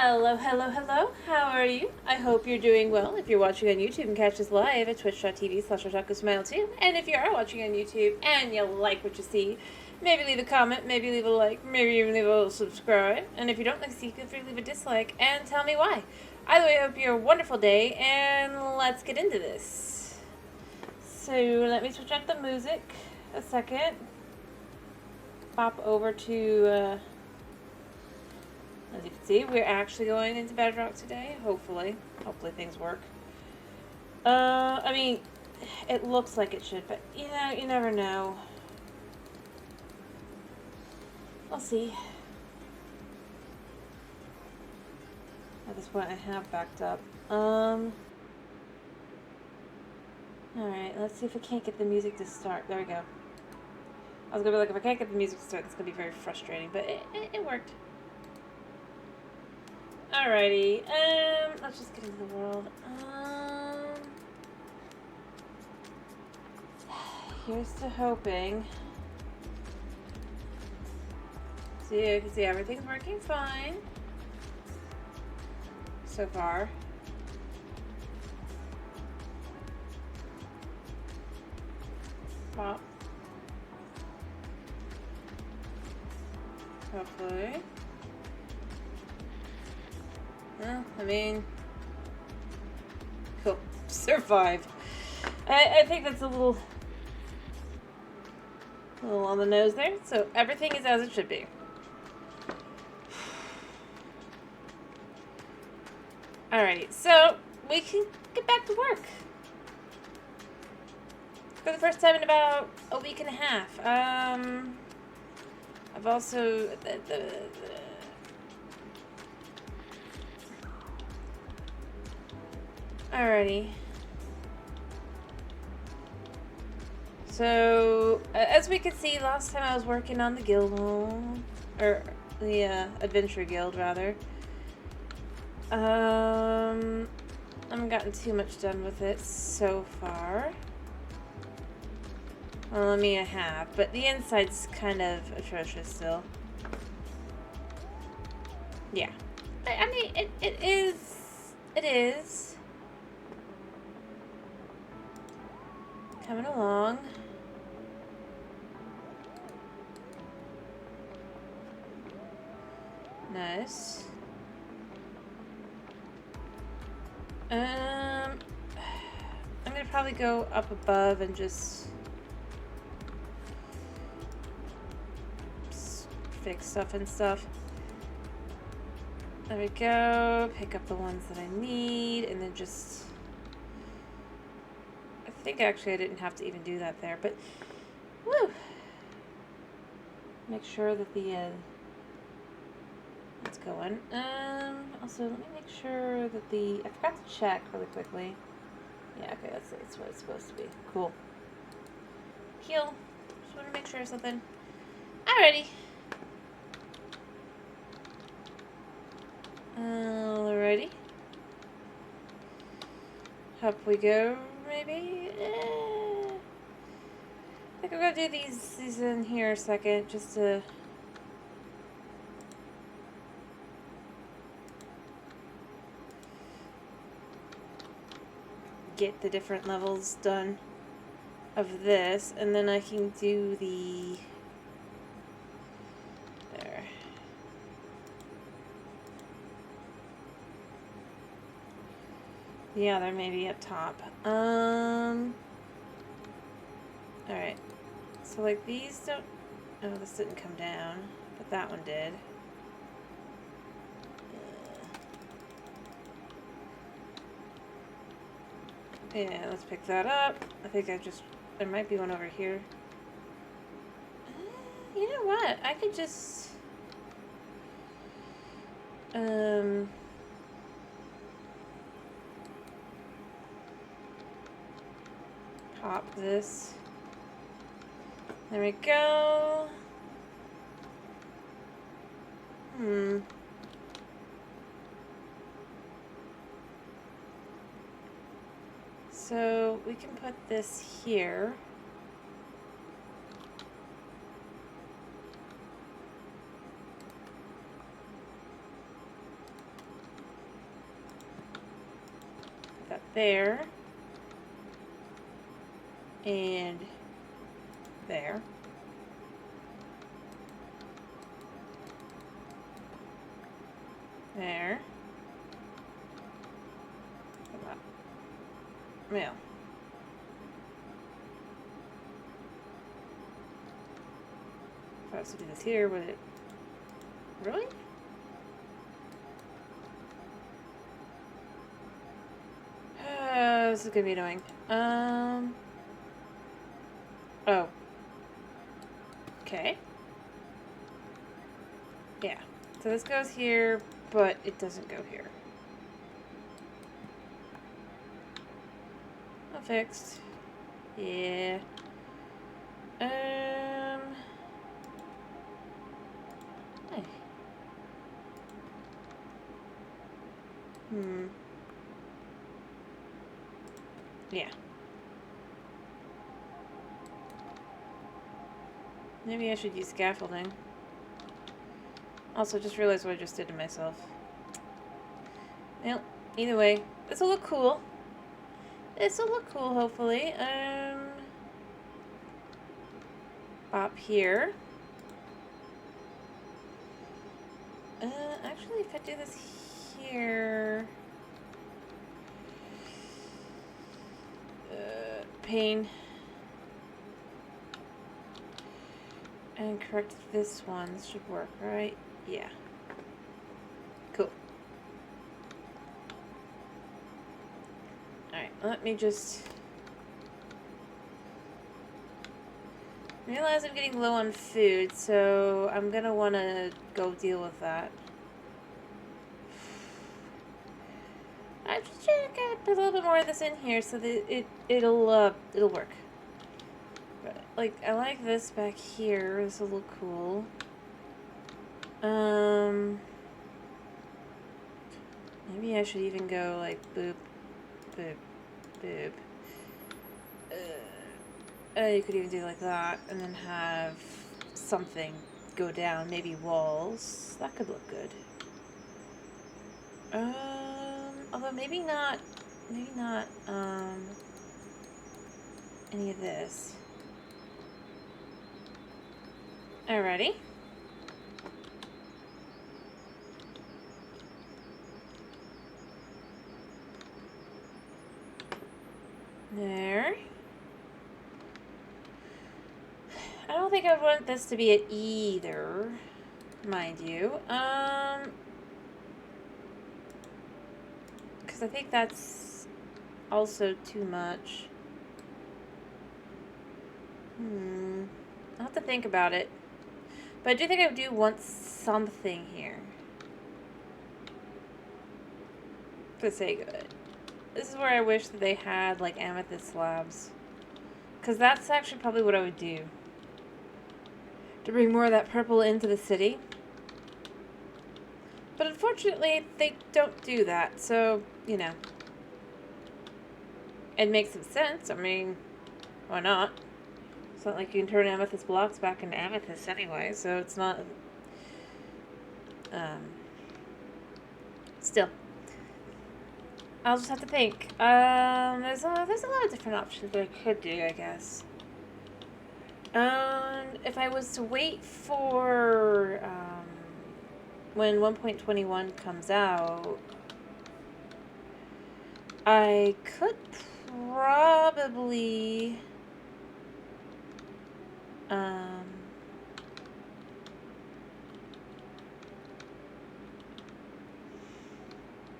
Hello, hello, hello. How are you? I hope you're doing well. If you're watching on YouTube, you can catch us live at twitch.tv/OtakuSmile2. And if you are watching on YouTube and you like what you see, maybe leave a comment, maybe leave a like, maybe even leave a little subscribe. And if you don't like to see, feel free to leave a dislike and tell me why. Either way, I hope you have a wonderful day, and let's get into this. So, let me switch up the music a second. Pop over to... as you can see, we're actually going into Bedrock today, hopefully. Hopefully things work. I mean, it looks like it should, but, you know, you never know. We'll see. At this point, I have backed up. Alright, let's see if I can't get the music to start. There we go. I was gonna be like, if I can't get the music to start, it's gonna be very frustrating, but it worked. Alrighty, let's just get into the world. Here's to hoping. See, you can see everything's working fine so far. Pop. Hopefully. Well, I mean, cool. Survive. I think that's a little on the nose there. So everything is as it should be. Alrighty, so we can get back to work. For the first time in about a week and a half. I've also... Alrighty. So, as we could see, last time I was working on the guild home, or the adventure guild, rather. I haven't gotten too much done with it so far. Well, I mean, I have, but the inside's kind of atrocious still. Yeah. I mean, it is coming along. Nice. I'm gonna probably go up above and just fix stuff and stuff. There we go. Pick up the ones that I need, and then just... I think actually I didn't have to even do that there, but... Woo! Make sure that the... it's going. Also, let me make sure that the... I forgot to check really quickly. Yeah, okay, that's what it's supposed to be. Cool. Heal. Just want to make sure of something. Alrighty. Alrighty. Up we go, maybe? I think I'm gonna do these in here a second, just to... get the different levels done of this, and then I can do the... there. Yeah, there may be up top. Alright. So, like, these don't... oh, this didn't come down, but that one did. Yeah, let's pick that up. I think there might be one over here. You know what? I could just... pop this. There we go. So we can put this here. there. And there. There. Yeah. If I was to do this here, would it... Really? This is gonna be annoying. Oh. Okay. Yeah. So this goes here, but it doesn't go here. All fixed. Yeah. Hey. Yeah. Maybe I should use scaffolding. Also, just realized what I just did to myself. Well, either way, this will look cool. This will look cool, hopefully. Up here. Actually, if I do this here... pain. And correct this one. This should work, right? Yeah. Cool. Alright, let me just... realize I'm getting low on food, so I'm gonna want to go deal with that. I'm just trying to put a little bit more of this in here so that it'll work. But, like, I like this back here. This will look cool. Maybe I should even go like boop, boop, boop. You could even do like that, and then have something go down. Maybe walls. That could look good. Although maybe not any of this. Alrighty. There. I don't think I would want this to be at either, mind you. Because I think that's also too much. I'll have to think about it. But I do think I do want something here. To say good. This is where I wish that they had, like, amethyst slabs. Because that's actually probably what I would do. To bring more of that purple into the city. But unfortunately, they don't do that. So, you know. It makes some sense. I mean, why not? It's not like you can turn amethyst blocks back into amethyst anyway. So it's not... Still. I'll just have to think. There's a lot of different options that I could do, I guess. If I was to wait for when 1.21 comes out, I could probably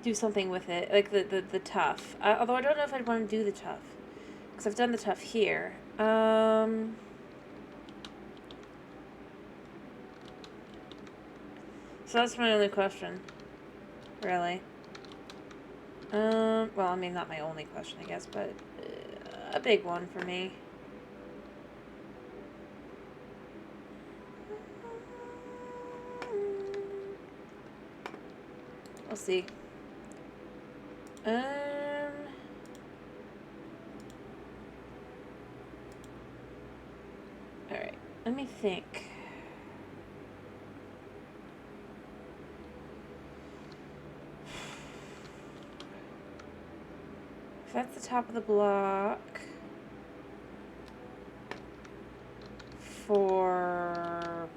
do something with it, like the tough. Although I don't know if I'd want to do the tough, because I've done the tough here. So that's my only question, really. Well, I mean, not my only question, I guess, but a big one for me. We'll see. Alright, let me think. If that's the top of the block for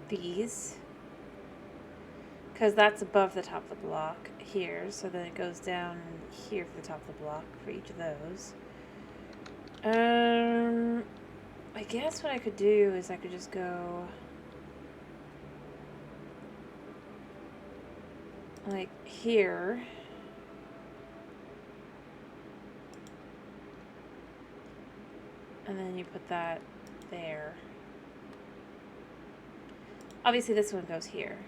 these, because that's above the top of the block here, so then it goes down here for the top of the block for each of those. I guess what I could do is I could just go like here. And then you put that there. Obviously this one goes here.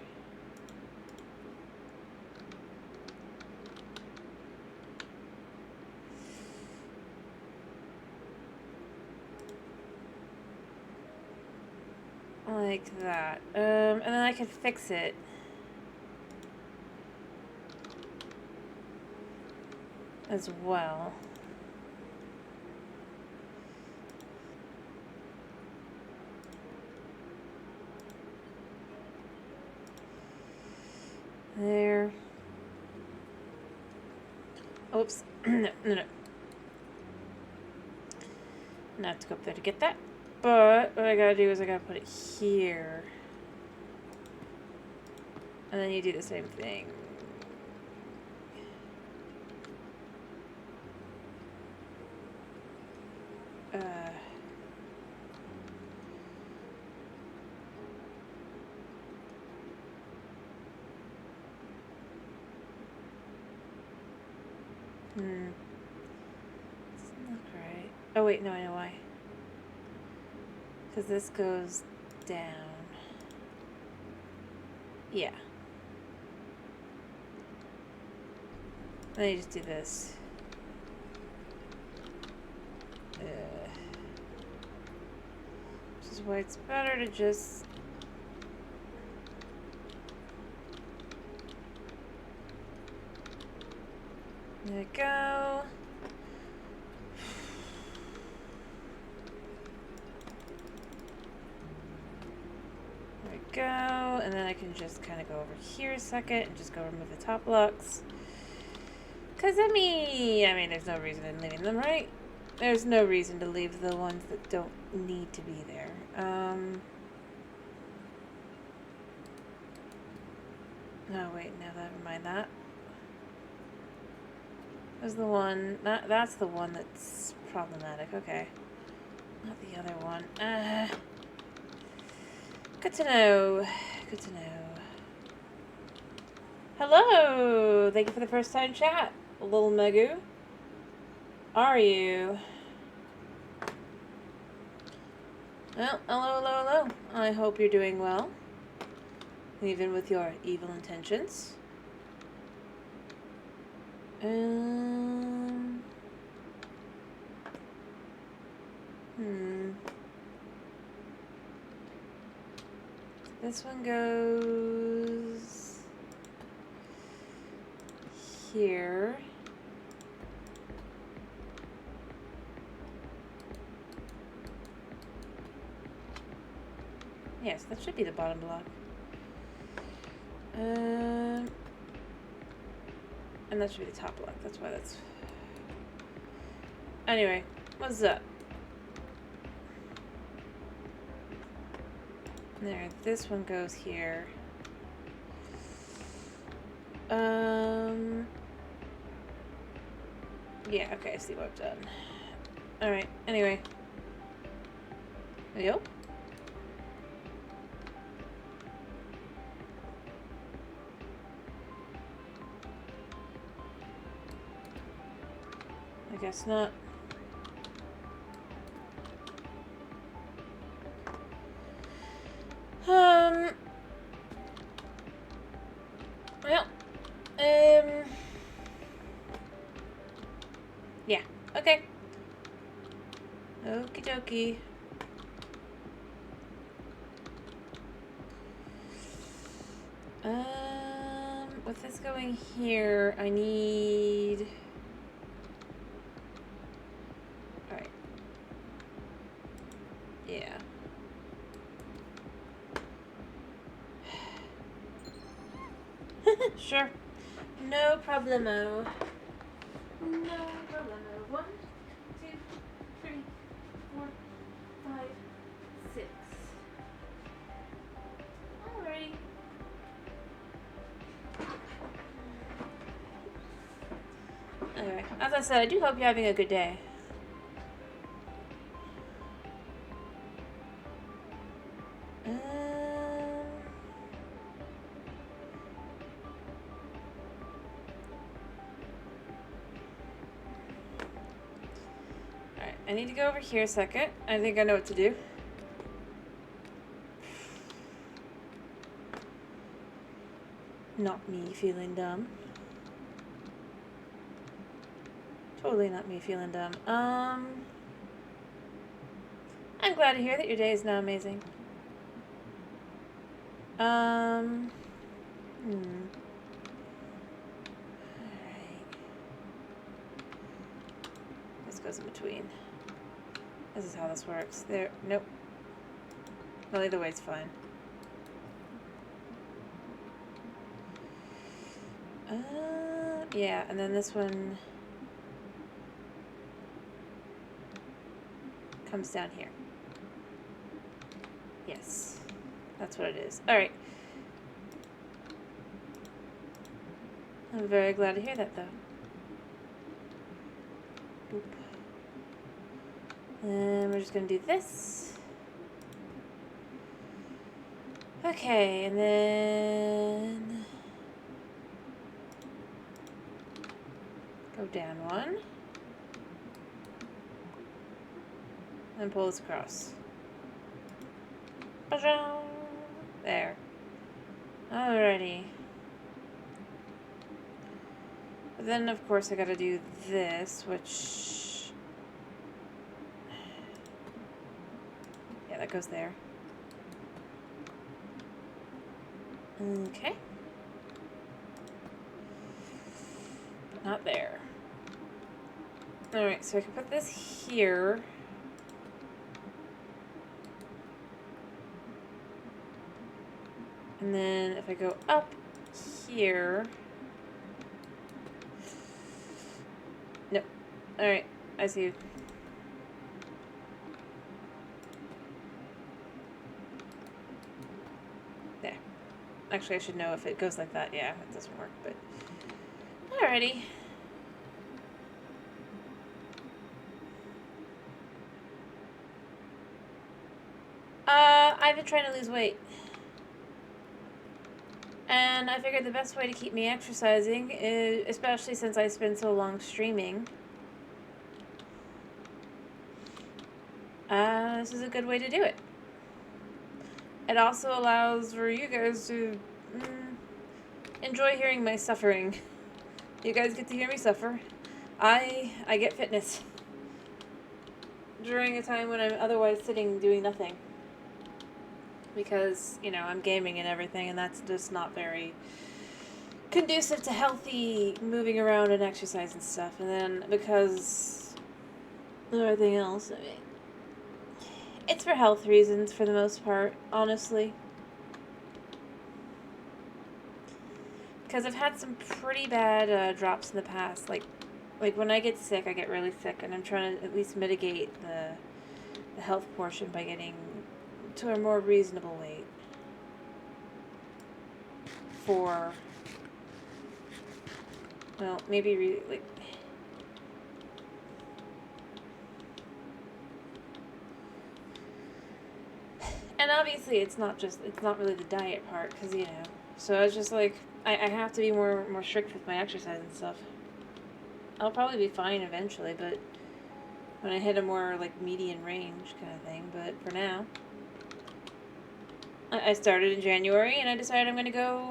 Like that. And then I can fix it. As well. There. Oops. No. I have to go up there to get that. But what I gotta do is I gotta put it here. And then you do the same thing. Doesn't look right. Oh wait, no, I know why. Because this goes down. Yeah. Then you just do this. Which is why it's better to just... There we go. There we go. And then I can just kind of go over here a second and just go remove the top blocks. Because, I mean, there's no reason in leaving them, right? There's no reason to leave the ones that don't need to be there. No, wait, no, never mind that. There's the one, that's the one that's problematic, okay. Not the other one. Good to know. Good to know. Hello! Thank you for the first time chat, little Megu. Are you? Well, hello. I hope you're doing well. Even with your evil intentions. This one goes here. Yes, that should be the bottom block. And that should be the top block. That's why that's... Anyway, what's up? There, this one goes here. Yeah, okay, I see what I've done. Alright, anyway. Yo? I guess not. Well, yeah, okay. Okie dokie. With this going here, I need... Alright. Yeah. Sure. No problemo. No problemo. 1, 2, 3, 4, 5, 6. Alrighty. Anyway, as I said, I do hope you're having a good day. Alright, I need to go over here a second. I think I know what to do. Not me feeling dumb. Totally not me feeling dumb. I'm glad to hear that your day is now amazing. Alright. This goes in between. This is how this works. There, nope. Well, either way, it's fine. Yeah, and then this one comes down here. Yes, that's what it is. Alright. I'm very glad to hear that, though. Boop. And we're just going to do this. Okay, and then go down one. And pull this across. There. Alrighty. But then, of course, I gotta do this, which... yeah, that goes there. Okay. Not there. Alright, so I can put this here. And then if I go up here... nope. Alright, I see you. There. Actually, I should know if it goes like that. Yeah, it doesn't work, but... alrighty. I've been trying to lose weight. And I figured the best way to keep me exercising is, especially since I spend so long streaming, this is a good way to do it. It also allows for you guys to enjoy hearing my suffering. You guys get to hear me suffer. I get fitness during a time when I'm otherwise sitting doing nothing. Because, you know, I'm gaming and everything, and that's just not very conducive to healthy moving around and exercise and stuff. And then because of everything else, I mean, it's for health reasons for the most part, honestly. Because I've had some pretty bad drops in the past. Like when I get sick, I get really sick, and I'm trying to at least mitigate the health portion by getting to a more reasonable weight for, well, maybe really, like, and obviously it's not really the diet part, because, you know, so it's just like, I have to be more strict with my exercise and stuff. I'll probably be fine eventually, but when I hit a more, like, median range kind of thing, but for now, I started in January, and I decided I'm going to go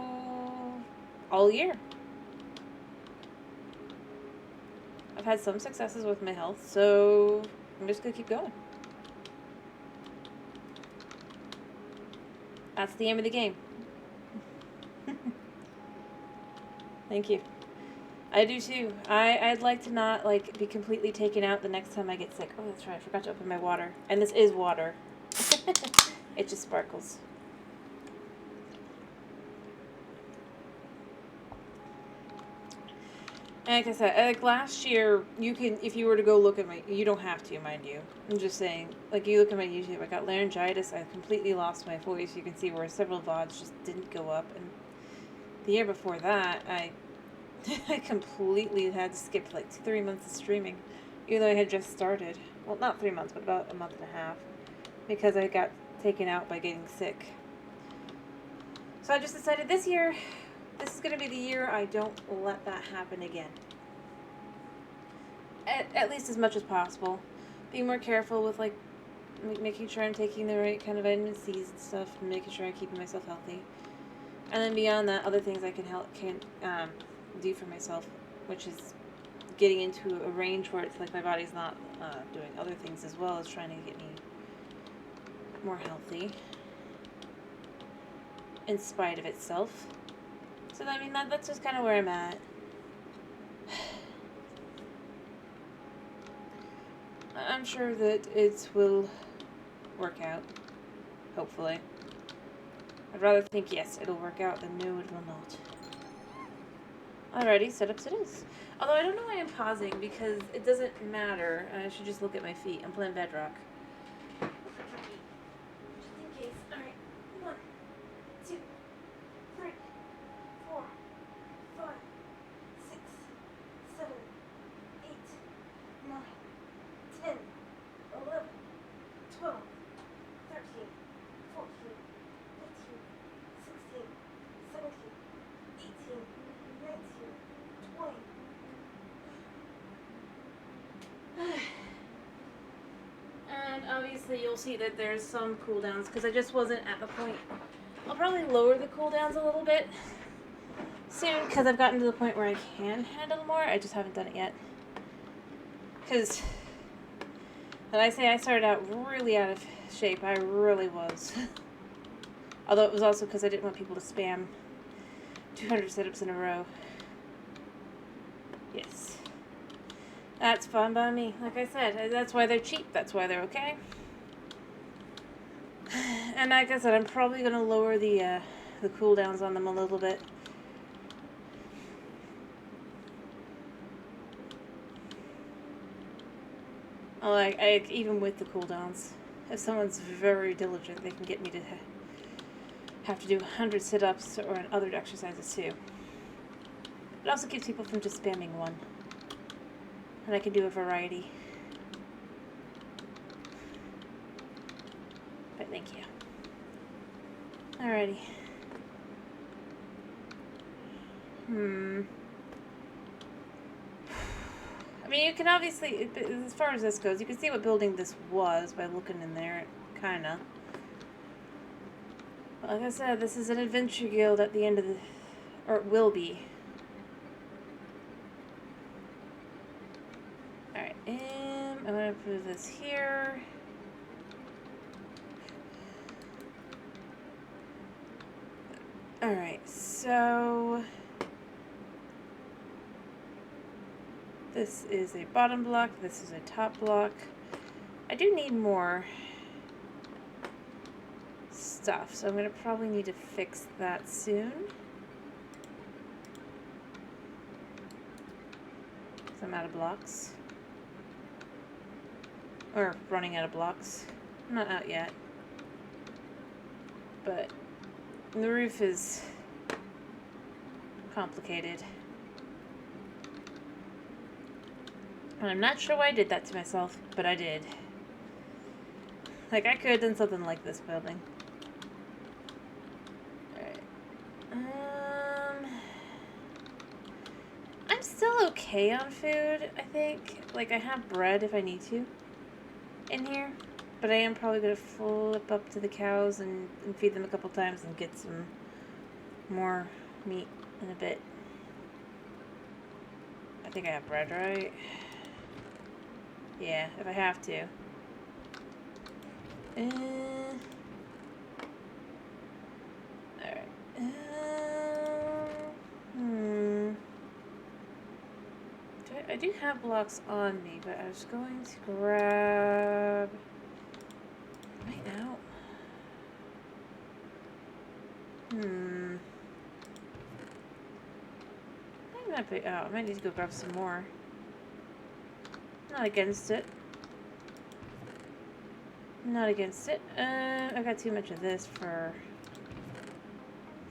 all year. I've had some successes with my health, so I'm just going to keep going. That's the aim of the game. Thank you. I do too. I'd like to not, like, be completely taken out the next time I get sick. Oh, that's right. I forgot to open my water. And this is water. It just sparkles. Like I said, like last year, you can, if you were to go look at my, you don't have to, mind you. I'm just saying, like you look at my YouTube, I got laryngitis, I completely lost my voice. You can see where several VODs just didn't go up. And the year before that, I completely had to skip like 3 months of streaming, even though I had just started. Well, not 3 months, but about a month and a half, because I got taken out by getting sick. So I just decided this year, this is going to be the year I don't let that happen again. At least as much as possible. Being more careful with, like, making sure I'm taking the right kind of vitamin C's and stuff, and making sure I'm keeping myself healthy. And then beyond that, other things I can do for myself, which is getting into a range where it's like my body's not doing other things as well as trying to get me more healthy in spite of itself. So I mean that's just kind of where I'm at. I'm sure that it will work out. Hopefully. I'd rather think yes, it'll work out than no, it will not. Alrighty, setups it is. Although I don't know why I'm pausing, because it doesn't matter. I should just look at my feet. I'm playing Bedrock. Just in case. Alright. 1, 2, 3, 4, 5, 6, 7, 8, 9, 10, 11, 12, 13, 14, 15, 16, 17, 18, 19, 20. And obviously you'll see that there's some cooldowns because I just wasn't at the point. I'll probably lower the cooldowns a little bit soon because I've gotten to the point where I can handle more. I just haven't done it yet. Because when I say I started out really out of shape, I really was. Although it was also because I didn't want people to spam 200 setups in a row. Yes. That's fine by me. Like I said, that's why they're cheap. That's why they're okay. And like I said, I'm probably going to lower the cooldowns on them a little bit. Even with the cooldowns, if someone's very diligent, they can get me to have to do 100 sit-ups or other exercises too. It also keeps people from just spamming one. And I can do a variety. But thank you. Alrighty. I mean, you can obviously, as far as this goes, you can see what building this was by looking in there, kinda. Like I said, this is an adventure guild at the end of the, or it will be. Alright, I'm gonna put this here. Alright, so this is a bottom block, this is a top block. I do need more stuff, so I'm going to probably need to fix that soon. So I'm out of blocks. Or running out of blocks. I'm not out yet. But the roof is complicated. And I'm not sure why I did that to myself, but I did. Like, I could have done something like this building. Alright. I'm still okay on food, I think. Like, I have bread if I need to in here. But I am probably going to flip up to the cows and feed them a couple times and get some more meat in a bit. I think I have bread, right? Yeah, if I have to. Alright. I do have blocks on me, but I was going to grab... Right now? I'm I might need to go grab some more. Not against it. Not against it. I got too much of this for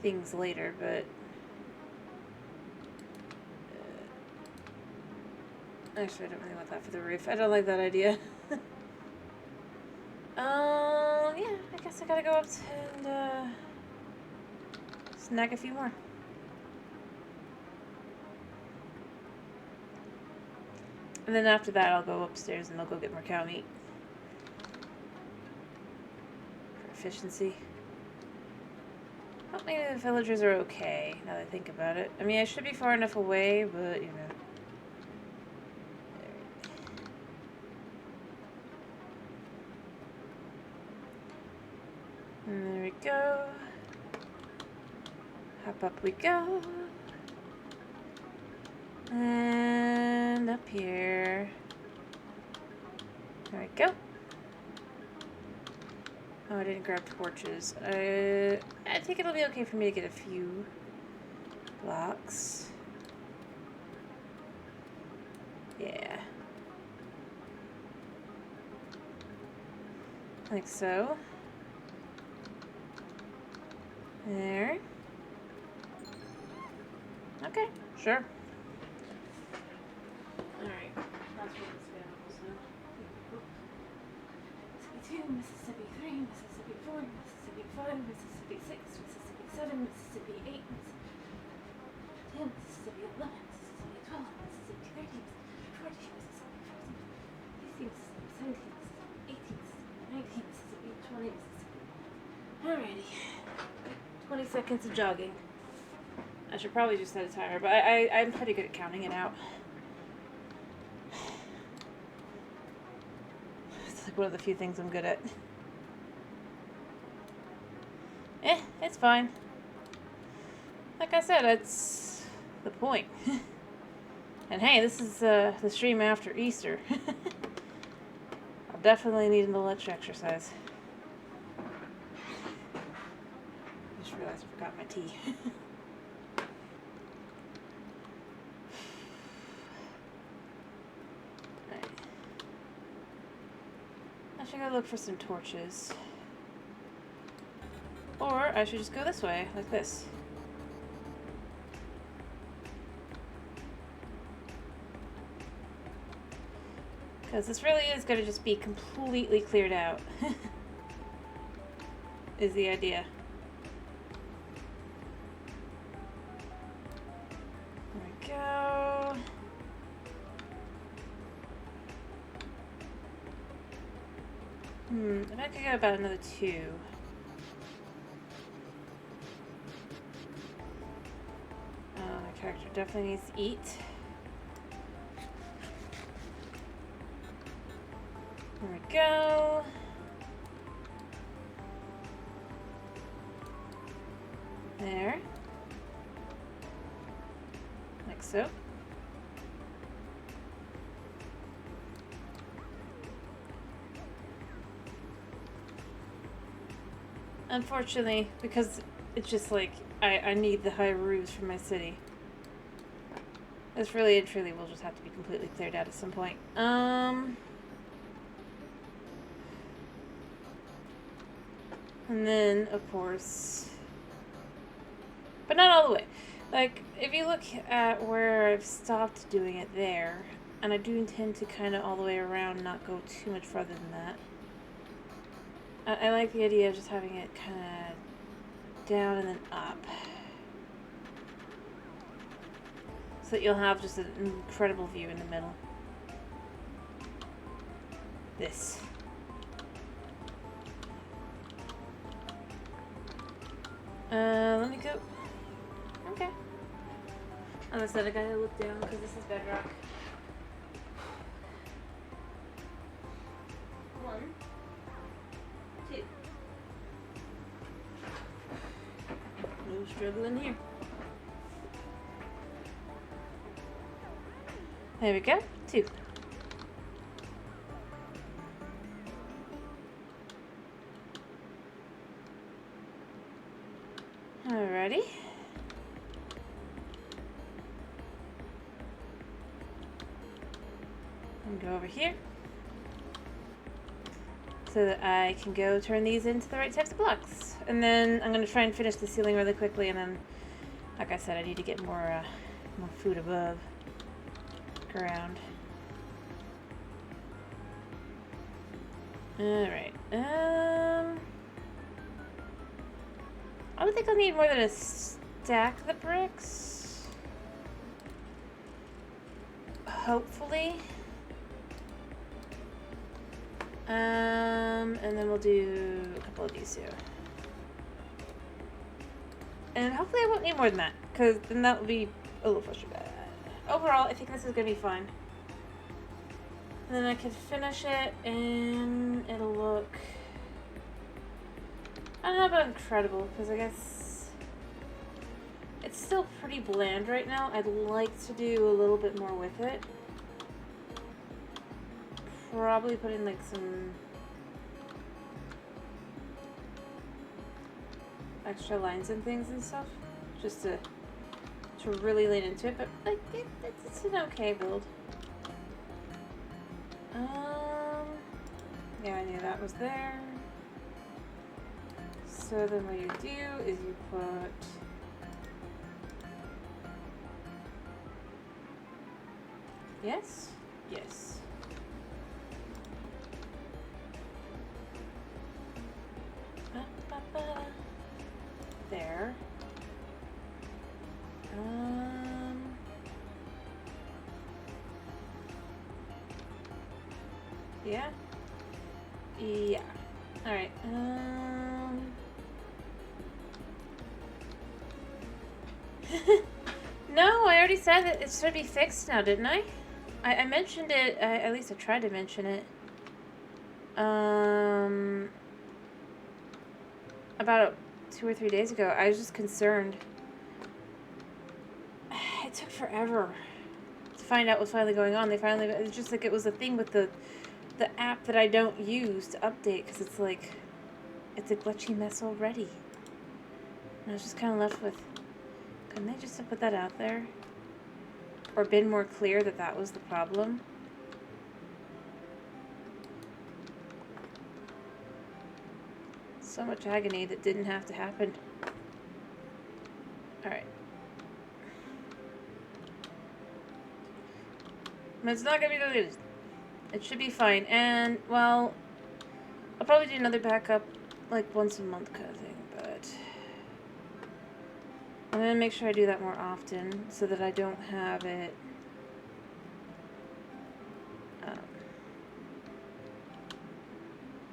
things later, but actually, I don't really want that for the roof. I don't like that idea. Yeah, I guess I gotta go up and snag a few more. And then after that, I'll go upstairs and I'll go get more cow meat. For efficiency. Well, maybe the villagers are okay, now that I think about it. I mean, I should be far enough away, but, you know. And there we go. Hop up we go. And up here. There we go. Oh, I didn't grab torches. I think it'll be okay for me to get a few blocks. Yeah. Like so. There. Okay, sure. Alright, that's what it's available now. Mississippi 2, Mississippi 3, Mississippi 4, Mississippi 5, Mississippi 6, Mississippi 7, Mississippi 8, Mississippi 10, Mississippi 11, Mississippi 12, Mississippi 13, Mississippi 14, Mississippi 15, Mississippi 16, Mississippi 17, Mississippi 18, Mississippi 19, Mississippi 20, Mississippi. Alrighty. 20 seconds of jogging. I should probably just set a timer, but I'm pretty good at counting it out. It's like one of the few things I'm good at. It's fine. Like I said, it's the point. And hey, this is the stream after Easter. I'll definitely need a little extra exercise. I just realized I forgot my tea. I should go look for some torches. Or I should just go this way, like this. Because this really is going to just be completely cleared out. Is the idea. There we go. I bet I could go about another 2. My character definitely needs to eat. There we go. There. Like so. Unfortunately, because it's just like, I need the high roofs for my city. This really and truly will just have to be completely cleared out at some point. And then, of course... But not all the way. Like, if you look at where I've stopped doing it there, and I do intend to kind of all the way around, not go too much farther than that. I like the idea of just having it kind of down and then up. So that you'll have just an incredible view in the middle. This. Let me go. Okay. As I said, I gotta look down because this is Bedrock. 1, 2. No struggling here. There we go. 2. Alrighty. go over here so that I can go turn these into the right types of blocks. And then I'm going to try and finish the ceiling really quickly, and then, like I said, I need to get more food above ground. Alright, I don't think I'll need more than a stack of the bricks. Hopefully. And then we'll do a couple of these too. And hopefully I won't need more than that, because then that will be a little frustrating. Overall, I think this is going to be fine. And then I can finish it, and it'll look... I don't know about incredible, because I guess it's still pretty bland right now. I'd like to do a little bit more with it. Probably put in like some extra lines and things and stuff, just to really lean into it. But like it's an okay build. Yeah, I knew that was there. So then what you do is you put yes. There. Yeah. Yeah. All right. No, I already said that it should be fixed now, didn't I? I mentioned it. At least I tried to mention it. About 2 or 3 days ago. I was just concerned. It took forever to find out what's finally going on. It's just like it was a thing with the app that I don't use to update, because it's like, it's a glitchy mess already. And I was just kind of left with, couldn't they just have put that out there? Or been more clear that that was the problem? So much agony that didn't have to happen. Alright. But it's not gonna be deleted. It should be fine. And, well, I'll probably do another backup like once a month kind of thing, but I'm gonna make sure I do that more often so that I don't have it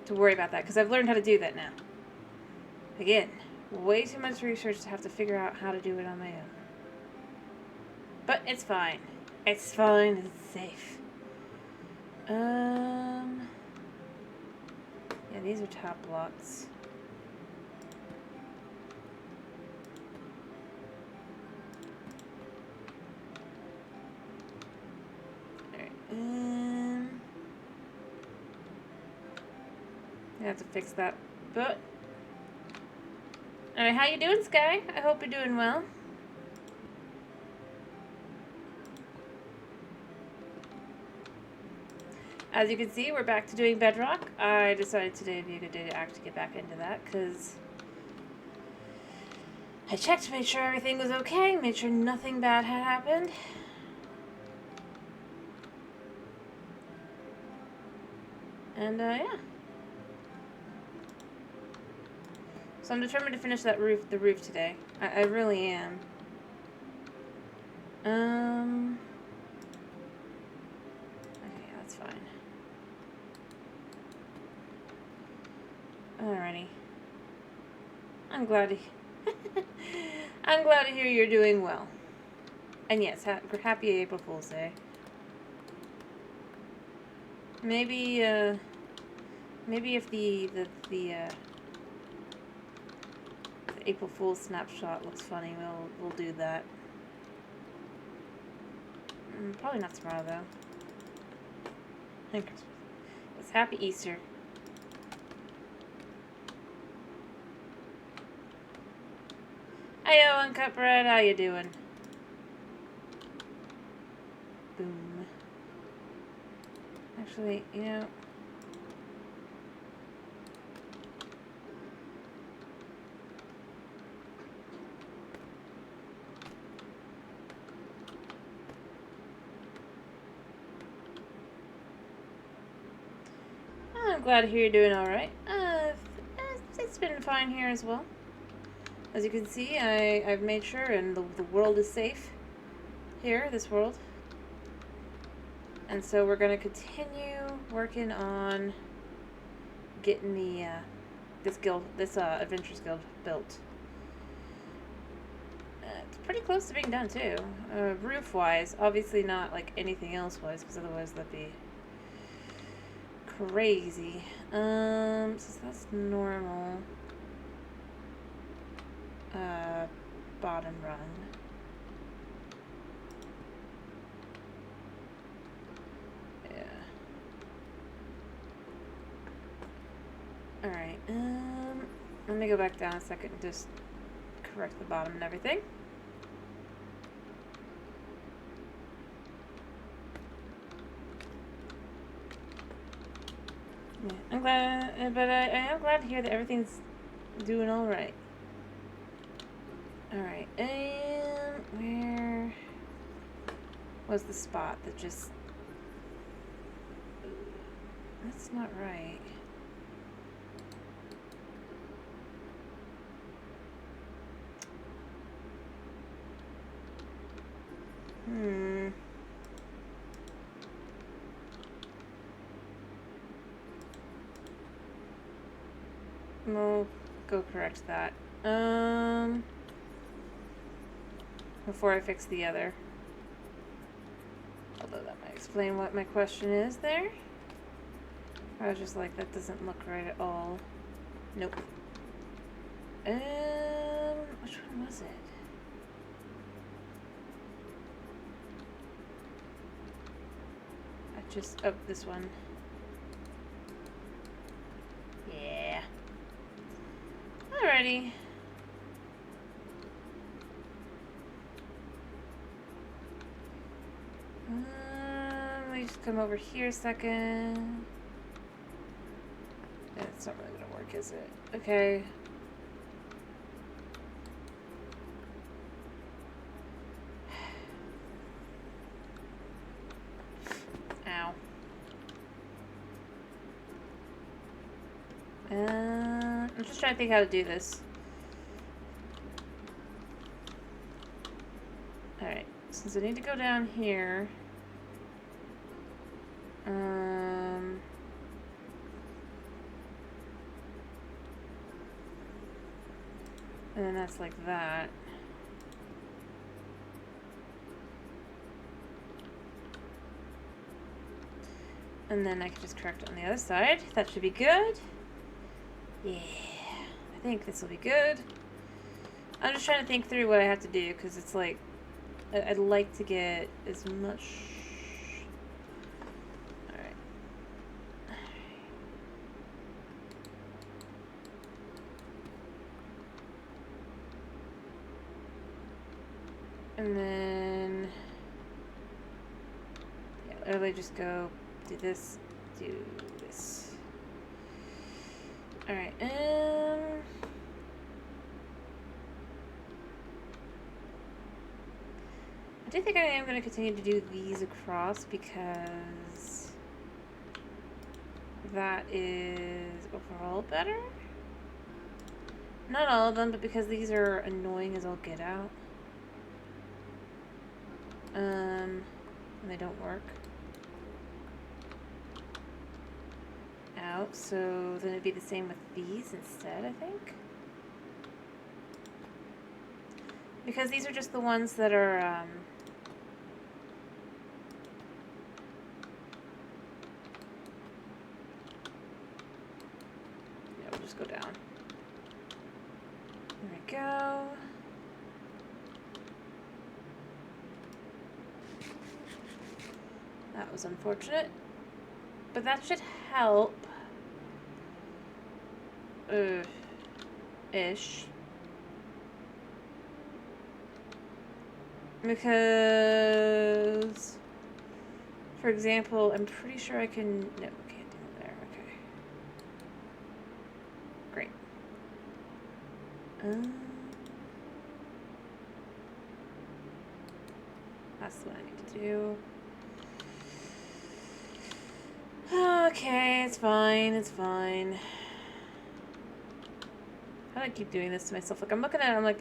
to worry about that, because I've learned how to do that now. Again, way too much research to have to figure out how to do it on my own. But it's fine. It's fine. It's safe. Yeah, these are top blocks. Alright, I have to fix that, but... Alright, how you doing, Sky? I hope you're doing well. As you can see, we're back to doing Bedrock. I decided today would be a good day to actually get back into that, because I checked, made sure everything was okay, made sure nothing bad had happened. And, yeah. So I'm determined to finish that the roof today. I really am. Okay, that's fine. Alrighty. I'm glad to I'm glad to hear you're doing well. And yes, happy April Fool's Day. Maybe if the April Fool's snapshot looks funny, we'll do that. Probably not tomorrow though. It's Happy Easter. Hey, Uncut Bread, how you doing? Boom. Actually, you know... I'm glad to hear you're doing alright. It's been fine here as well. As you can see, I've made sure and the world is safe here, this world. And so we're going to continue working on getting the this Adventures Guild built. It's pretty close to being done too. Roof-wise, obviously not like anything else-wise, because otherwise that'd be crazy. So that's normal. Bottom run. Yeah. Alright, let me go back down a second and just correct the bottom and everything. Yeah, I'm glad, but I am glad to hear that everything's doing alright. Alright, and where was the spot that just... That's not right. We'll go correct that. Before I fix the other. Although that might explain what my question is there. I was just like, that doesn't look right at all. Nope. Which one was it? Oh, this one. Yeah. Alrighty. Let me just come over here a second. Yeah, it's not really gonna work, is it? Okay. Ow. I'm just trying to think how to do this. Alright, since I need to go down here. And then that's like that. And then I can just correct it on the other side. That should be good. Yeah, I think this will be good. I'm just trying to think through what I have to do, because it's like, I'd like to get as much... Alright. And then... Yeah, literally just go do this, do this. Alright, I do think I am going to continue to do these across because that is overall better. Not all of them, but because these are annoying as all get out. And they don't work. Out, so then it'd be the same with these instead, I think. Because these are just the ones that are, yeah, we'll just go down. There we go. That was unfortunate. But that should help. Ish. Because For example, I'm pretty sure I can... No, I can't do it there. Okay. Great. That's what I need to do. Okay, it's fine, it's fine. How do I keep doing this to myself? Like, I'm looking at it, I'm like,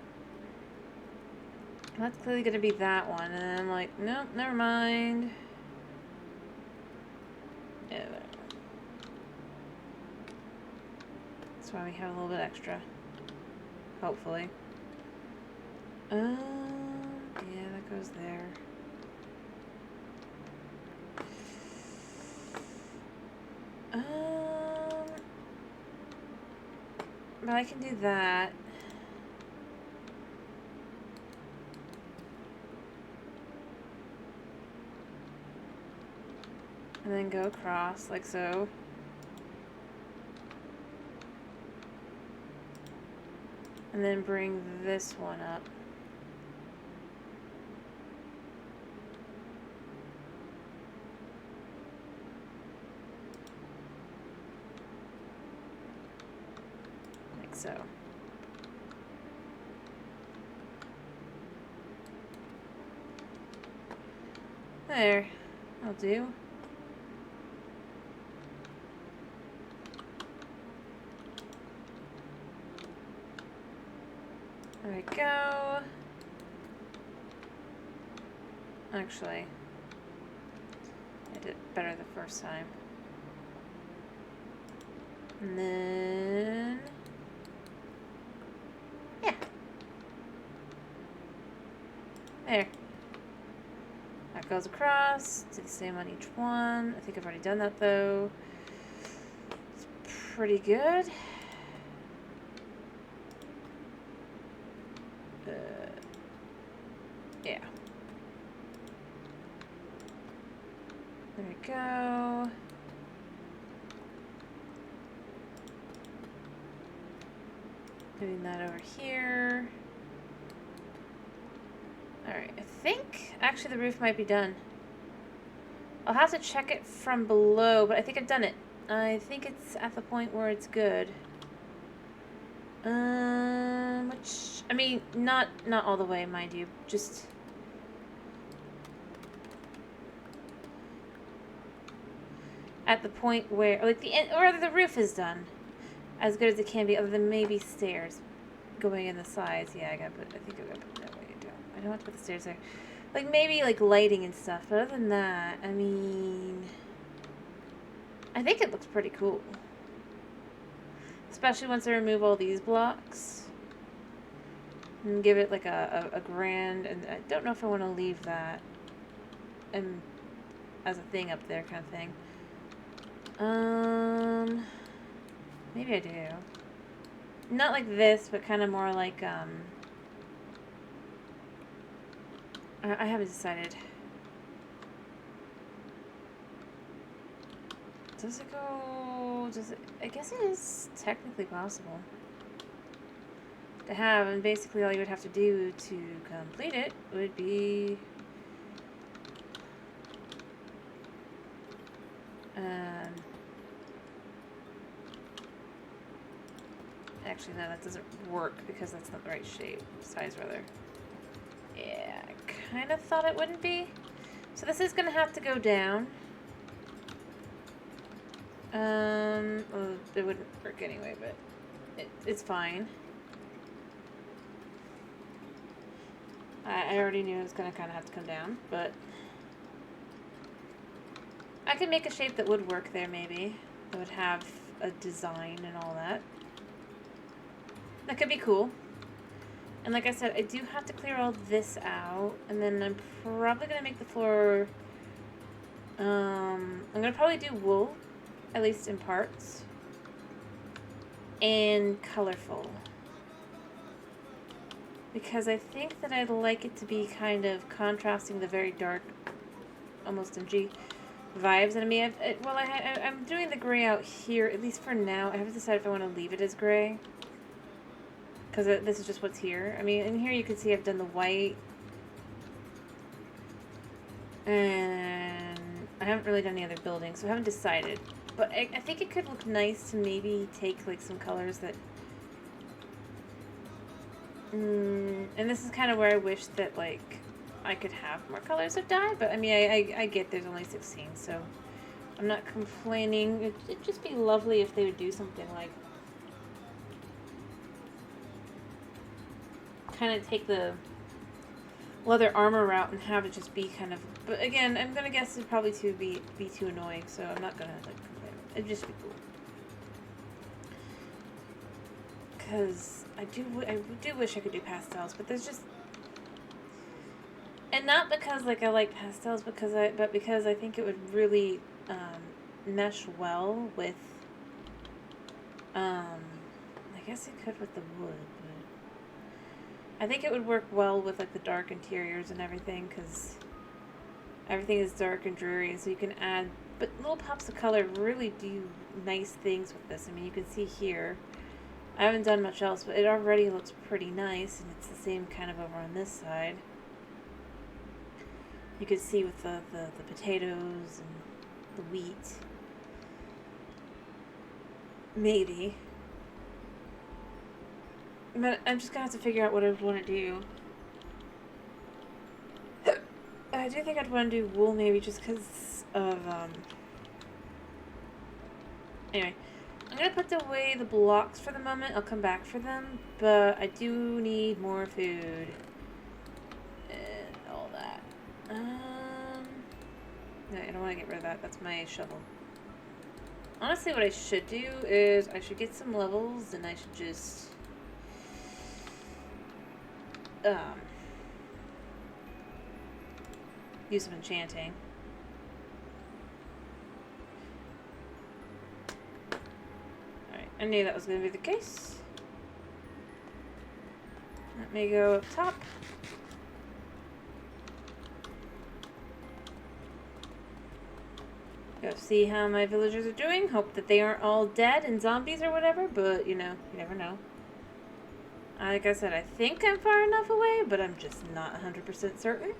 that's clearly gonna be that one. And then I'm like, nope, never mind. Yeah, that's why we have a little bit extra. Hopefully. Yeah, that goes there. But I can do that. And then go across, like so. And then bring this one up. Like so. There. I'll do. There we go. Actually, I did better the first time. And then... yeah. There. That goes across. Do the same on each one. I think I've already done that though. It's pretty good. Yeah. There we go. Doing that over here. Alright, I think actually the roof might be done. I'll have to check it from below, but I think I've done it. I think it's at the point where it's good. Which, I mean, not all the way, mind you. Just... at the point where, like, the roof is done. As good as it can be, other than maybe stairs going in the sides. Yeah, I think I gotta put that way. I don't have to put the stairs there. Like, maybe, like, lighting and stuff. But other than that, I mean... I think it looks pretty cool. Especially once I remove all these blocks. And give it, like, a grand... And I don't know if I want to leave that as a thing up there kind of thing. Maybe I do. Not like this, but kind of more like, I haven't decided. Does it go... I guess it is technically possible to have, and basically all you would have to do to complete it would be... actually, no, that doesn't work because that's not the right shape. Size, rather. Yeah, I kind of thought it wouldn't be. So this is going to have to go down. Well, it wouldn't work anyway, but it's fine. I already knew it was going to kind of have to come down, but... I could make a shape that would work there, maybe. That would have a design and all that. That could be cool. And like I said, I do have to clear all this out. And then I'm probably going to make the floor... I'm going to probably do wool. At least in parts. And colorful. Because I think that I'd like it to be kind of contrasting the very dark, almost dingy vibes. And I mean, I'm doing the gray out here, at least for now. I haven't decided if I want to leave it as gray. Because this is just what's here. I mean, in here you can see I've done the white. And I haven't really done any other buildings, so I haven't decided. But I think it could look nice to maybe take, like, some colors that... and this is kind of where I wish that, like, I could have more colors of dye. But, I mean, I get there's only 16, so I'm not complaining. It'd just be lovely if they would do something like... kind of take the leather armor route and have it just be kind of... But again, I'm gonna guess it'd probably be too annoying, so I'm not gonna, like, complain. It'd just be cool. Because I do wish I could do pastels, but there's just... And not because, like, I like pastels, but because I think it would really mesh well with... I guess it could with the wood, but... I think it would work well with, like, the dark interiors and everything, because everything is dark and dreary, so you can add... But little pops of color really do nice things with this. I mean, you can see here, I haven't done much else, but it already looks pretty nice, and it's the same kind of over on this side. You can see with the potatoes and the wheat. Maybe. But I'm just gonna have to figure out what I would want to do. I do think I'd want to do wool, maybe, just because of, Anyway, I'm gonna put away the blocks for the moment. I'll come back for them, but I do need more food. And all that. No, I don't want to get rid of that. That's my shovel. Honestly, what I should do is I should get some levels, and I should just... do some enchanting. Alright, I knew that was going to be the case. Let me go up top. Go see how my villagers are doing. Hope that they aren't all dead and zombies or whatever, but, you know, you never know. Like I said, I think I'm far enough away, but I'm just not 100% certain.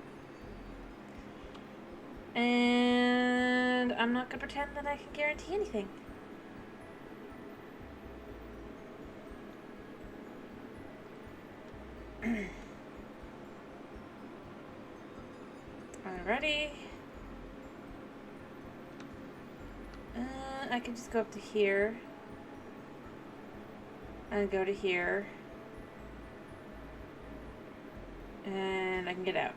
And I'm not going to pretend that I can guarantee anything. Alrighty. I can just go up to here. And go to here. And I can get out.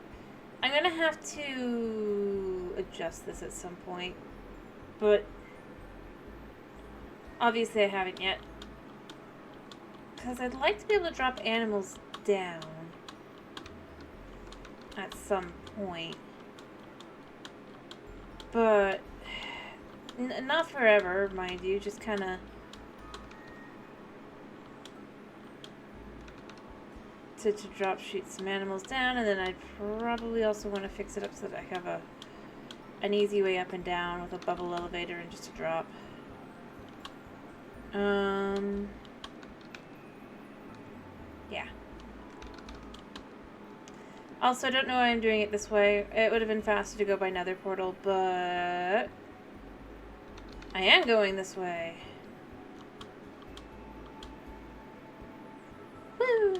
I'm going to have to adjust this at some point. But obviously I haven't yet. Because I'd like to be able to drop animals down at some point. But not forever, mind you. Just kind of... to drop shoot some animals down, and then I'd probably also want to fix it up so that I have an easy way up and down with a bubble elevator and just a drop. Yeah. Also, I don't know why I'm doing it this way. It would have been faster to go by Nether Portal, but I am going this way. Woo!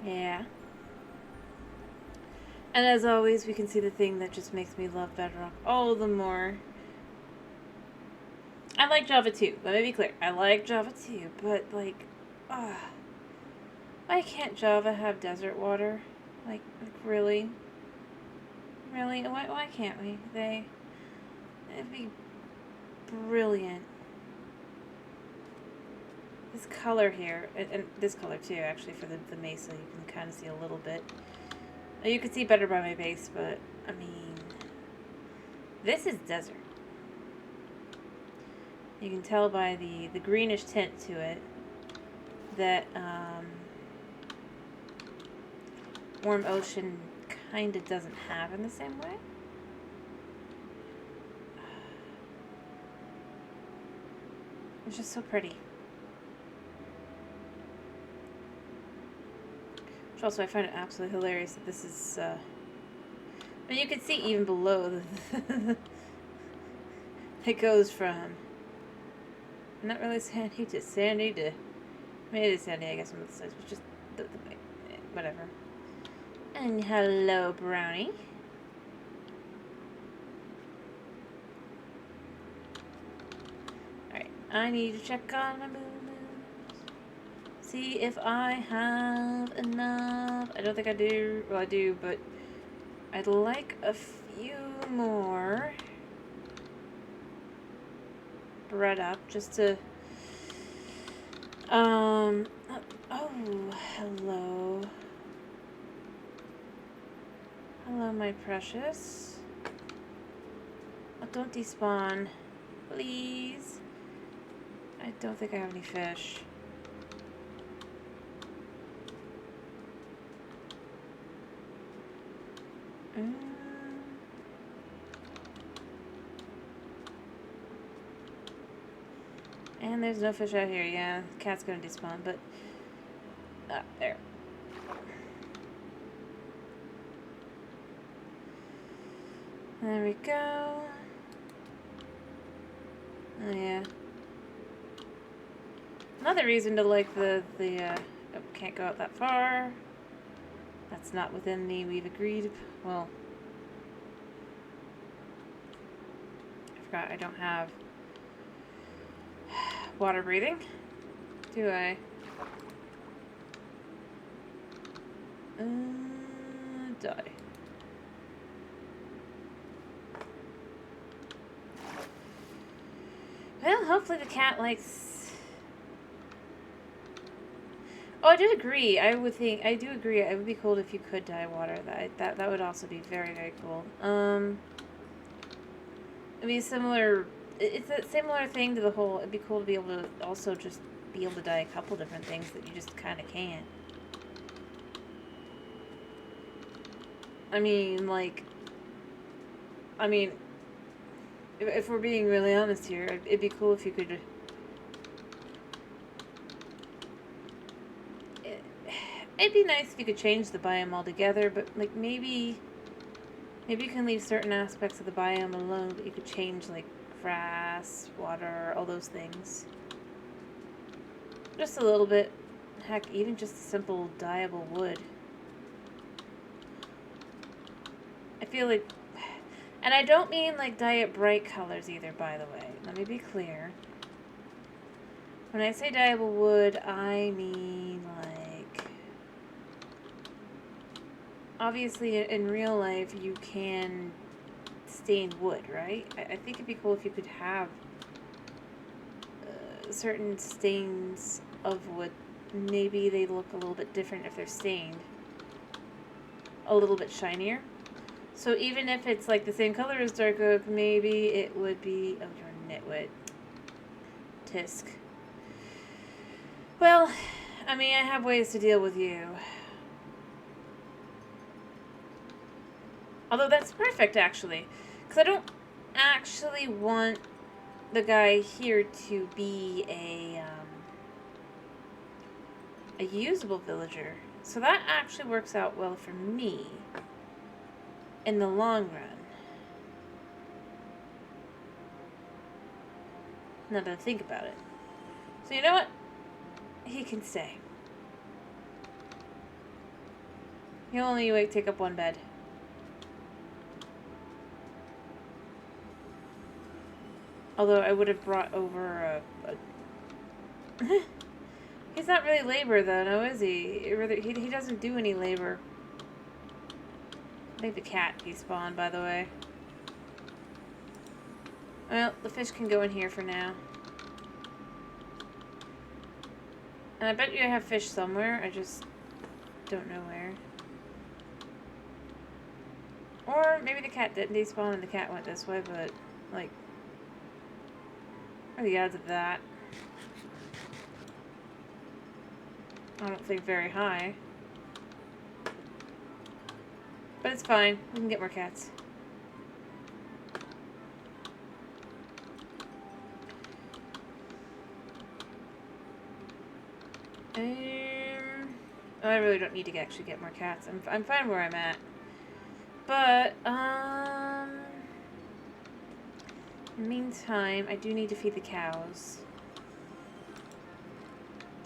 Yeah. And as always, we can see the thing that just makes me love Bedrock all the more. I like Java too, let me be clear. I like Java too, but, like, why can't Java have desert water? Like really? Really? Why can't we? It'd be brilliant. This color here, and this color too, actually, for the mesa, you can kind of see a little bit. You can see better by my base, but, I mean, this is desert. You can tell by the greenish tint to it that, warm ocean kind of doesn't have in the same way. It's just so pretty. Which also, I find it absolutely hilarious that this is, I mean, you can see even below it goes from not really sandy to sandy to, I mean, it is sandy, I guess, on both sides, but just whatever. And hello, Brownie. Alright, I need to check on my moo-moos. See if I have enough. I don't think I do. Well, I do, but I'd like a few more. Bred up just to oh, hello my precious. Oh, don't despawn, please. I don't think I have any fish. And there's no fish out here. Yeah, the cat's gonna despawn, but there. There we go. Oh yeah. Another reason to like the oh, can't go out that far. That's not within the we've agreed. Well, I forgot I don't have water breathing. Do I? Die. Well, hopefully the cat likes... Oh, I do agree. I do agree. It would be cool if you could dye water. That would also be very, very cool. It'd be similar... It's a similar thing to the whole... It'd be cool to be able to also just be able to dye a couple different things that you just kind of can't. I mean, like... I mean... If we're being really honest here, it'd be cool if you could... It'd be nice if you could change the biome altogether, but, like, maybe you can leave certain aspects of the biome alone, but you could change, like, grass, water, all those things. Just a little bit. Heck, even just a simple dyeable wood. I feel like... And I don't mean, like, dye it bright colors either, by the way. Let me be clear. When I say dyeable wood, I mean, like... Obviously, in real life, you can stain wood, right? I think it'd be cool if you could have certain stains of wood. Maybe they look a little bit different if they're stained. A little bit shinier. So even if it's like the same color as dark oak, maybe it would be... Oh, you're a nitwit. Tisk. Well, I mean, I have ways to deal with you. Although that's perfect, actually. Because I don't actually want the guy here to be a usable villager. So that actually works out well for me. In the long run. Now that I think about it. So you know what? He can stay. He'll only take up one bed. Although I would have brought over a He's not really labor though, no, is he? He doesn't do any labor. I think the cat despawned, by the way. Well, the fish can go in here for now. And I bet you I have fish somewhere, I just don't know where. Or maybe the cat didn't despawn and the cat went this way, but, like... What are the odds of that? I don't think very high. But it's fine. We can get more cats. I really don't need to actually get more cats. I'm fine where I'm at. But, in the meantime, I do need to feed the cows.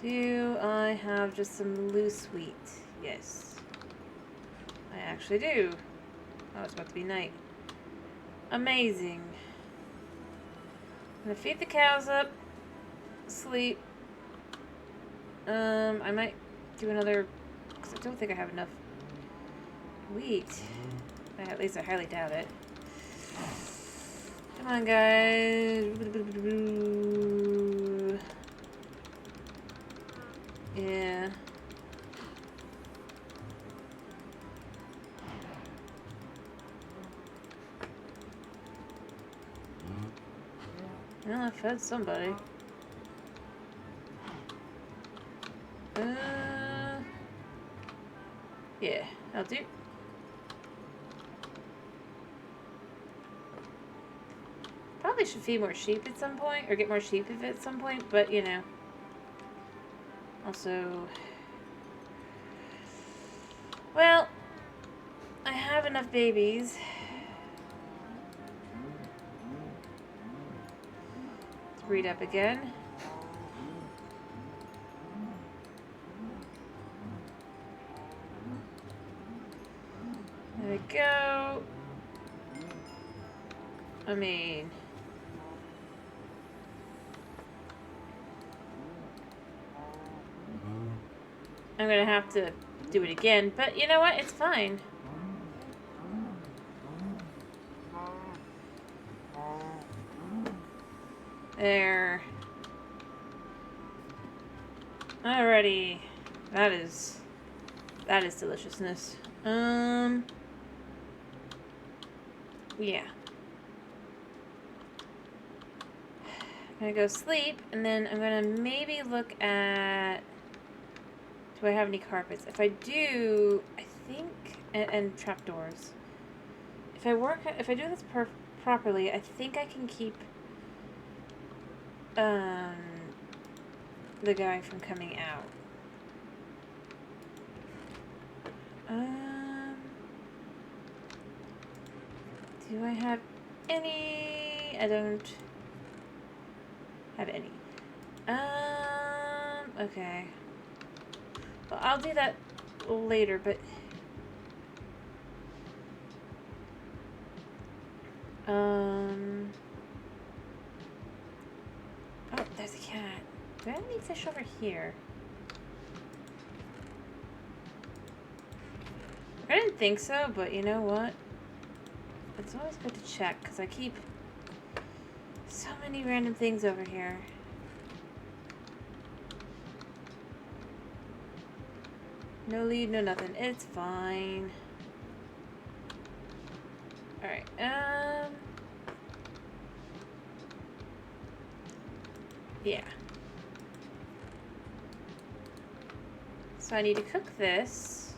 Do I have just some loose wheat? Yes. I actually do. Oh, it's about to be night. Amazing. I'm gonna feed the cows up. Sleep. I might do another, because I don't think I have enough wheat. At least I highly doubt it. Come on, guys. Yeah. Well, I fed somebody. Yeah, I'll do. Probably should feed more sheep at some point, or get more sheep at some point, but you know. Also, well, I have enough babies. Let's breed up again. There we go. I mean, I'm gonna have to do it again, but you know what? It's fine. There. Alrighty. That is deliciousness. Yeah. I'm gonna go sleep, and then I'm gonna maybe look at, do I have any carpets? If I do, I think, and trapdoors. If I do this properly, I think I can keep, the guy from coming out. Do I have any? I don't have any. Okay. Well, I'll do that later, but oh, there's a cat. Do I have any fish over here? I didn't think so, but you know what? It's always good to check, because I keep so many random things over here. No lead, no nothing. It's fine. Alright, yeah. So I need to cook this.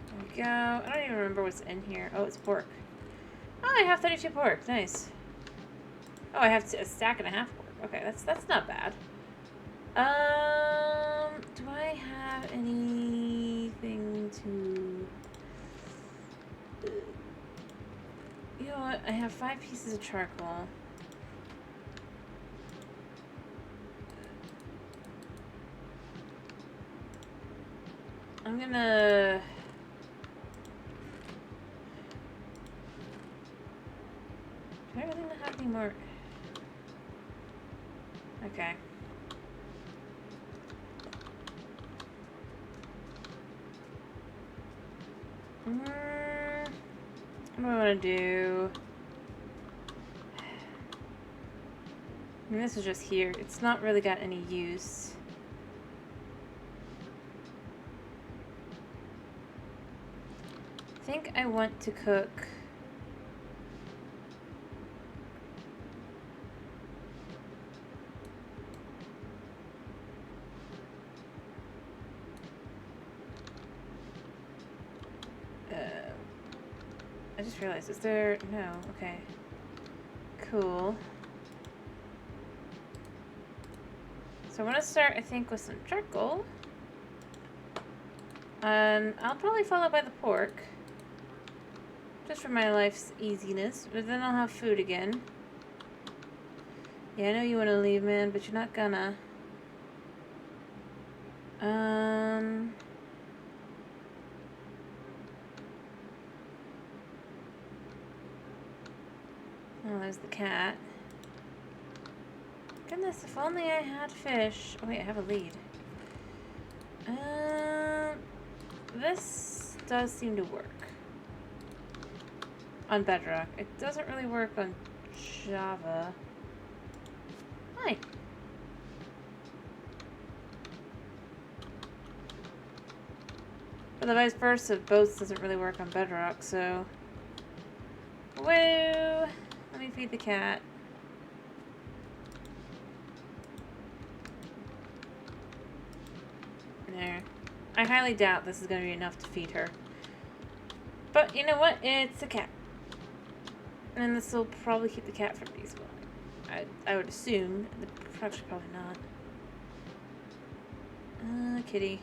There we go. I don't even remember what's in here. Oh, it's pork. Oh, I have 32 pork. Nice. Oh, I have a stack and a half pork. Okay, that's not bad. Do I have anything to... You know what? I have 5 pieces of charcoal. I'm gonna... Do I really not have any more? Okay. What do I want to do? I mean, this is just here. It's not really got any use. I think I want to cook... I just realized, is there... No, okay. Cool. So I'm gonna start, I think, with some charcoal. I'll probably follow by the pork. Just for my life's easiness. But then I'll have food again. Yeah, I know you want to leave, man, but you're not gonna. Oh, there's the cat. Goodness, if only I had fish. Oh, wait, I have a lead. This does seem to work. On Bedrock. It doesn't really work on Java. Hi. But the vice versa, both doesn't really work on Bedrock, so... Woo! Let me feed the cat. There. I highly doubt this is going to be enough to feed her. But you know what? It's a cat. And this will probably keep the cat from despawn. I would assume. Actually, probably not. Kitty.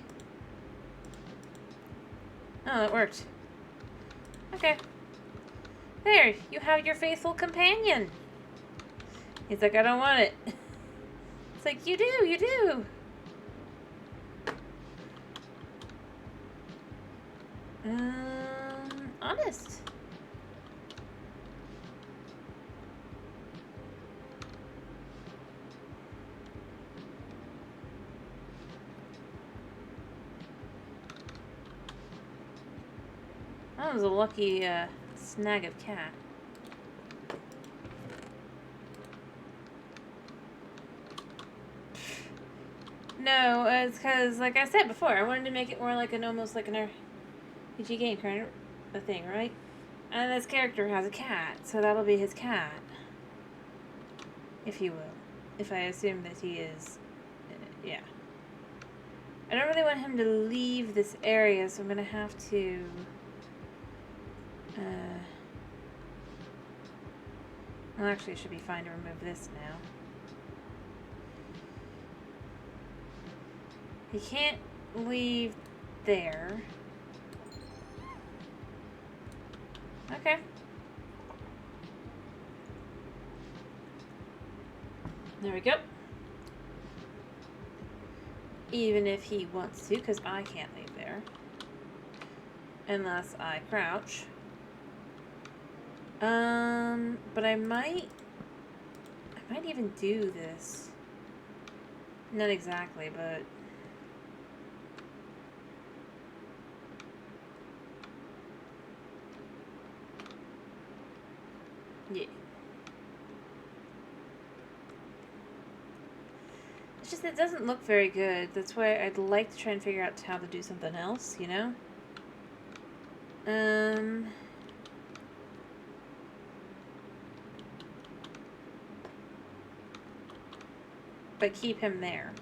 Oh, that worked. Okay. There, you have your faithful companion. He's like, I don't want it. It's like, you do, you do. Honest. That was a lucky snag of cat. No, it's because, like I said before, I wanted to make it more like almost like an RPG game kind of a thing, right? And this character has a cat, so that'll be his cat. If you will. If I assume that he is, yeah. I don't really want him to leave this area, so I'm gonna have to... well, actually, it should be fine to remove this now. He can't leave there. Okay. There we go. Even if he wants to, because I can't leave there. Unless I crouch. But I might even do this. Not exactly, but... yeah. It's just, it doesn't look very good. That's why I'd like to try and figure out how to do something else, you know? But keep him there.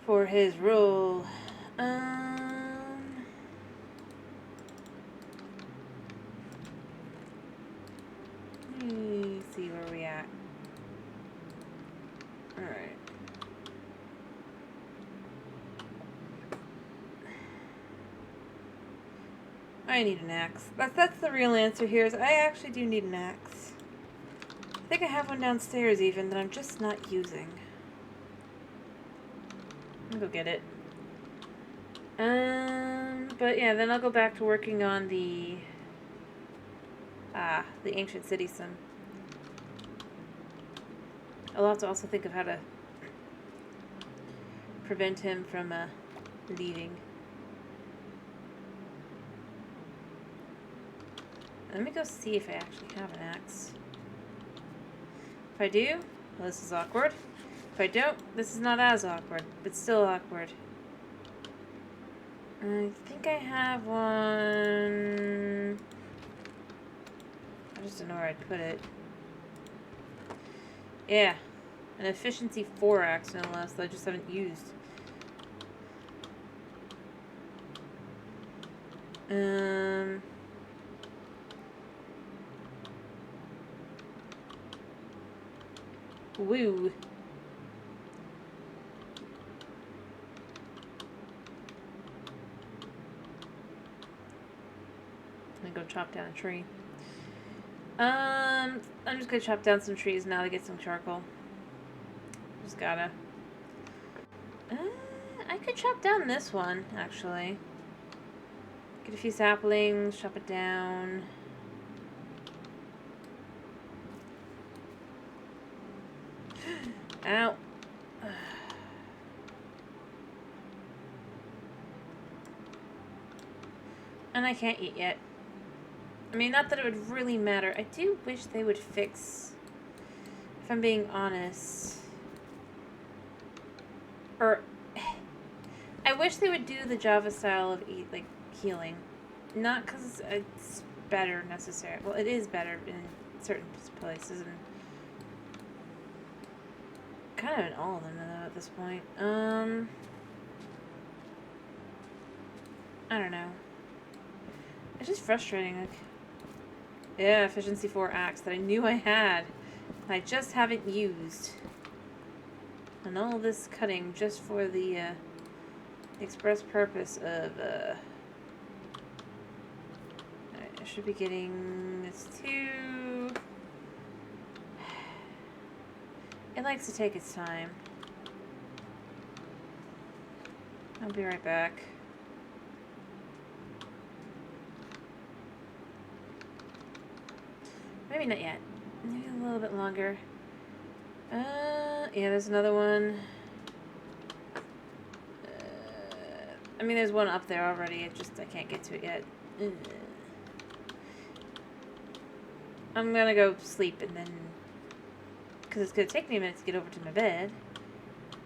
For his role. Let me see where we at. Alright. I need an axe. That's the real answer here, is I actually do need an axe. I think I have one downstairs even that I'm just not using. I'll go get it. But yeah, then I'll go back to working on the ancient city sim. I'll have to also think of how to prevent him from leaving. Let me go see if I actually have an axe. If I do, well, this is awkward. If I don't, this is not as awkward, but still awkward. I think I have one... I just don't know where I'd put it. Yeah, an efficiency 4 axe, no less, that I just haven't used. Woo. I'm gonna go chop down a tree. I'm just gonna chop down some trees now to get some charcoal. Just gotta. I could chop down this one, actually. Get a few saplings, chop it down. Ow. And I can't eat yet. I mean, not that it would really matter. I do wish they would fix, if I'm being honest. Or, I wish they would do the Java style of healing. Not because it's better necessarily. Well, it is better in certain places and kind of in all of them though at this point. I don't know. It's just frustrating. Like, yeah, efficiency 4 axe that I knew I had, and I just haven't used. And all this cutting just for the express purpose of I should be getting this too. It likes to take its time. I'll be right back. Maybe not yet. Maybe a little bit longer. Yeah, there's another one. I mean, there's one up there already. I can't get to it yet. I'm gonna go sleep and then, because it's gonna take me a minute to get over to my bed.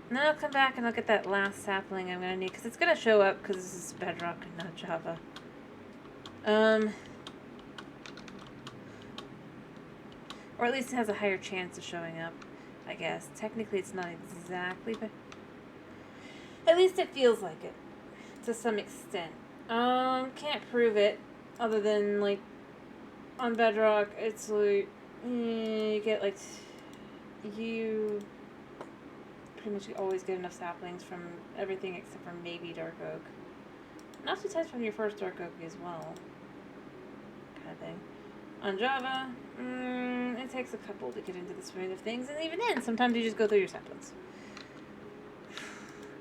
And then I'll come back and I'll get that last sapling I'm gonna need, because it's gonna show up because this is Bedrock and not Java. Or at least it has a higher chance of showing up, I guess. Technically, it's not exactly, but at least it feels like it, to some extent. Can't prove it, other than, like, on Bedrock, it's like, you get, like, you pretty much always get enough saplings from everything except for maybe Dark Oak. And also times from your first Dark Oak as well, kind of thing. On Java, it takes a couple to get into the swing of things, and even then, sometimes you just go through your saplings.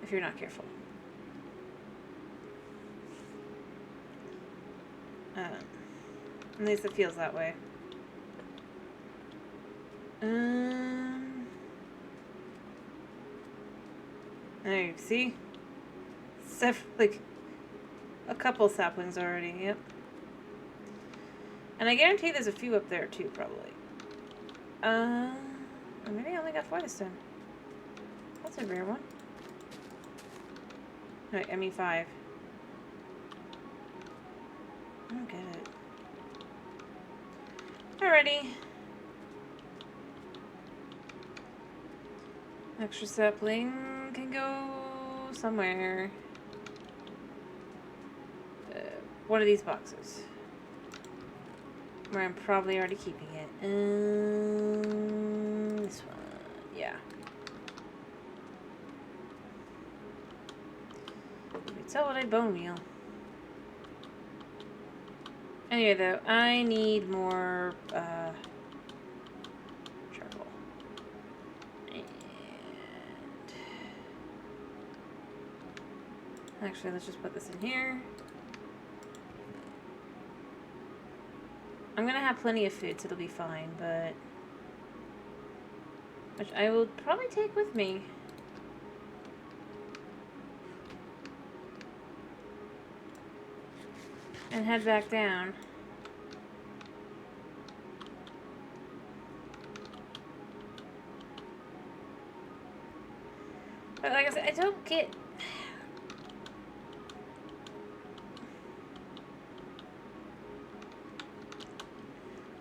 If you're not careful. At least it feels that way. There you see? Like, a couple saplings already, yep. And I guarantee there's a few up there too, probably. Or maybe I only got 4 this time. That's a rare one. Wait, I mean 5. I don't get it. Alrighty. Extra sapling can go somewhere. One of these boxes. Where I'm probably already keeping it. This one. Yeah. Tell what I bone meal. Anyway, though, I need more charcoal. And actually, let's just put this in here. I'm gonna have plenty of food, so it'll be fine, but which I will probably take with me. And head back down. But like I said, I don't get...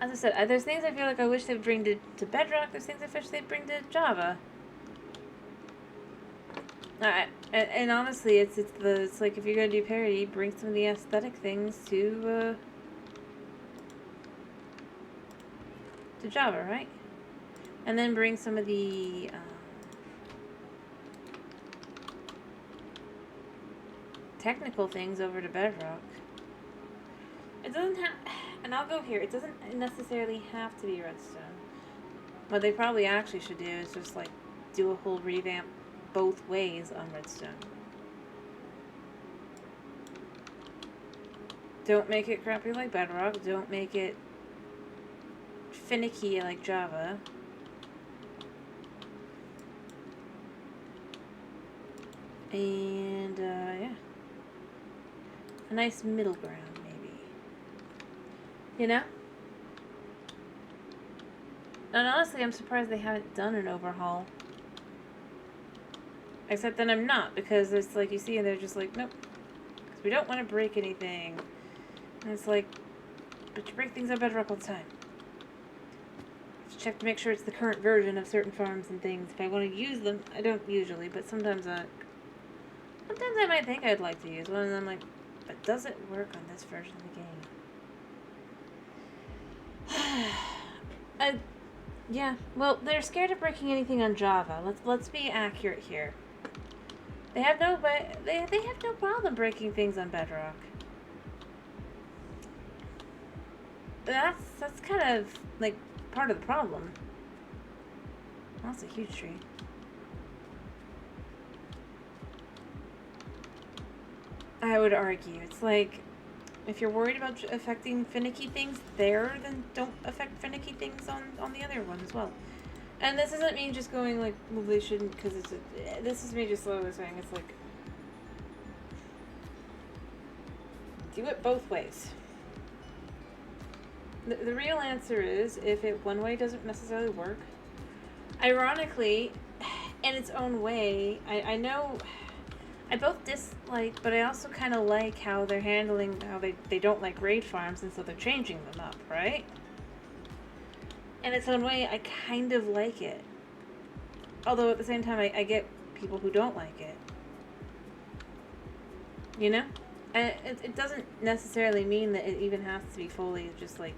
As I said, there's things I feel like I wish they'd bring to Bedrock. There's things I wish they'd bring to Java. And honestly, it's like if you're gonna do parody, bring some of the aesthetic things to Java, right? And then bring some of the technical things over to Bedrock. It doesn't have, and I'll go here. It doesn't necessarily have to be Redstone. What they probably actually should do is just like do a whole revamp both ways on Redstone. Don't make it crappy like Bedrock. Don't make it finicky like Java. And, yeah. A nice middle ground, maybe. You know? And honestly, I'm surprised they haven't done an overhaul. Except that I'm not, because it's like you see, and they're just like, nope. Because we don't want to break anything. And it's like, but you break things on Bedrock all the time. Just check to make sure it's the current version of certain farms and things. If I want to use them, I don't usually, but sometimes I might think I'd like to use one, and I'm like, but does it work on this version of the game? Yeah. Well, they're scared of breaking anything on Java. Let's be accurate here. They have no problem breaking things on Bedrock. That's kind of like part of the problem. That's a huge tree. I would argue it's like, if you're worried about affecting finicky things there, then don't affect finicky things on the other one as well. And this isn't me just going like, well, they shouldn't, because this is me just slowly saying, it's like, do it both ways. The real answer is, if it one way doesn't necessarily work, ironically, in its own way, I know I both dislike, but I also kind of like how they're handling, how they don't like raid farms, and so they're changing them up, right? In its own way, I kind of like it. Although at the same time, I get people who don't like it. You know? And it doesn't necessarily mean that it even has to be fully just like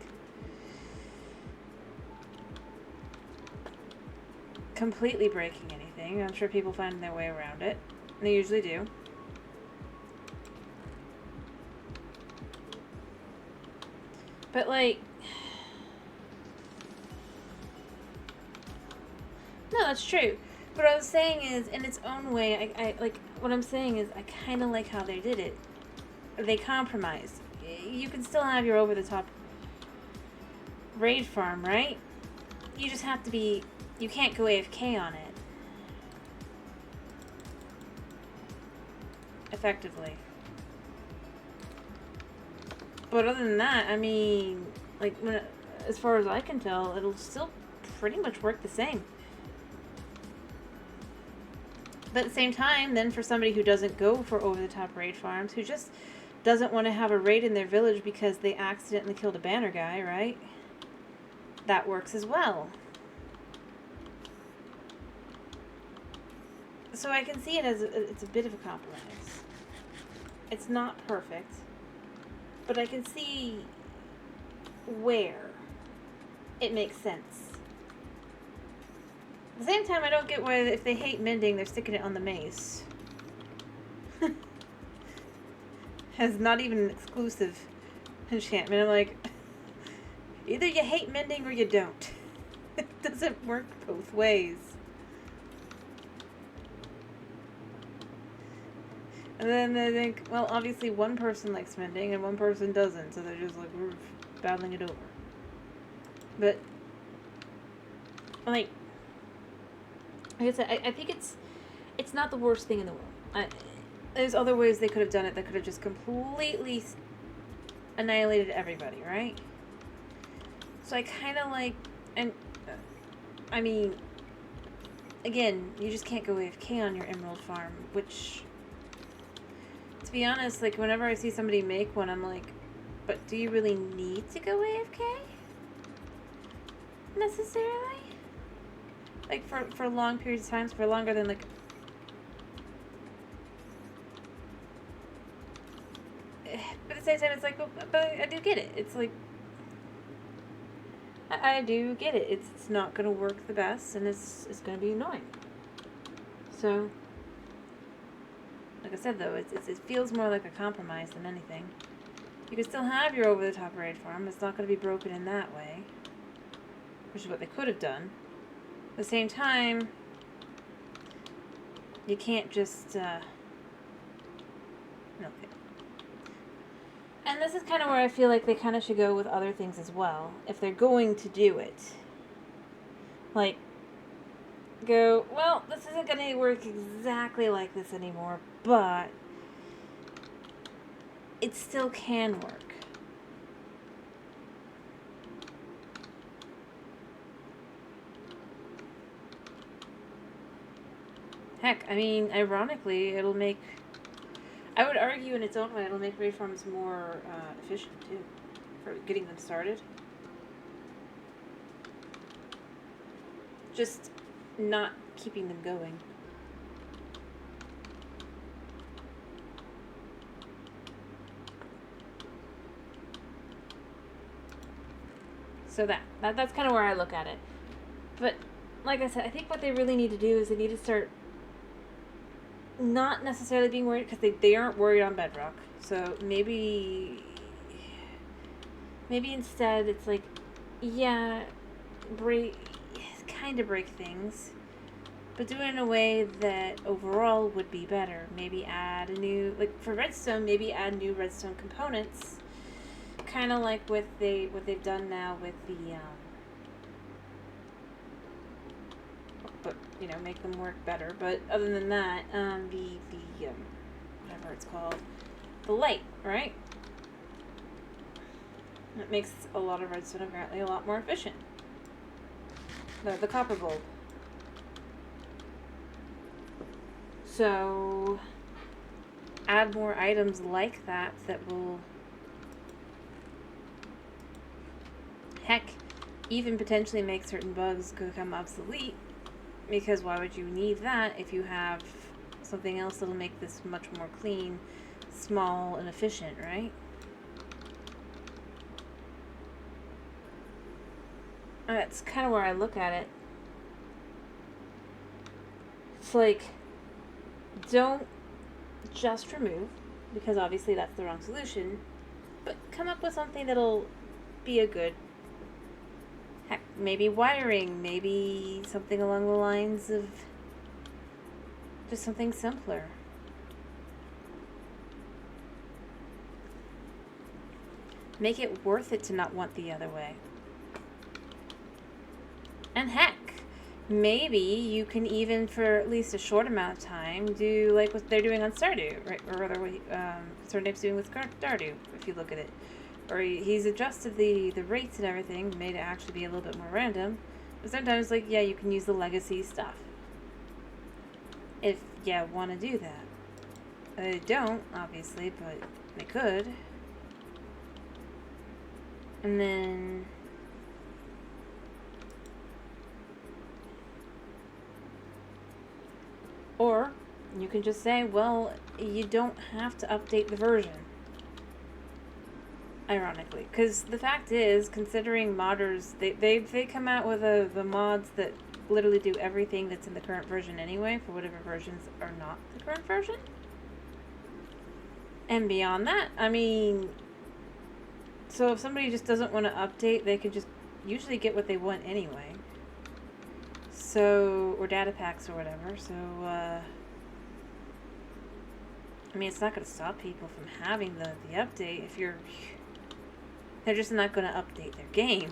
completely breaking anything. I'm sure people find their way around it. They usually do. But like, no, that's true. But what I was saying is, in its own way, I like, what I'm saying is, I kind of like how they did it. They compromised. You can still have your over-the-top raid farm, right? You just have to be, you can't go AFK on it. Effectively. But other than that, I mean, like, as far as I can tell, it'll still pretty much work the same. But at the same time, then for somebody who doesn't go for over-the-top raid farms, who just doesn't want to have a raid in their village because they accidentally killed a banner guy, right? That works as well. So I can see it as it's a bit of a compromise. It's not perfect, but I can see where it makes sense. At the same time, I don't get why, if they hate mending, they're sticking it on the mace. Has not even an exclusive enchantment. I'm like, either you hate mending or you don't. It doesn't work both ways. And then they think, well, obviously one person likes mending and one person doesn't, so they're just like, we're battling it over. But, like I said, I think it's not the worst thing in the world. There's other ways they could have done it that could have just completely annihilated everybody, right? So I kind of like, and I mean, again, you just can't go AFK on your emerald farm, which, to be honest, like, whenever I see somebody make one, I'm like, but do you really need to go AFK? Necessarily? Like, for long periods of time, for longer than, like, but at the same time, it's like, but I do get it. It's like, I do get it. It's not going to work the best, and it's going to be annoying. So, like I said, though, it feels more like a compromise than anything. You can still have your over-the-top raid farm. It's not going to be broken in that way, which is what they could have done. At the same time, you can't just milk it. And this is kind of where I feel like they kind of should go with other things as well, if they're going to do it. Like, go, well, this isn't going to work exactly like this anymore, but it still can work. Heck, I mean, ironically, it'll make... I would argue in its own way it'll make raid farms more efficient, too, for getting them started. Just not keeping them going. So that's kind of where I look at it. But, like I said, I think what they really need to do is they need to start not necessarily being worried, because they aren't worried on Bedrock. So maybe instead it's like, yeah, kind of break things, but do it in a way that overall would be better. Maybe add a new, like for Redstone, maybe add new Redstone components, kind of like what they've done now with the but you know, make them work better. But other than that, the whatever it's called, the light, right? It makes a lot of redstone apparently a lot more efficient. The copper bulb. So add more items like that will, heck, even potentially make certain bugs become obsolete. Because why would you need that if you have something else that'll make this much more clean, small, and efficient, right? That's kind of where I look at it. It's like, don't just remove, because obviously that's the wrong solution, but come up with something that'll be a good, heck, maybe wiring, maybe something along the lines of just something simpler. Make it worth it to not want the other way. And heck, maybe you can even, for at least a short amount of time, do like what they're doing on Stardew, right? Or rather, Stardew doing with Stardew, if you look at it. Or he's adjusted the rates and everything, made it actually be a little bit more random. But sometimes, like, yeah, you can use the legacy stuff. If you want to do that. They don't, obviously, but they could. And then... or you can just say, well, you don't have to update the version. Ironically, because the fact is, considering modders, they come out with the mods that literally do everything that's in the current version anyway, for whatever versions are not the current version. And beyond that, I mean, so if somebody just doesn't want to update, they can just usually get what they want anyway. So, or data packs or whatever. So, I mean, it's not going to stop people from having the update if you're... they're just not going to update their game.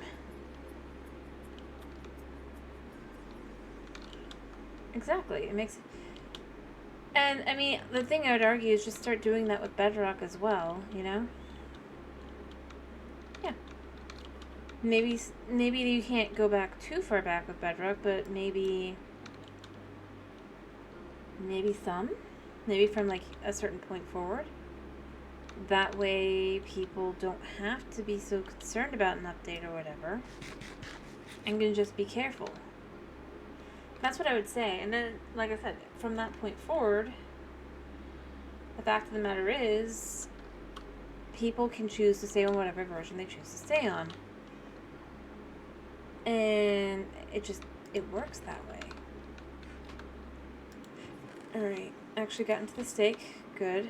Exactly. It makes... and, I mean, the thing I would argue is just start doing that with Bedrock as well, you know? Yeah. Maybe you can't go back too far back with Bedrock, but maybe some? Maybe from, like, a certain point forward? That way people don't have to be so concerned about an update or whatever, and can just be careful. That's what I would say. And then, like I said, from that point forward, the fact of the matter is, people can choose to stay on whatever version they choose to stay on. And it works that way. Alright, actually got into the steak. Good.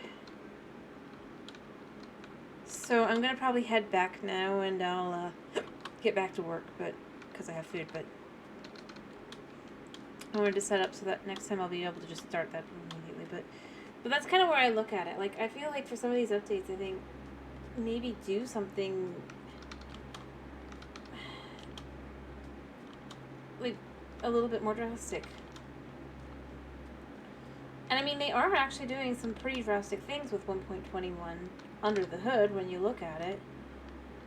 So I'm gonna probably head back now and I'll get back to work, but because I have food, but I wanted to set up so that next time I'll be able to just start that immediately. But that's kind of where I look at it. Like, I feel like for some of these updates, I think maybe do something like a little bit more drastic. And I mean, they are actually doing some pretty drastic things with 1.21 under the hood when you look at it.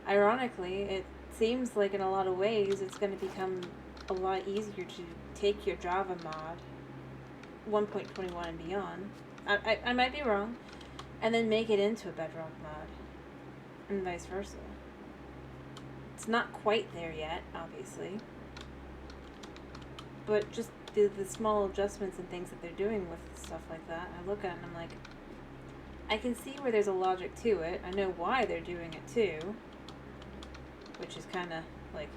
Ironically, it seems like in a lot of ways it's going to become a lot easier to take your Java mod 1.21 and beyond. I might be wrong, and then make it into a Bedrock mod, and vice versa. It's not quite there yet, obviously, but just the small adjustments and things that they're doing with stuff like that, I look at it and I'm like, I can see where there's a logic to it. I know why they're doing it too, which is kind of like,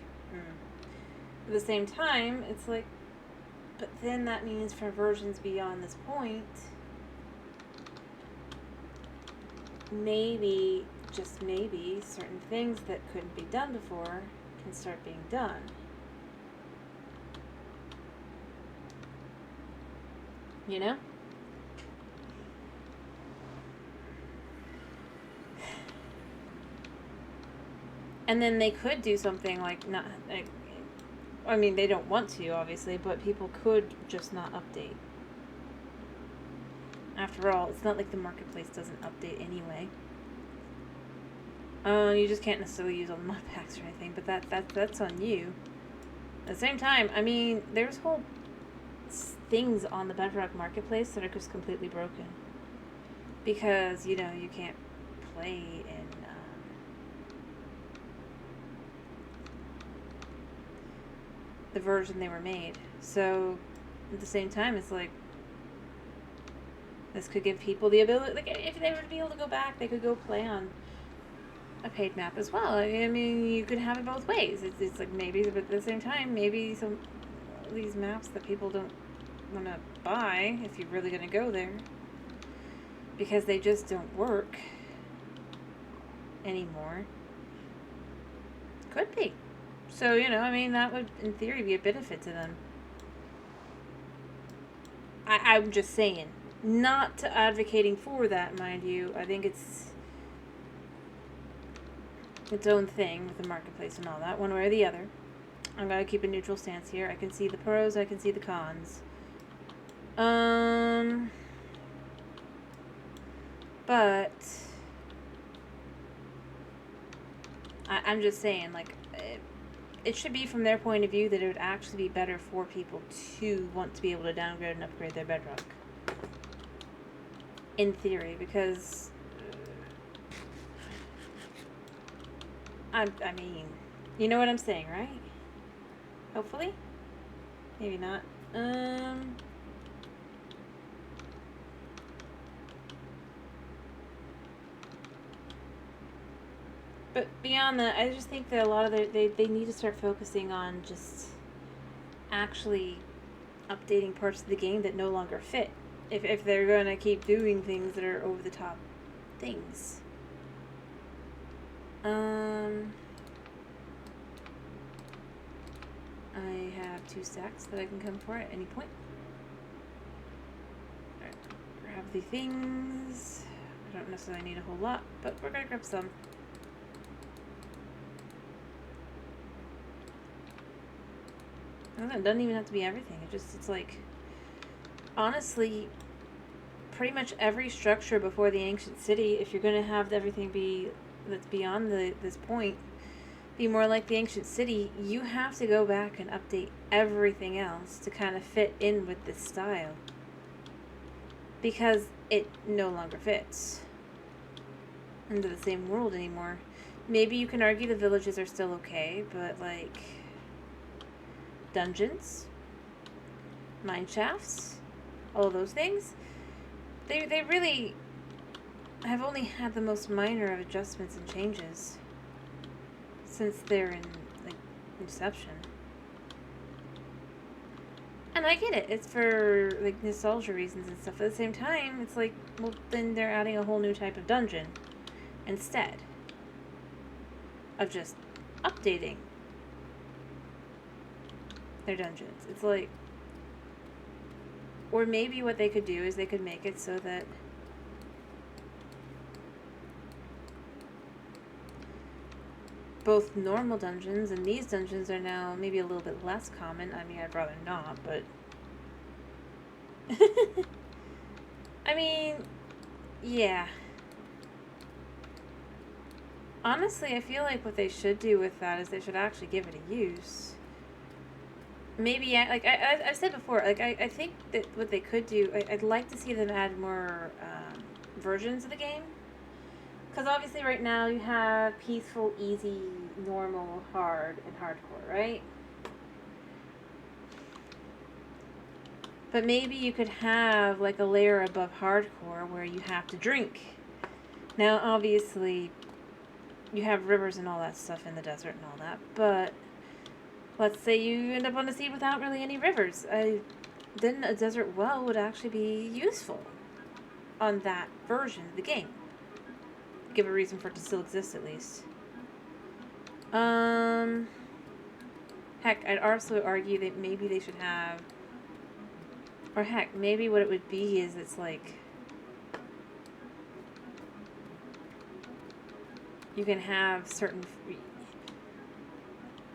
At the same time, it's like, but then that means for versions beyond this point, maybe, just maybe, certain things that couldn't be done before can start being done. You know? And then they could do something like, not, like, I mean, they don't want to, obviously, but people could just not update. After all, it's not like the marketplace doesn't update anyway. You just can't necessarily use all the mod packs or anything, but that's on you. At the same time, I mean, there's whole things on the Bedrock marketplace that are just completely broken. Because, you know, you can't play in the version they were made. So, at the same time, it's like, this could give people the ability, like, if they were to be able to go back, they could go play on a paid map as well. I mean, you could have it both ways. It's like, maybe, but at the same time, maybe some of these maps that people don't want to buy, if you're really going to go there, because they just don't work anymore, could be. So, you know, I mean, that would, in theory, be a benefit to them. I'm just saying. Not advocating for that, mind you. I think it's its own thing with the marketplace and all that, one way or the other. I'm going to keep a neutral stance here. I can see the pros, I can see the cons. But I'm just saying, like, it should be from their point of view that it would actually be better for people to want to be able to downgrade and upgrade their Bedrock. In theory, because I mean, you know what I'm saying, right? Hopefully? Maybe not. But beyond that, I just think that a lot of they need to start focusing on just actually updating parts of the game that no longer fit. If they're going to keep doing things that are over the top things. I have 2 stacks that I can come for at any point. Alright, grab the things. I don't necessarily need a whole lot, but we're going to grab some. It doesn't even have to be everything. It's like, honestly, pretty much every structure before the ancient city, if you're going to have everything be that's beyond this point be more like the ancient city, you have to go back and update everything else to kind of fit in with this style, because it no longer fits into the same world anymore. Maybe you can argue the villages are still okay, but like dungeons, mine shafts, all those things, they really have only had the most minor of adjustments and changes since they're in, like, Inception. And I get it. It's for, like, nostalgia reasons and stuff. At the same time, it's like, well, then they're adding a whole new type of dungeon instead of just updating their dungeons. It's like, or maybe what they could do is they could make it so that both normal dungeons and these dungeons are now maybe a little bit less common. I mean, I'd rather not, but I mean, yeah. Honestly, I feel like what they should do with that is they should actually give it a use. Maybe, like I've said before, like I think that what they could do, I'd like to see them add more versions of the game. Because obviously right now you have peaceful, easy, normal, hard, and hardcore, right? But maybe you could have like a layer above hardcore where you have to drink. Now, obviously, you have rivers and all that stuff in the desert and all that, but let's say you end up on a sea without really any rivers. Then a desert well would actually be useful on that version of the game. Give a reason for it to still exist, at least. Heck, I'd also argue that maybe they should have, or heck, maybe what it would be is it's like, you can have certain,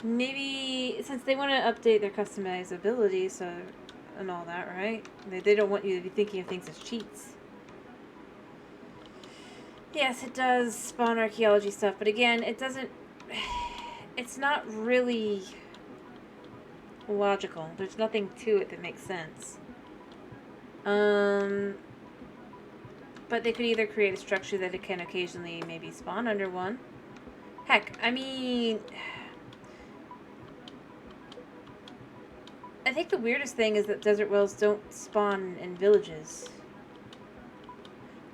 maybe, since they want to update their customizability, so, and all that, right? They don't want you to be thinking of things as cheats. Yes, it does spawn archaeology stuff, but again, it doesn't, it's not really logical. There's nothing to it that makes sense. But they could either create a structure that it can occasionally maybe spawn under one. Heck, I mean, I think the weirdest thing is that desert wells don't spawn in villages.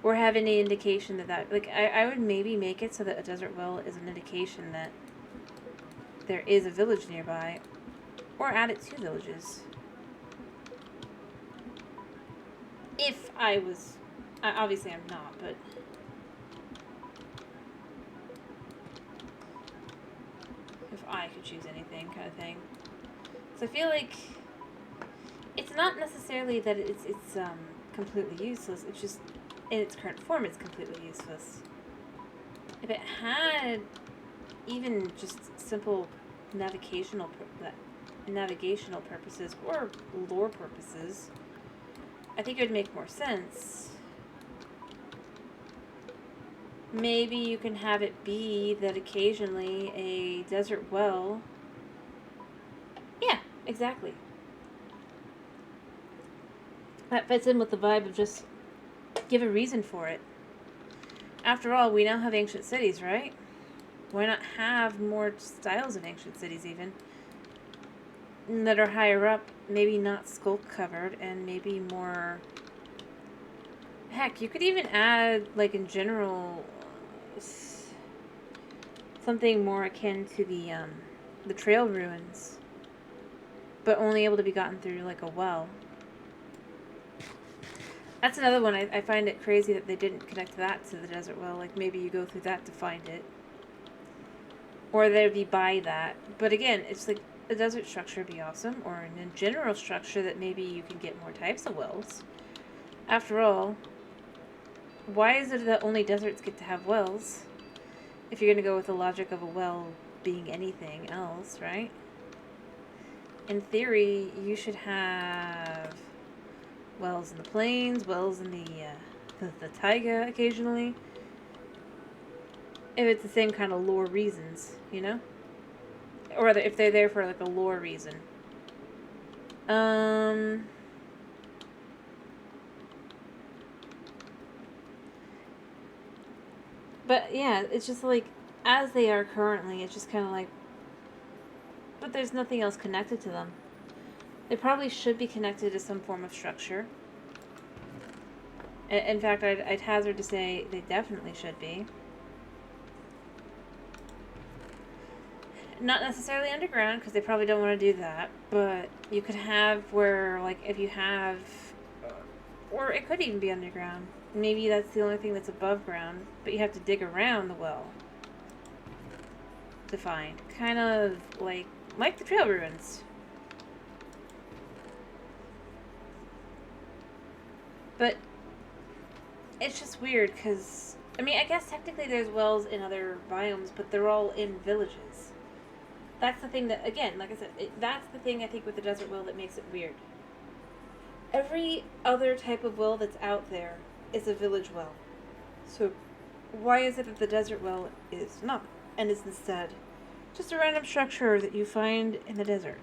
Or have any indication that like, I would maybe make it so that a desert well is an indication that there is a village nearby. Or add it to villages. If I was, obviously I'm not, but if I could choose anything, kind of thing. So I feel like it's not necessarily that it's completely useless. It's just in its current form, it's completely useless. If it had even just simple navigational purposes or lore purposes, I think it would make more sense. Maybe you can have it be that occasionally a desert well. Yeah, exactly. That fits in with the vibe of just give a reason for it. After all, we now have ancient cities, right? Why not have more styles of ancient cities even? That are higher up, maybe not sculpt covered, and maybe more. Heck, you could even add, like, in general, something more akin to the trail ruins, but only able to be gotten through like a well. That's another one. I find it crazy that they didn't connect that to the desert well. Like, maybe you go through that to find it, or there'd be by that. But again, it's like a desert structure would be awesome, or in a general structure that maybe you can get more types of wells. After all, why is it that only deserts get to have wells? If you're going to go with the logic of a well being anything else, right? In theory, you should have wells in the plains, wells in the taiga occasionally. If it's the same kind of lore reasons, you know? Or if they're there for like a lore reason. But yeah, it's just like, as they are currently, it's just kind of like, but there's nothing else connected to them. They probably should be connected to some form of structure. In fact, I'd hazard to say they definitely should be. Not necessarily underground, because they probably don't want to do that, but you could have where, like, if you have, or it could even be underground. Maybe that's the only thing that's above ground, but you have to dig around the well to find. Kind of like the trail ruins. But it's just weird, because, I mean, I guess technically there's wells in other biomes, but they're all in villages. That's the thing that, again, like I said, that's the thing I think with the desert well that makes it weird. Every other type of well that's out there is a village well. So why is it that the desert well is not, and is instead just a random structure that you find in the desert?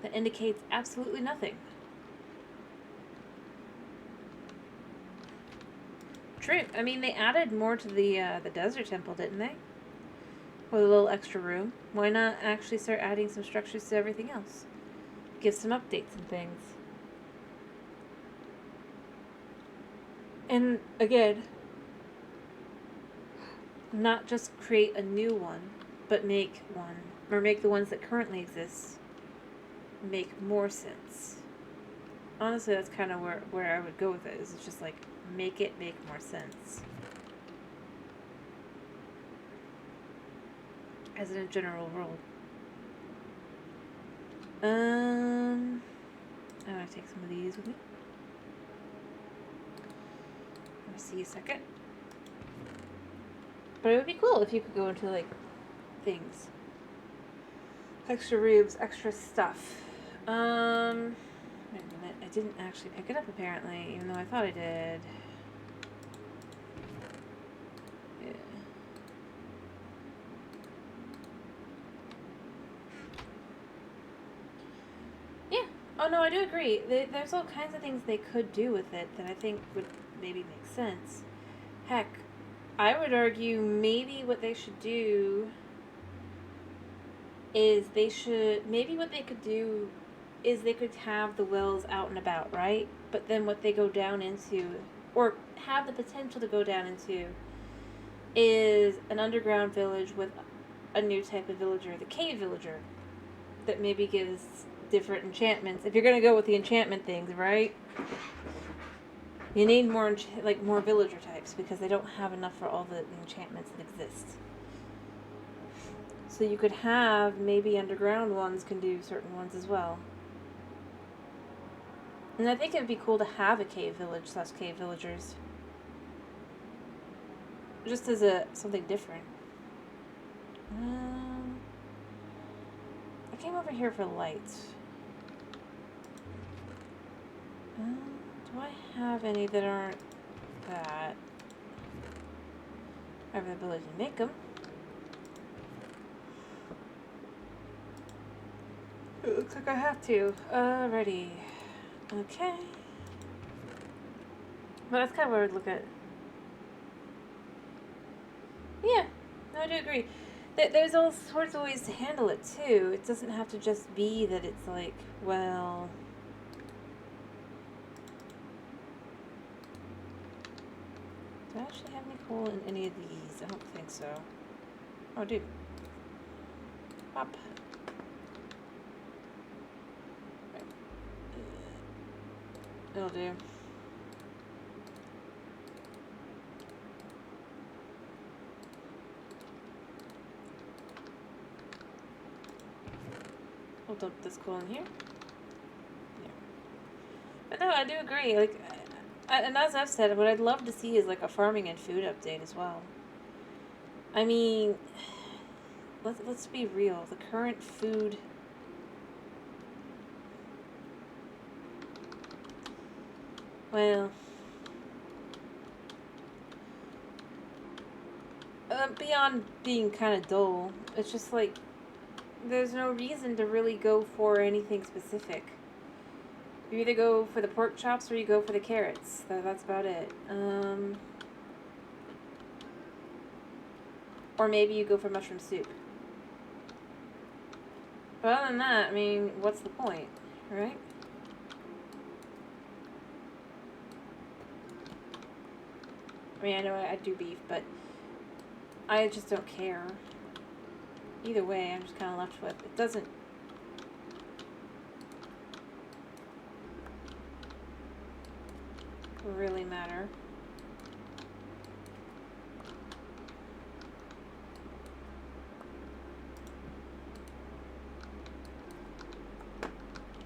That indicates absolutely nothing. True. I mean, they added more to the desert temple, didn't they? With a little extra room. Why not actually start adding some structures to everything else? Give some updates and things. And again, not just create a new one, but make one, or make the ones that currently exist make more sense. Honestly, that's kind of where I would go with it, is it's just like, make it make more sense. As in a general rule. I'm gonna take some of these with me. Let me see a second. But it would be cool if you could go into, like, things. Extra rubes, extra stuff. Wait a minute. I didn't actually pick it up, apparently, even though I thought I did. Yeah. Yeah. Oh, no, I do agree. There's all kinds of things they could do with it that I think would maybe make sense. Heck, I would argue maybe what they should do is maybe what they could do is they could have the wells out and about, right? But then what they go down into, or have the potential to go down into, is an underground village with a new type of villager, the cave villager, that maybe gives different enchantments. If you're going to go with the enchantment things, right? You need more villager types, because they don't have enough for all the enchantments that exist. So you could have, maybe underground ones can do certain ones as well. And I think it would be cool to have a cave village / cave villagers. Just as something different. I came over here for lights. Do I have any that aren't that? I have the ability to make them. It looks like I have to. Ready. Okay. But that's kind of what I would look at. Yeah, no, I do agree. There's all sorts of ways to handle it, too. It doesn't have to just be that it's like, well... Do I actually have any coal in any of these? I don't think so. Oh, I do. Pop. It'll do. We'll dump this coal in here. Yeah. But no, I do agree. Like, and as I've said, what I'd love to see is like a farming and food update as well. I mean, let's be real. The current food... Well... beyond being kind of dull, it's just like, there's no reason to really go for anything specific. You either go for the pork chops or you go for the carrots. That's about it. Or maybe you go for mushroom soup. But other than that, I mean, what's the point? Right? I mean, I know I do beef, but I just don't care. Either way, I'm just kind of left with, it doesn't really matter.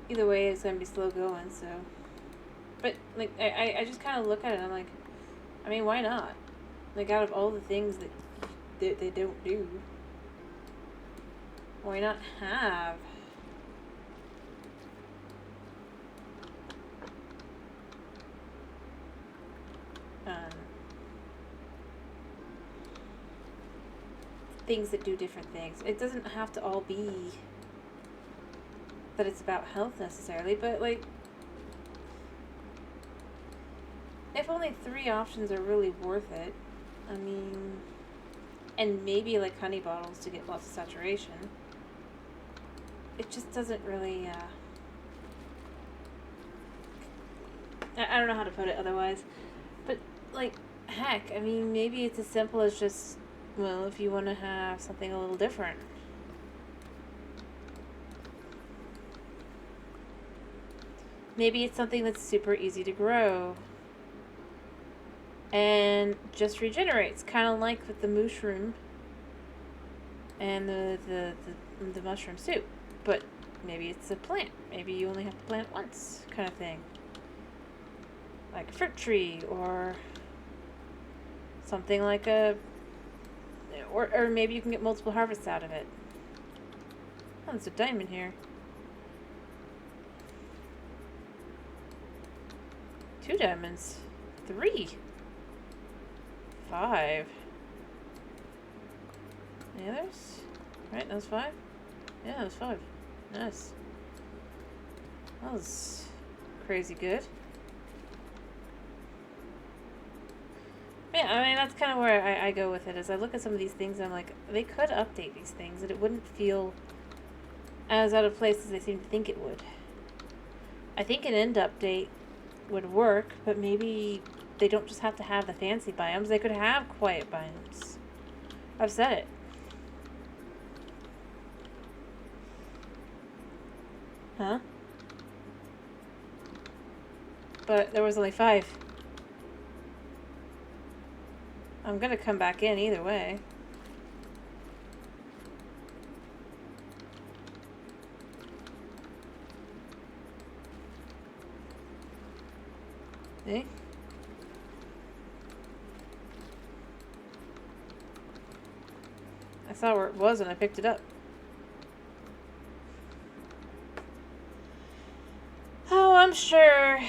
Either way, it's going to be slow going, so. But, like, I just kind of look at it and I'm like, I mean, why not? Like, out of all the things that they don't do, why not have things that do different things? It doesn't have to all be that it's about health necessarily, but like, if only 3 options are really worth it, I mean, and maybe like honey bottles to get lots of saturation, it just doesn't really, I don't know how to put it otherwise, but like, heck, I mean, maybe it's as simple as just, well, if you want to have something a little different. Maybe it's something that's super easy to grow and just regenerates, kind of like with the mushroom and the mushroom soup. But maybe it's a plant. Maybe you only have to plant once, kind of thing. Like a fruit tree, or something like a, or maybe you can get multiple harvests out of it. Oh, there's a diamond here. 2 diamonds. 3. 5. Any others? Right, that was 5? Yeah, that was 5. Nice. That was crazy good. Yeah, I mean, that's kind of where I go with it. As I look at some of these things, I'm like, they could update these things, and it wouldn't feel as out of place as they seem to think it would. I think an end update would work, but maybe they don't just have to have the fancy biomes. They could have quiet biomes. I've said it. Huh? But there was only 5. I'm gonna come back in either way. See? I saw where it was and I picked it up. Oh, I'm sure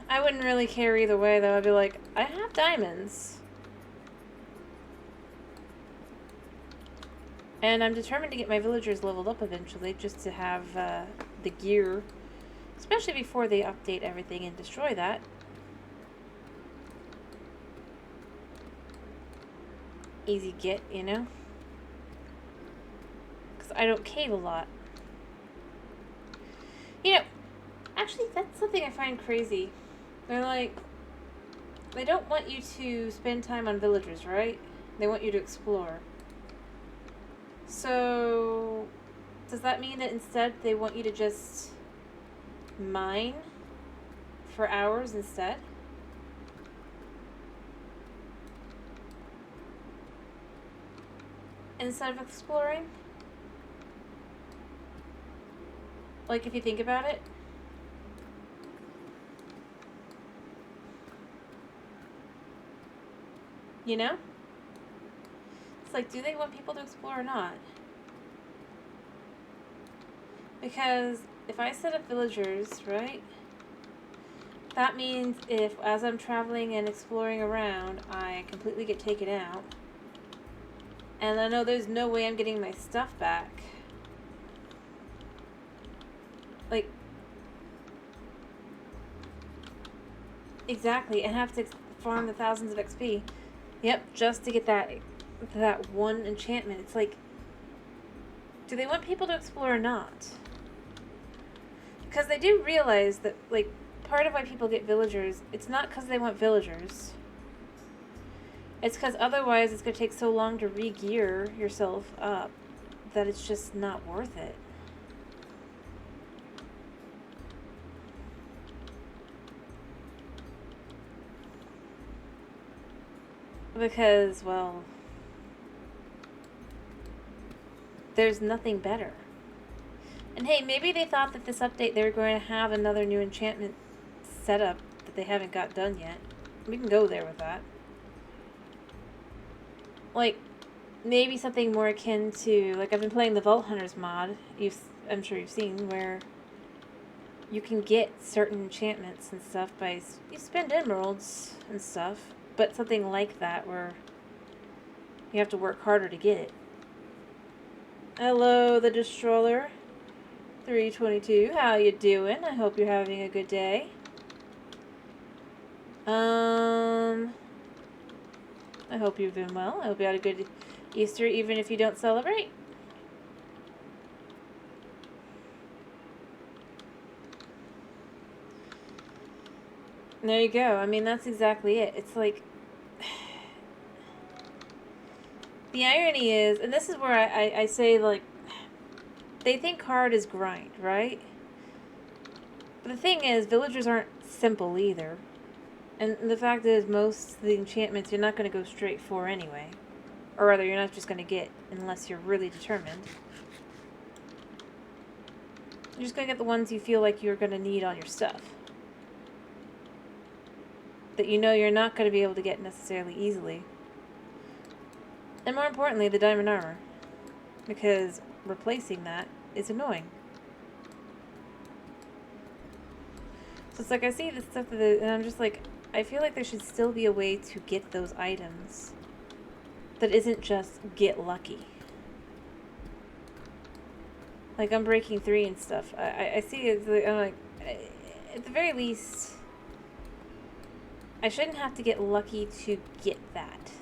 I wouldn't really care either way, though. I'd be like, I have diamonds. And I'm determined to get my villagers leveled up eventually, just to have the gear. Especially before they update everything and destroy that. Easy get, you know? Because I don't cave a lot. You know, actually, that's something I find crazy. They're like, they don't want you to spend time on villagers, right? They want you to explore. So, does that mean that instead they want you to just mine for hours instead? Instead of exploring? Like, if you think about it. You know? It's like, do they want people to explore or not? Because if I set up villagers, right? That means if, as I'm traveling and exploring around, I completely get taken out. And I know there's no way I'm getting my stuff back. Like, exactly, and have to farm the thousands of XP. Yep, just to get that one enchantment. It's like, do they want people to explore or not? Because they do realize that, like, part of why people get villagers, it's not because they want villagers. It's because otherwise it's going to take so long to re-gear yourself up that it's just not worth it. Because, well, there's nothing better. And hey, maybe they thought that this update they were going to have another new enchantment setup that they haven't got done yet. We can go there with that. Like, maybe something more akin to, like, I've been playing the Vault Hunters mod, I'm sure you've seen, where you can get certain enchantments and stuff by, you spend emeralds and stuff, but something like that where you have to work harder to get it. Hello, the Destroyer 322. How you doing? I hope you're having a good day. I hope you've been well. I hope you had a good Easter, even if you don't celebrate. And there you go. I mean, that's exactly it. It's like, the irony is, and this is where I say, like, they think hard is grind, right? But the thing is, villagers aren't simple either. And the fact is, most of the enchantments you're not going to go straight for anyway. Or rather, you're not just going to get unless you're really determined. You're just going to get the ones you feel like you're going to need on your stuff. That you know you're not going to be able to get necessarily easily. And more importantly, the diamond armor. Because replacing that is annoying. So it's like I see this stuff and I'm just like, I feel like there should still be a way to get those items that isn't just get lucky. Like, I'm breaking 3 and stuff. I see it, I'm like, at the very least, I shouldn't have to get lucky to get that.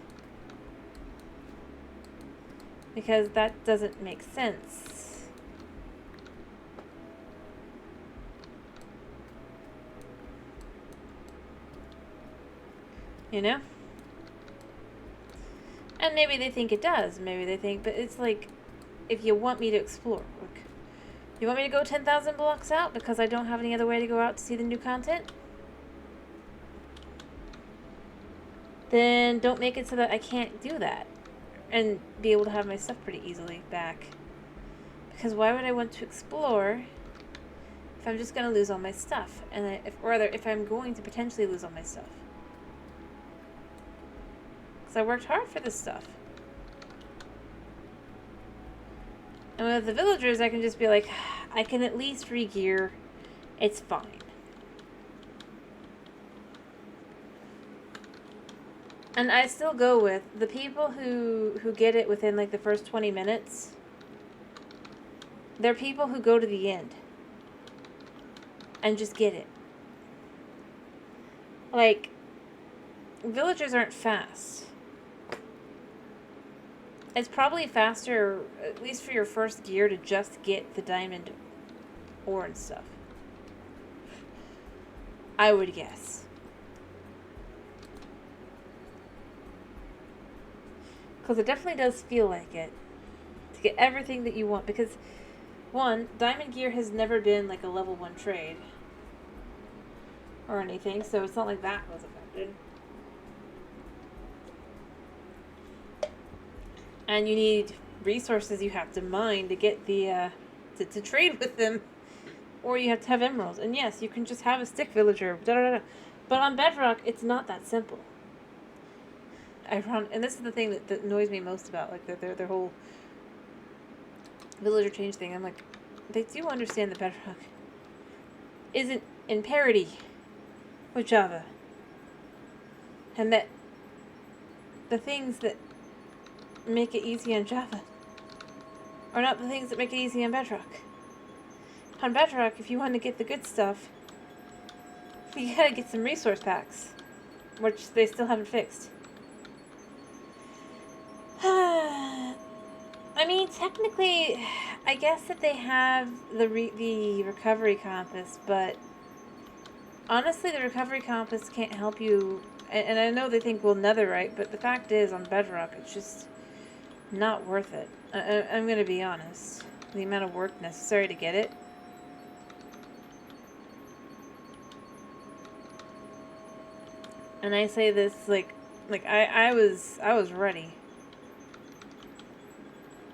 Because that doesn't make sense. You know? And maybe they think it does. Maybe they think, but it's like, if you want me to explore, like, you want me to go 10,000 blocks out because I don't have any other way to go out to see the new content? Then don't make it so that I can't do that and be able to have my stuff pretty easily back. Because why would I want to explore if I'm just going to lose all my stuff? And if I'm going to potentially lose all my stuff. Because I worked hard for this stuff. And with the villagers, I can just be like, I can at least re-gear. It's fine. And I still go with the people who get it within like the first 20 minutes. They're people who go to the end and just get it. Like, villagers aren't fast. It's probably faster, at least for your first gear, to just get the diamond ore and stuff. I would guess. Because it definitely does feel like it. To get everything that you want. Because, one, diamond gear has never been like a level 1 trade. Or anything. So it's not like that was affected. And you need resources you have to mine to get the, to trade with them. Or you have to have emeralds. And yes, you can just have a stick villager. But on Bedrock, it's not that simple. And this is the thing that annoys me most about, like, their whole villager change thing. I'm like, they do understand that Bedrock isn't in parity with Java. And that the things that make it easy on Java are not the things that make it easy on Bedrock. On Bedrock, if you want to get the good stuff, you gotta get some resource packs, which they still haven't fixed. I mean, technically, I guess that they have the recovery compass, but honestly, the recovery compass can't help you. And I know they think, well, netherite, but the fact is, on Bedrock, it's just not worth it. I'm going to be honest. The amount of work necessary to get it. And I say this like I was ready.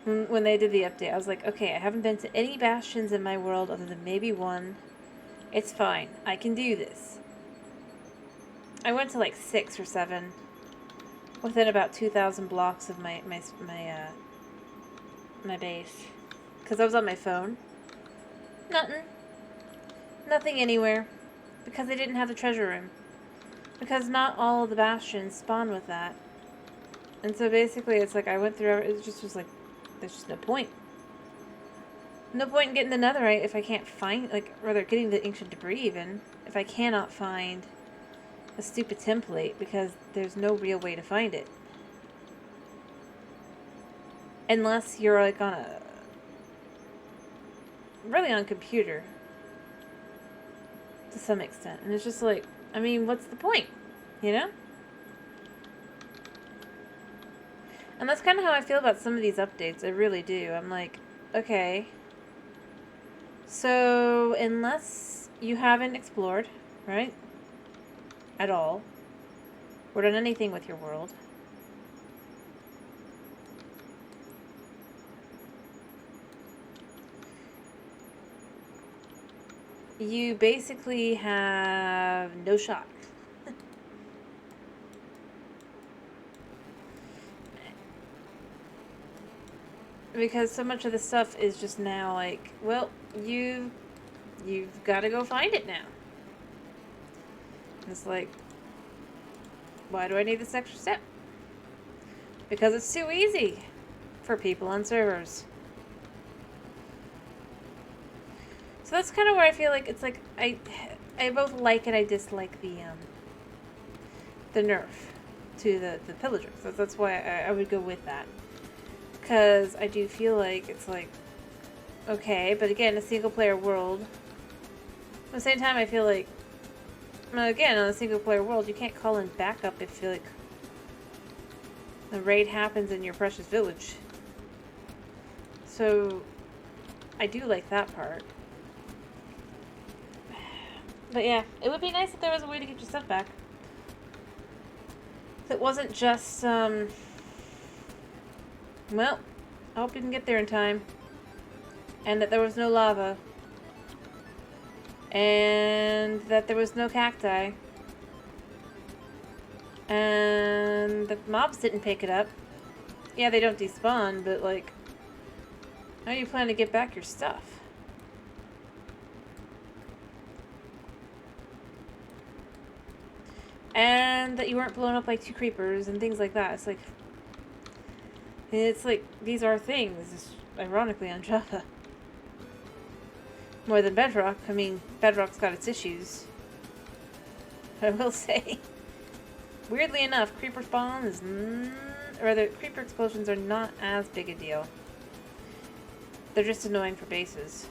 When they did the update, I was like, okay, I haven't been to any bastions in my world other than maybe one. It's fine. I can do this. I went to like 6 or 7 within about 2,000 blocks of my base. Because I was on my phone. Nothing anywhere. Because they didn't have the treasure room. Because not all of the bastions spawn with that. And so basically it's like I went through, it just was like, there's just no point. No point in getting the netherite if I can't find, like, rather getting the ancient debris even, if I cannot find a stupid template, because there's no real way to find it. Unless you're, like, really on a computer. To some extent. And it's just like, I mean, what's the point? You know? And that's kind of how I feel about some of these updates. I really do. I'm like, okay. So, unless you haven't explored, right? At all. Or done anything with your world. You basically have no shot. Because so much of the stuff is just now like, well, you've got to go find it now. It's like, why do I need this extra step? Because it's too easy for people on servers. So that's kind of where I feel like it's like I both like and I dislike the nerf to the pillagers. So that's why I would go with that. Because I do feel like it's like, okay, but again, a single player world. At the same time, I feel like, again, on a single player world, you can't call in backup if like the raid happens in your precious village. So I do like that part. But yeah, it would be nice if there was a way to get your stuff back. If it wasn't just, well, I hope you can get there in time. And that there was no lava. And that there was no cacti. And the mobs didn't pick it up. Yeah, they don't despawn, but like, how do you plan to get back your stuff? And that you weren't blown up by 2 creepers and things like that. It's like, these are things, ironically, on Java. More than Bedrock. I mean, Bedrock's got its issues. But I will say, weirdly enough, creeper spawn is, creeper explosions are not as big a deal. They're just annoying for bases.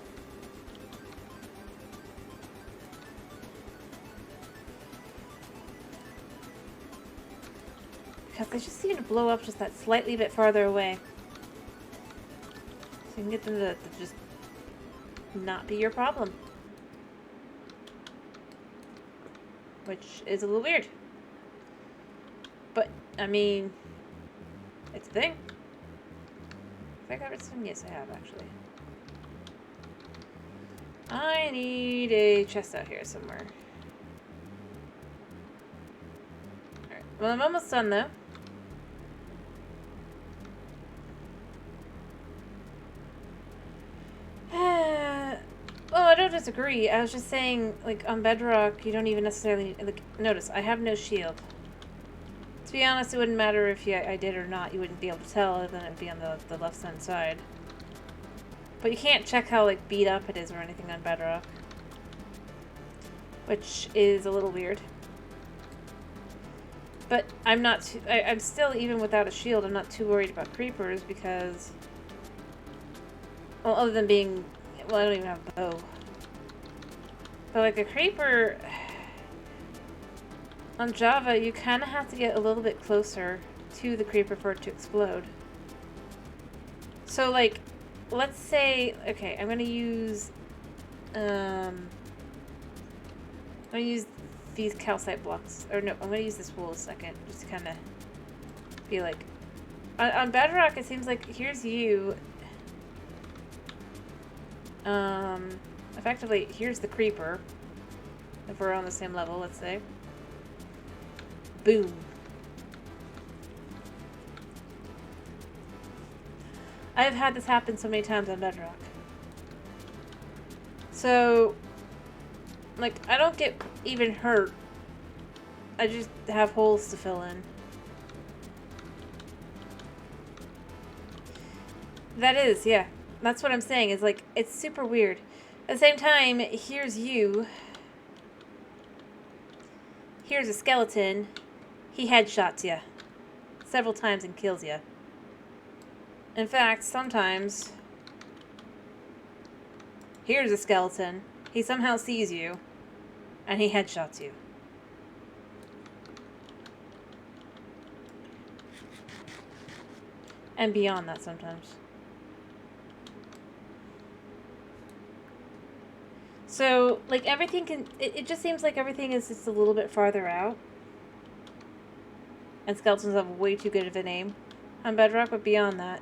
Because they just seem to blow up just that slightly bit farther away. So you can get them to just not be your problem. Which is a little weird. But, I mean, it's a thing. Have I got redstone? Yes, I have, actually. I need a chest out here somewhere. Alright, well, I'm almost done, though. Well, I don't disagree. I was just saying, like, on Bedrock, you don't even necessarily... Like, notice, I have no shield. To be honest, it wouldn't matter if I did or not. You wouldn't be able to tell, other than it'd be on the left-hand side. But you can't check how, like, beat up it is or anything on Bedrock. Which is a little weird. But I'm not... I'm still, even without a shield, I'm not too worried about creepers, because... Well, other than being... Well, I don't even have a bow. But, like, a creeper... On Java, you kind of have to get a little bit closer to the creeper for it to explode. So, like, let's say... Okay, I'm going to use... I'm going to use these calcite blocks. Or no, I'm going to use this wool a second. Just to kind of be like... On Bedrock, it seems like here's you. Effectively, here's the creeper. If we're on the same level, let's say. Boom. I've had this happen so many times on Bedrock. So, like, I don't get even hurt. I just have holes to fill in. That is, yeah. That's what I'm saying, is like, it's super weird. At the same time, here's you. Here's a skeleton. He headshots you several times and kills you. In fact, sometimes... Here's a skeleton. He somehow sees you, and he headshots you. And beyond that sometimes. So, like, everything can... It just seems like everything is just a little bit farther out. And skeletons have way too good of a name on Bedrock, but beyond that...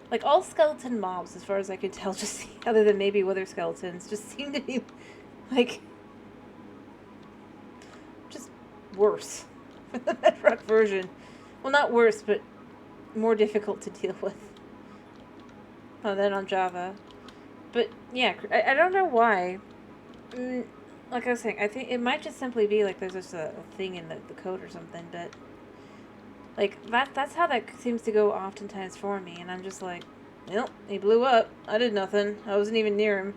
Like, all skeleton mobs, as far as I could tell, just other than maybe wither skeletons, just seem to be, like... just worse. For the Bedrock version. Well, not worse, but more difficult to deal with. Than on Java. But, yeah, I don't know why. Like I was saying, I think it might just simply be like there's just a thing in the code or something, but... Like, that's how that seems to go oftentimes for me, and I'm just like, well, he blew up. I did nothing. I wasn't even near him.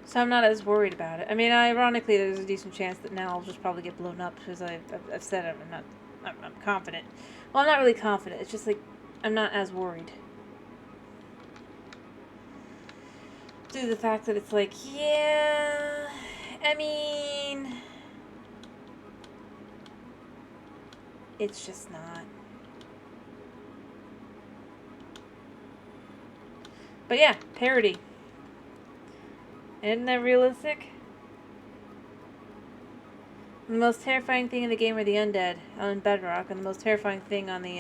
So I'm not as worried about it. I mean, ironically, there's a decent chance that now I'll just probably get blown up, because I've said I'm confident. Well, I'm not really confident. It's just like, I'm not as worried. Due to the fact that it's like, yeah, I mean, it's just not. But yeah, parody. Isn't that realistic? The most terrifying thing in the game are the undead on Bedrock, and the most terrifying thing on the,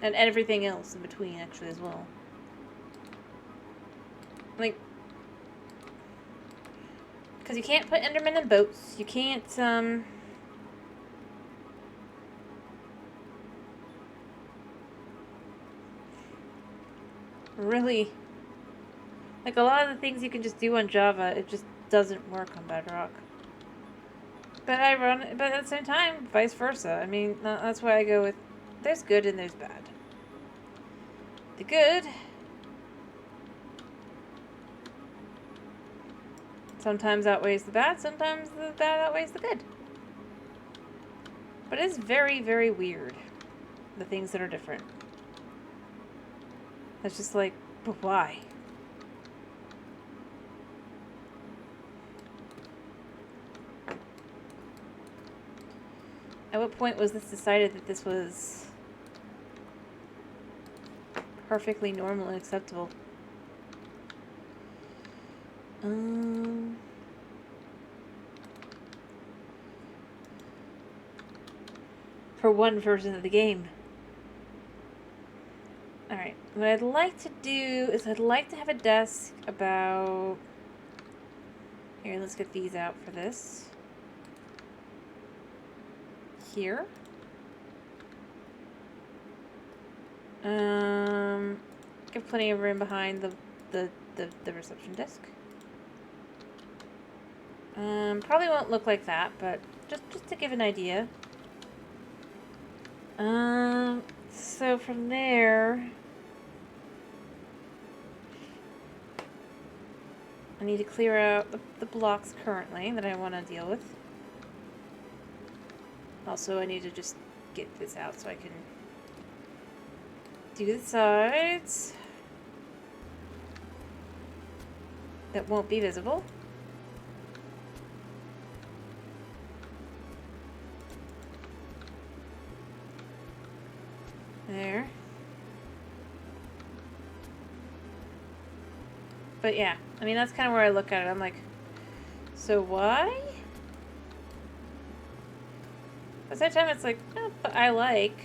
and everything else in between, actually, as well. Like, because you can't put Endermen in boats. You can't, really, like, a lot of the things you can just do on Java, it just doesn't work on Bedrock. But but at the same time, vice versa. I mean, that's why I go with, there's good and there's bad. The good sometimes outweighs the bad, sometimes the bad outweighs the good. But it's very, very weird, the things that are different. It's just like, but why? At what point was this decided that this was perfectly normal and acceptable? For one version of the game. Alright, what I'd like to do is I'd like to have a desk about... Here, let's get these out for this. Here. Give plenty of room behind the reception desk. Probably won't look like that, but just to give an idea. So from there, I need to clear out the blocks currently that I want to deal with. Also, I need to just get this out so I can do the sides that won't be visible. There. But yeah, I mean, that's kind of where I look at it. I'm like, so why? At the same time, it's like, oh, but I like.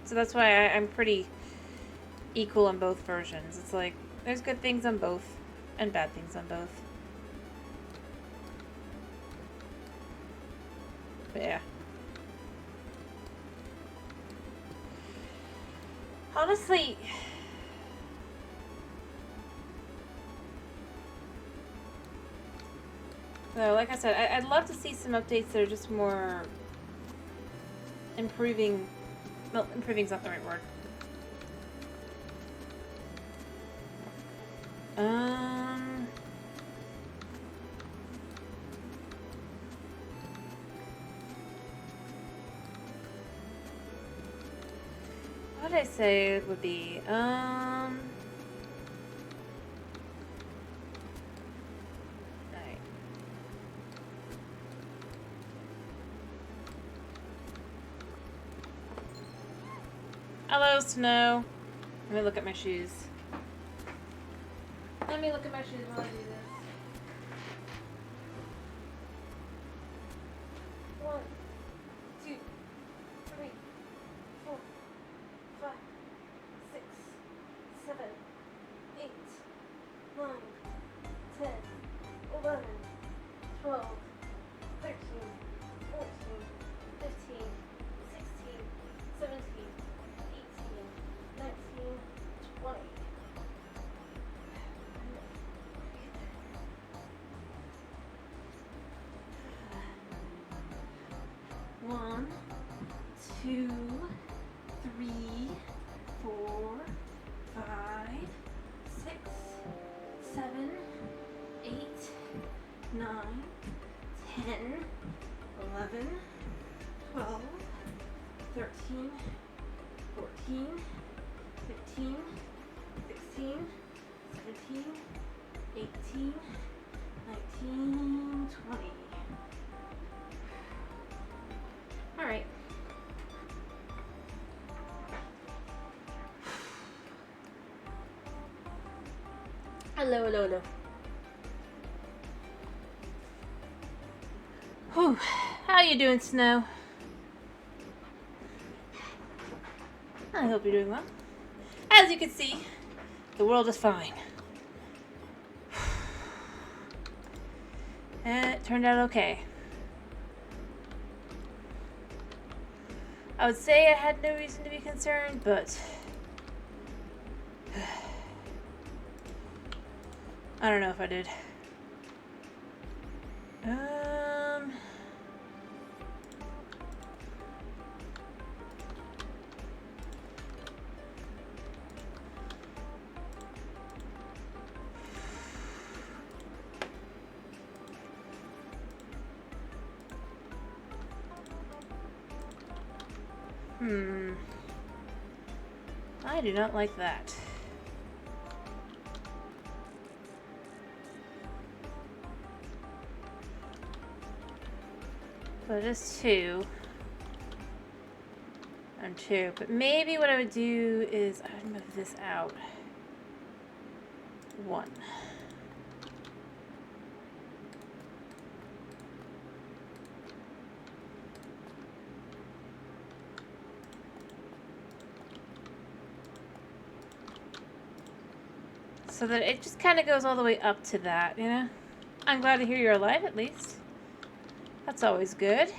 So that's why I'm pretty equal on both versions. It's like, there's good things on both and bad things on both. But yeah. Honestly, no, like I said, I'd love to see some updates that are just more improving. Well, improving's not the right word. What did I say it would be? Alright. Hello, Snow. Let me look at my shoes. Let me look at my shoes while I do this. 1, 2, 3, 4, 5, 6, 7, 8, 9, 10, 11, 12, 13, 14, 15, 16, 17, 18, 19, 20. One, two, three, 4, 5, 6, 7, 8, 9, 10, 11, 12, 13, 14, 15, 16, 17, 18, 19, 20. All right. Hello, hello, hello. Whew. How you doing, Snow? I hope you're doing well. As you can see, the world is fine. And it turned out okay. I would say I had no reason to be concerned, but I don't know if I did. I do not like that. But it is 2 and 2. But maybe what I would do is I would move this out 1. So that it just kind of goes all the way up to that, you know? I'm glad to hear you're alive, at least. That's always good.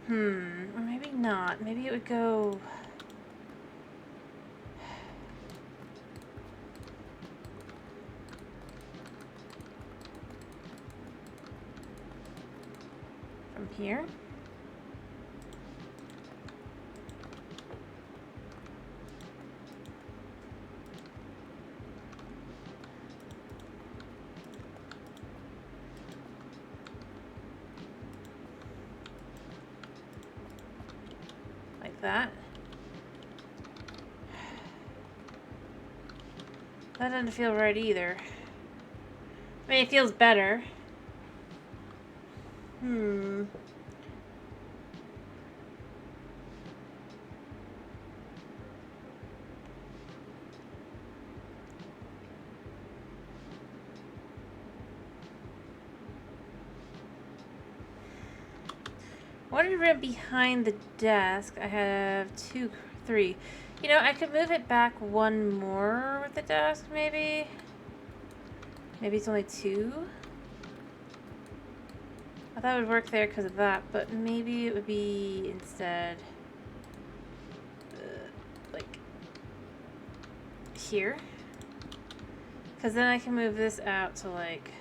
Or maybe not. Maybe it would go... from here. that. That doesn't feel right either. I mean, it feels better. One room behind the desk. I have 2, 3. You know, I could move it back one more with the desk, maybe. Maybe it's only 2. I thought it would work there because of that, but maybe it would be instead like here. Because then I can move this out to like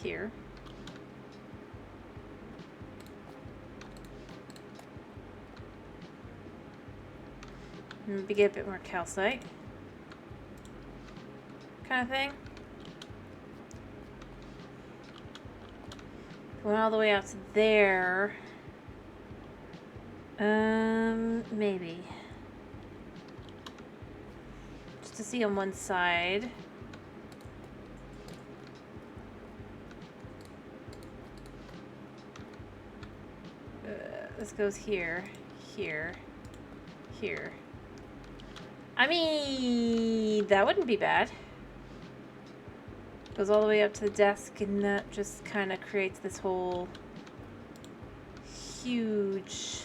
here. Maybe get a bit more calcite kind of thing. Going all the way out to there. Maybe. Just to see on one side. This goes here, here, here. I mean, that wouldn't be bad. Goes all the way up to the desk, and that just kind of creates this whole huge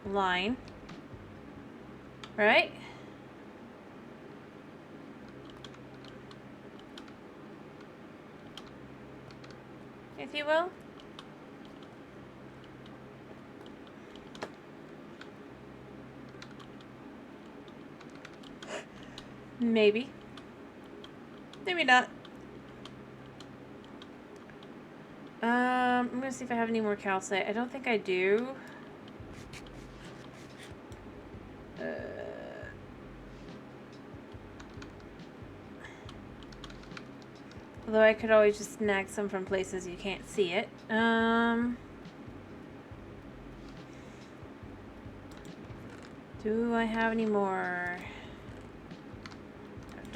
line, right? If you will. Maybe. Maybe not. I'm gonna see if I have any more calcite. I don't think I do. Although I could always just snag some from places you can't see it. Do I have any more?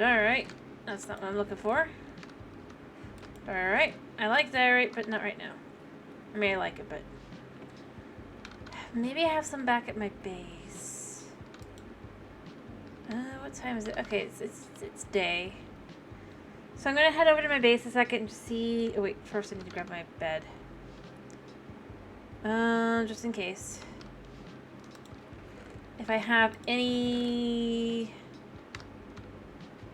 Alright, that's not what I'm looking for. Alright, I like diorite, but not right now. I mean, I like it, but... Maybe I have some back at my base. What time is it? Okay, it's day. So I'm gonna head over to my base a second and just see... Oh wait, first I need to grab my bed. Just in case. If I have any...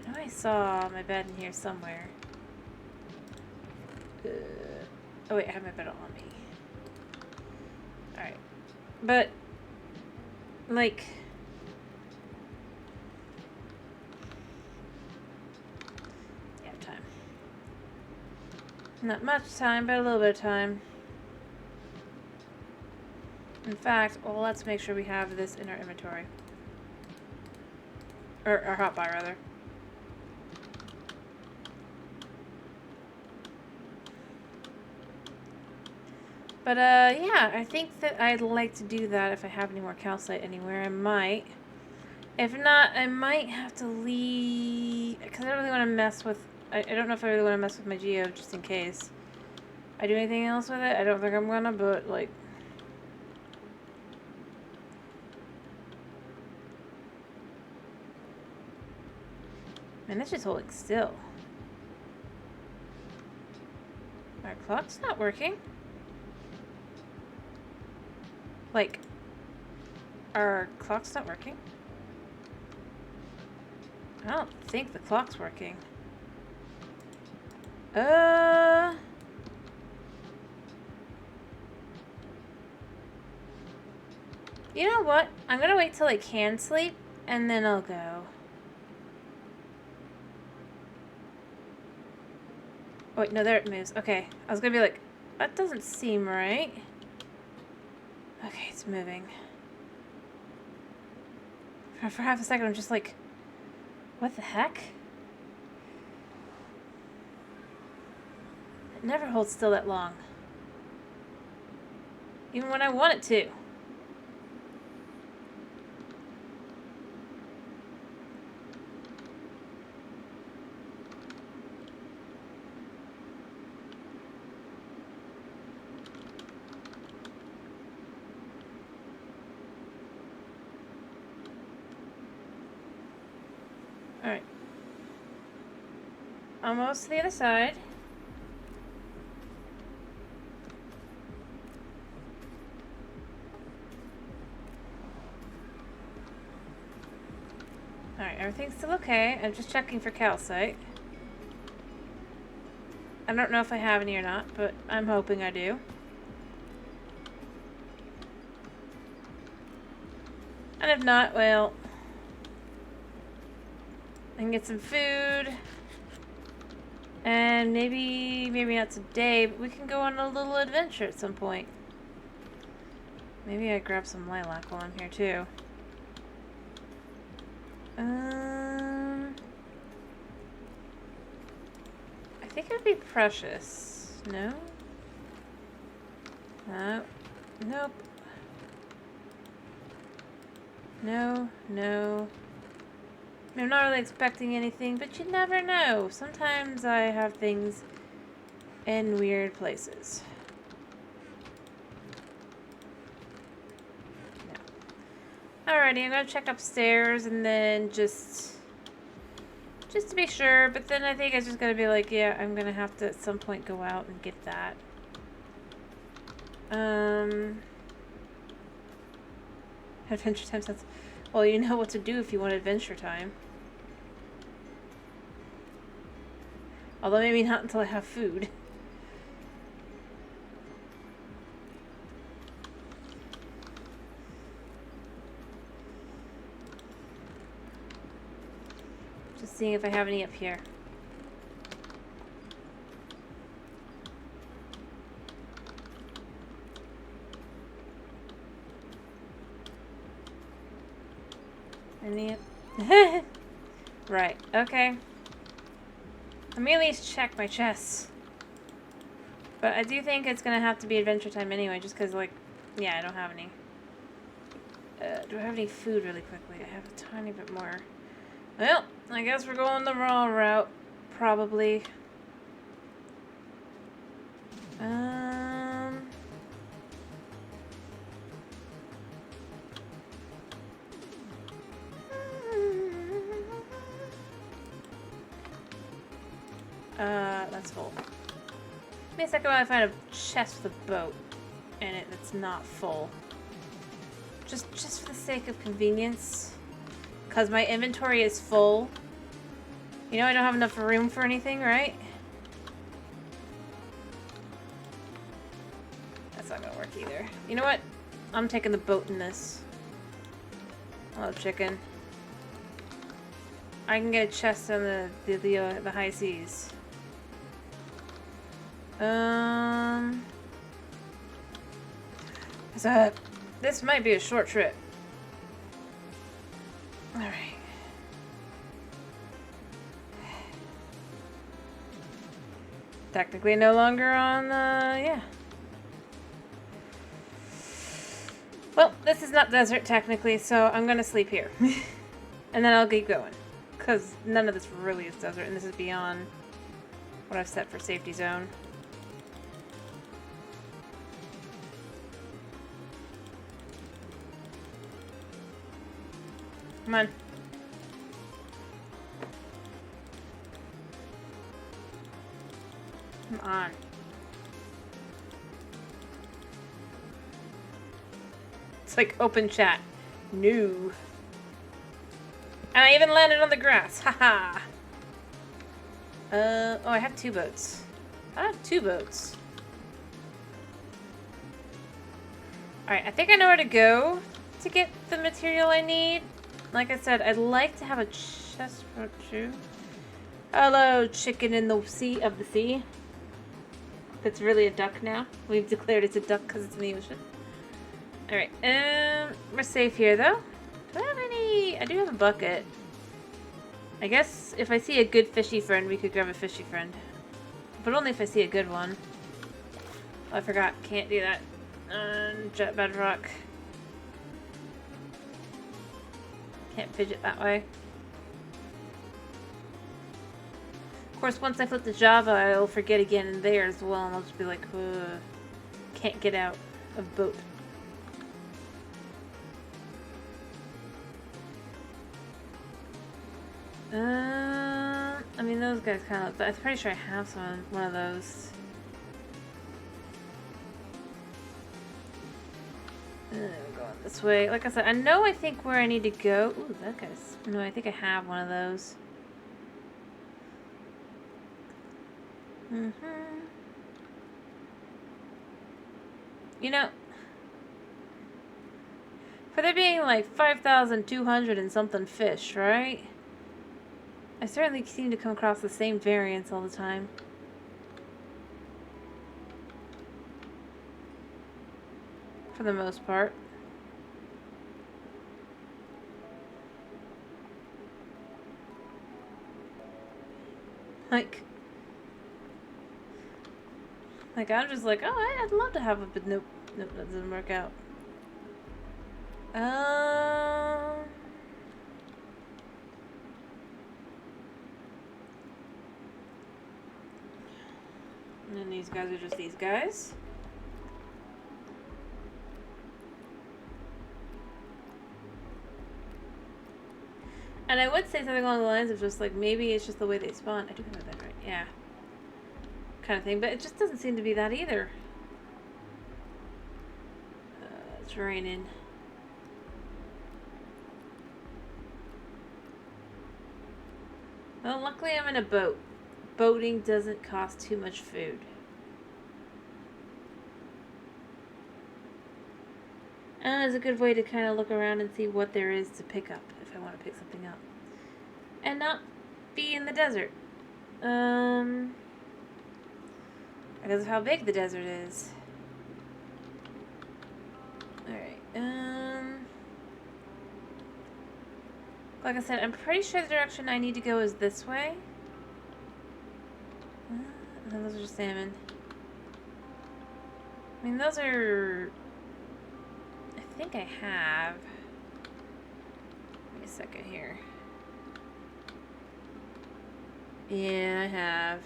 I know I saw my bed in here somewhere. Oh wait, I have my bed on me. Alright. But, like... Yeah, time. Not much time, but a little bit of time. In fact, well, let's make sure we have this in our inventory. Or our hotbar, rather. But, yeah, I think that I'd like to do that if I have any more calcite anywhere. I might. If not, I might have to leave... Because I don't really want to mess with... I don't know if I really want to mess with my geo, just in case. I do anything else with it? I don't think I'm gonna, but, like... Man, it's just holding still. Our clock's not working. Like, our clock's not working? I don't think the clock's working. You know what? I'm gonna wait till I can sleep, and then I'll go. Oh, wait, no, there it moves. Okay. I was gonna be like, that doesn't seem right. Okay, it's moving. For half a second, I'm just like, what the heck? It never holds still that long. Even when I want it to. Alright. Almost to the other side. Alright, everything's still okay. I'm just checking for calcite. I don't know if I have any or not, but I'm hoping I do. And if not, well, I can get some food. And maybe not today, but we can go on a little adventure at some point. Maybe I grab some lilac while I'm here too. I think it would be precious. No? No. Nope. No, no. I'm not really expecting anything, but you never know. Sometimes I have things in weird places. No. Alrighty, I'm gonna check upstairs and then just to be sure, but then I think it's just gonna be like, yeah, I'm gonna have to at some point go out and get that. Adventure time sounds... Well, you know what to do if you want adventure time. Although maybe not until I have food. Just seeing if I have any up here. Any? Right, okay. Let me at least check my chests. But I do think it's gonna have to be adventure time anyway, just because, like, yeah, I don't have any. Do I have any food really quickly? I have a tiny bit more. Well, I guess we're going the wrong route, probably. That's full. Give me a second while I find a chest with a boat in it that's not full. Just for the sake of convenience. Because my inventory is full. You know I don't have enough room for anything, right? That's not gonna work either. You know what? I'm taking the boat in this. Hello, chicken. I can get a chest on the high seas. So this might be a short trip. All right. Technically no longer on yeah. Well, this is not desert technically, so I'm gonna sleep here. And then I'll keep going. Because none of this really is desert, and this is beyond what I've set for safety zone. Come on. Come on. It's like open chat. No. And I even landed on the grass. Haha. Oh, I have two boats. I have two boats. Alright, I think I know where to go to get the material I need. Like I said, I'd like to have a chest for two. Hello, chicken in the sea of the sea. That's really a duck now. We've declared it's a duck because it's in the ocean. Alright, we're safe here though. Do I have any? I do have a bucket. I guess if I see a good fishy friend, we could grab a fishy friend. But only if I see a good one. Oh, I forgot. Can't do that. Jet Bedrock. Can't fidget that way. Of course, once I flip to Java, I'll forget again in there as well, and I'll just be like, ugh, can't get out of boat. I mean, those guys kind of. I'm pretty sure I have one of those. I'm going this way. Like I said, I think where I need to go. Ooh, that guy's. No, I think I have one of those. You know, for there being like 5,200 and something fish, right? I certainly seem to come across the same variants all the time. For the most part. Like I'm just like, oh, I'd love to have a, but nope, that doesn't work out. And then these guys are just these guys. And I would say something along the lines of just like, maybe it's just the way they spawn. I do have that right, yeah. Kind of thing, but it just doesn't seem to be that either. It's raining. Well, luckily I'm in a boat. Boating doesn't cost too much food. And it's a good way to kind of look around and see what there is to pick up if I want to pick something up. And not be in the desert. Because of how big the desert is. Alright, like I said, I'm pretty sure the direction I need to go is this way. No, those are just salmon. I mean, those are... I think I have... Wait a second here. Yeah, I have.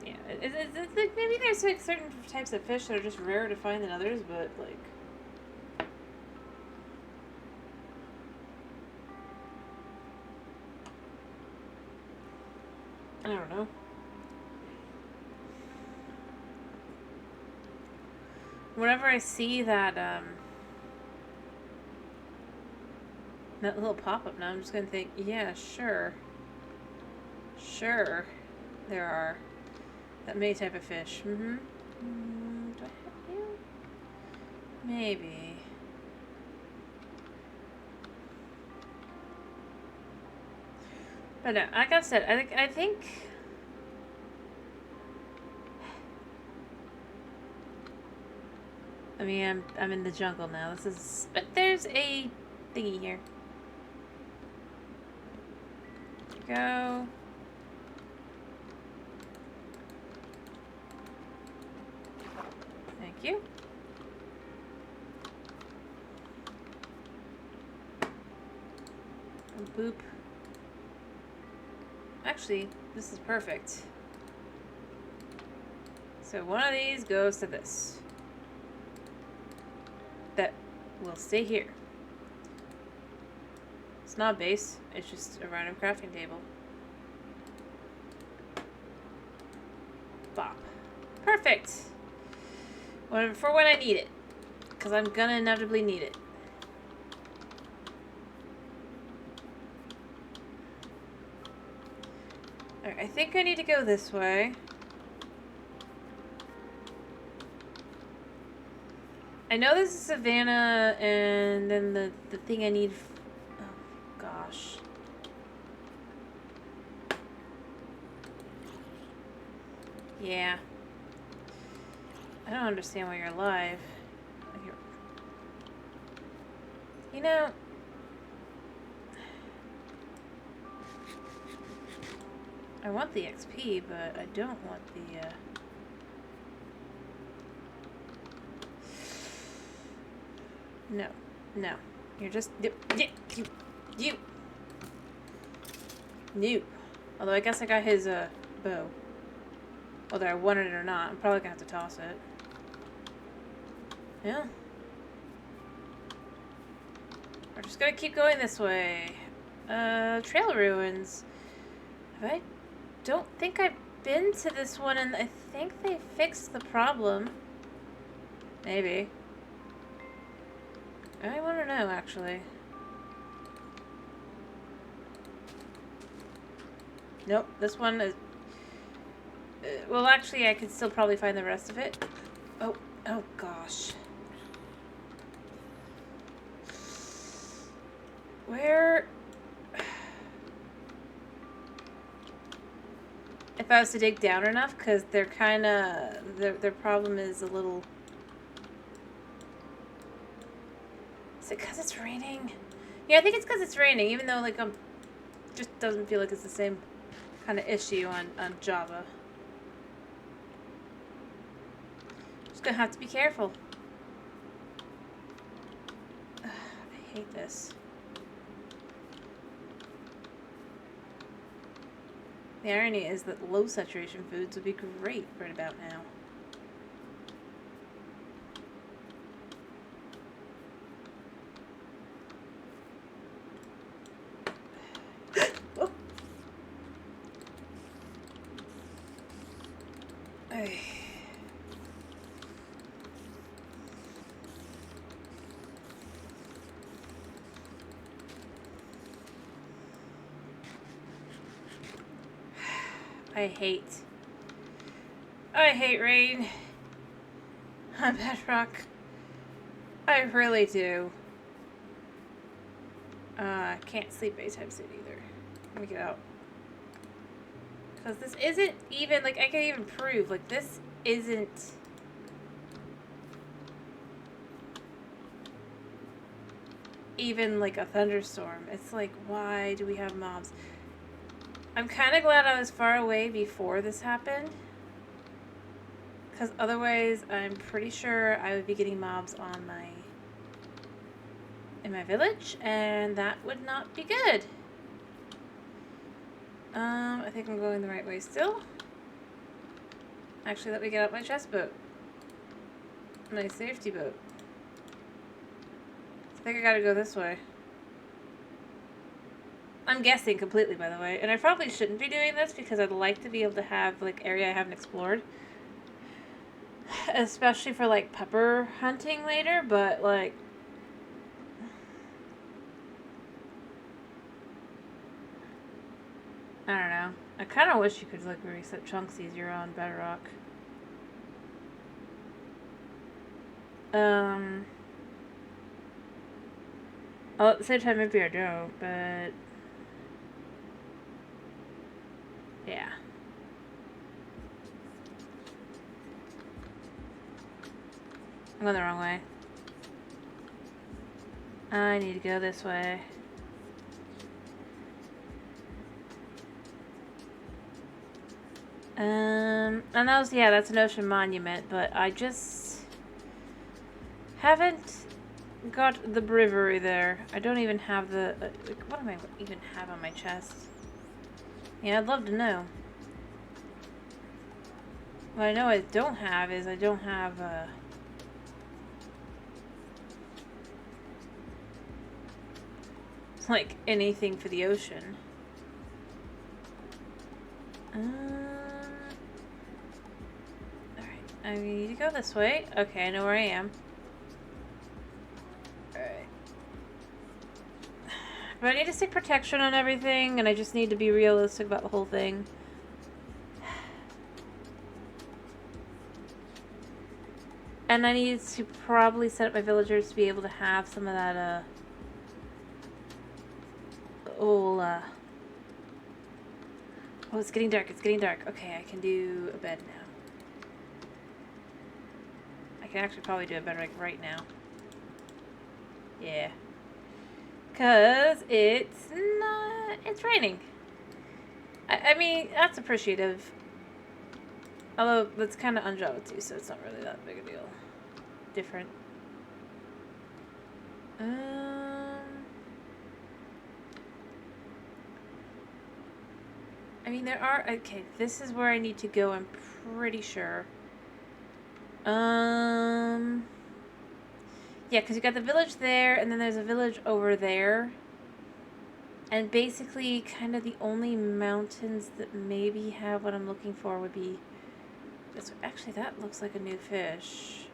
Yeah, it's like maybe there's like certain types of fish that are just rarer to find than others, but like... I don't know. Whenever I see that, that little pop-up now, I'm just gonna think, yeah, sure. Sure. There are that many type of fish. Do I have you? Maybe. But no, like I said, I think I mean, I'm in the jungle now. This is, but there's a thingy here. Go. Thank you. And boop. Actually, this is perfect. So one of these goes to this. That will stay here. It's not a base, it's just a random crafting table. Bop. Perfect! For when I need it. Because I'm gonna inevitably need it. Alright, I think I need to go this way. I know this is Savannah, and then the thing I need... Oh, gosh. Yeah. I don't understand why you're alive. You know... I want the XP, but I don't want the, No. No. You're just... You. You. Although I guess I got his, bow. Whether I wanted it or not, I'm probably gonna have to toss it. Yeah. We're just gonna keep going this way. Trail ruins. I don't think I've been to this one, and I think they fixed the problem. Maybe. I want to know, actually. Nope, this one is... well, actually, I could still probably find the rest of it. Oh, oh gosh. Where... if I was to dig down enough, because they're kind of... Their problem is a little... Is it because it's raining? Yeah, I think it's because it's raining, even though, like, just doesn't feel like it's the same kind of issue on Java. Just gonna have to be careful. Ugh, I hate this. The irony is that low saturation foods would be great right about now. Oh. Ay. I hate rain on Bedrock. I really do. I can't sleep anytime soon either. Let me get out. Because this isn't even, like, I can even prove, like, this isn't... even, like, a thunderstorm. It's like, why do we have mobs? I'm kind of glad I was far away before this happened. Because otherwise, I'm pretty sure I would be getting mobs on my... in my village, and that would not be good. I think I'm going the right way still. Actually, let me get out my chest boat. My safety boat. I think I gotta go this way. I'm guessing completely, by the way. And I probably shouldn't be doing this because I'd like to be able to have, like, area I haven't explored. Especially for, like, pepper hunting later, but, like... I don't know. I kind of wish you could, like, reset chunks easier on Bedrock. Well, at the same time, maybe I don't, but... yeah. I'm going the wrong way. I need to go this way. And yeah, that's an ocean monument, but I just haven't got the bravery there. I don't even have the, like, what do I even have on my chest? Yeah, I'd love to know. What I know I don't have is I don't have, like, anything for the ocean. Alright, I need to go this way. Okay, I know where I am. Alright. But I need to stick protection on everything, and I just need to be realistic about the whole thing. And I need to probably set up my villagers to be able to have some of that, oh, it's getting dark, it's getting dark. Okay, I can do a bed now. I can actually probably do a bed right now. Yeah. Because it's not... it's raining. I mean, that's appreciative. Although, that's kind of on Java too, so it's not really that big a deal. Different. I mean, there are... Okay, this is where I need to go, I'm pretty sure. Yeah, because you got the village there, and then there's a village over there. And basically, kind of the only mountains that maybe have what I'm looking for would be this. Actually, that looks like a new fish.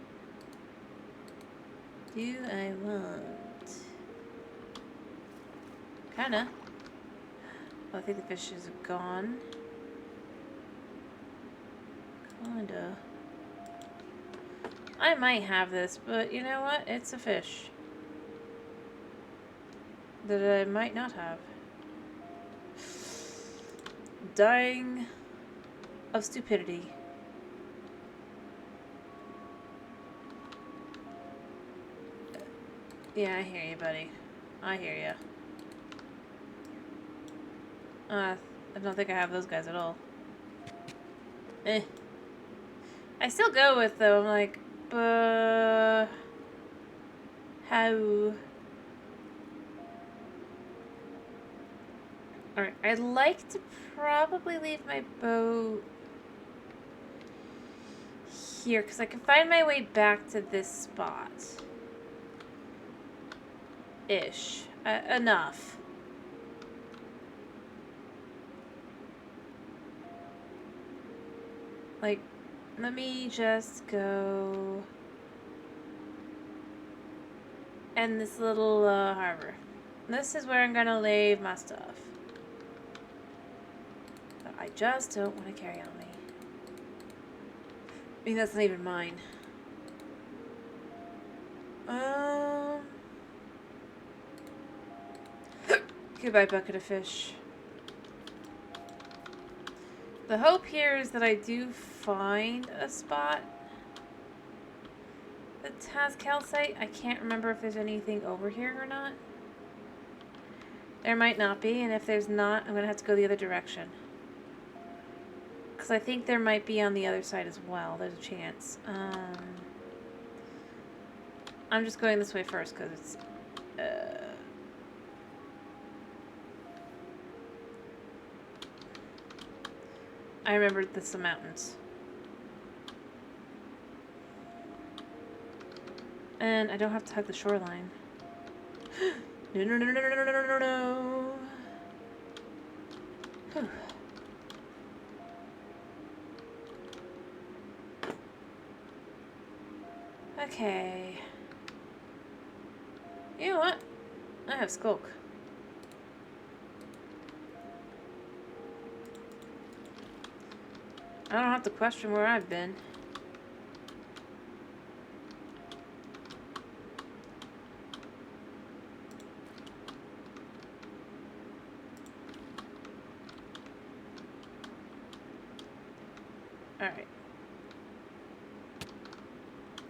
Do I want? Kinda. Oh, I think the fish is gone. Kinda. I might have this, but you know what? It's a fish that I might not have. Dying of stupidity. Yeah, I hear you, buddy. I hear you. I don't think I have those guys at all. Eh. I still go with though. I'm like, how? Alright, I'd like to probably leave my boat here, because I can find my way back to this spot. Ish. Enough. Like, let me just go end this little harbor. This is where I'm gonna leave my stuff. But I just don't want to carry on me. I mean, that's not even mine. Goodbye, bucket of fish. The hope here is that I do find a spot that has calcite. I can't remember if there's anything over here or not. There might not be, and if there's not, I'm going to have to go the other direction. Because I think there might be on the other side as well. There's a chance. I'm just going this way first because it's... I remembered the some mountains. And I don't have to hug the shoreline. No, no, no, no, no, no, no, no, no. Whew. Okay. You know what? I have Skulk. I don't have to question where I've been. Alright.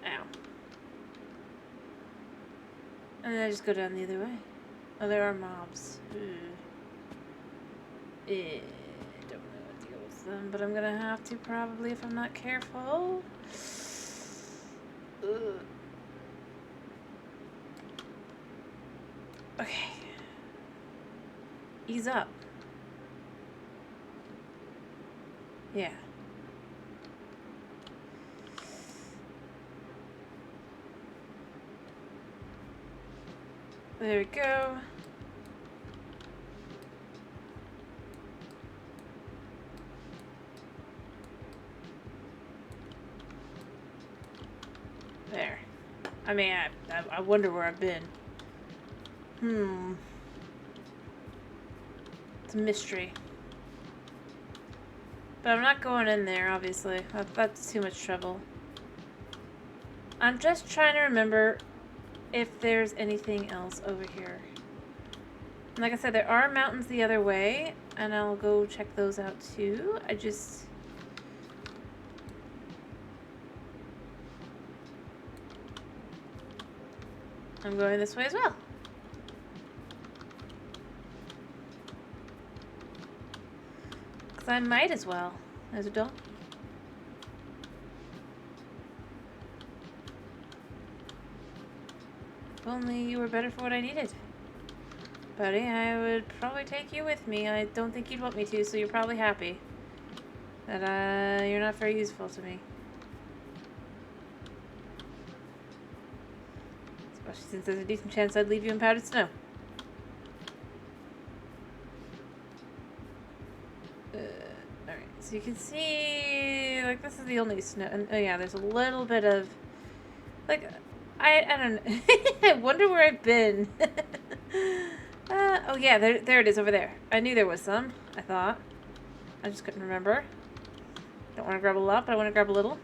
Ow. And then I just go down the other way. Oh, there are mobs. Don't know what to go with them, but I'm gonna have to probably if I'm not careful. Okay. Ease up. Yeah. There we go. There. I mean, I wonder where I've been. It's a mystery. But I'm not going in there, obviously. That's too much trouble. I'm just trying to remember if there's anything else over here. And like I said, there are mountains the other way, and I'll go check those out too. I'm going this way as well. Because I might as well. As a dog. only you were better for what I needed. Buddy, I would probably take you with me. I don't think you'd want me to, so you're probably happy that you're not very useful to me. Especially since there's a decent chance I'd leave you in powdered snow. Alright, so you can see, like, this is the only snow, and oh yeah, there's a little bit of, like, I don't know. I wonder where I've been. Oh yeah, there it is over there. I knew there was some, I thought. I just couldn't remember. Don't want to grab a lot, but I want to grab a little.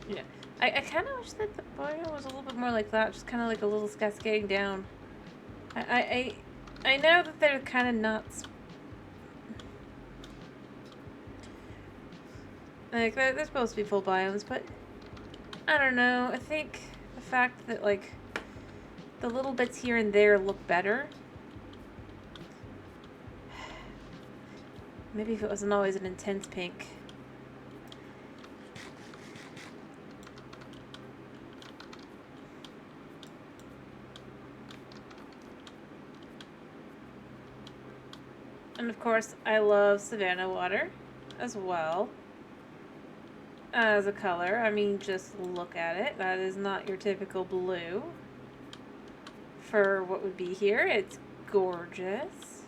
Yeah. I kind of wish that the bio was a little bit more like that, just kind of like a little cascading down. I know that they're kind of not... Like, they're supposed to be full biomes, but I don't know. I think the fact that, like, the little bits here and there look better. Maybe if it wasn't always an intense pink. And of course, I love Savannah water as well. As a color, I mean, just look at it. That is not your typical blue. For what would be here, it's gorgeous.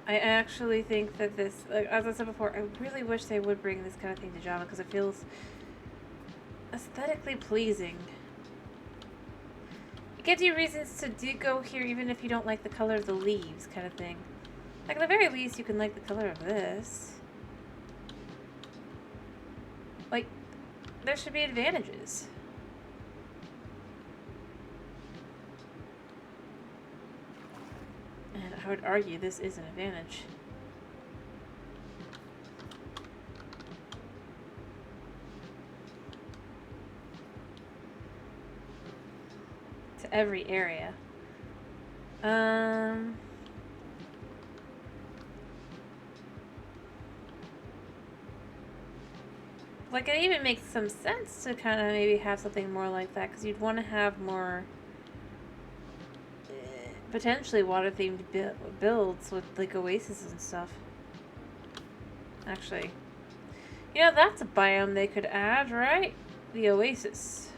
I actually think that this, like, as I said before, I really wish they would bring this kind of thing to Java because it feels aesthetically pleasing. It gives you reasons to go here even if you don't like the color of the leaves, kind of thing. Like, at the very least, you can like the color of this. Like, there should be advantages. And I would argue this is an advantage. To every area. Like, it even makes some sense to kind of maybe have something more like that, because you'd want to have more potentially water-themed builds with, like, oases and stuff. Actually, you know, that's a biome they could add, right? The oasis.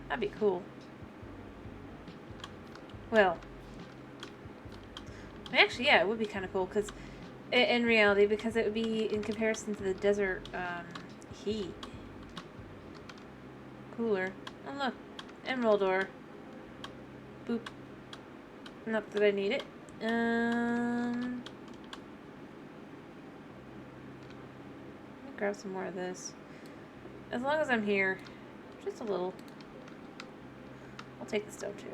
That'd be cool. Well, actually, yeah, it would be kind of cool, because in reality, because it would be in comparison to the desert heat. Cooler. Oh, look. Emerald ore. Boop. Not that I need it. Let me grab some more of this. As long as I'm here. Just a little. I'll take the stove too.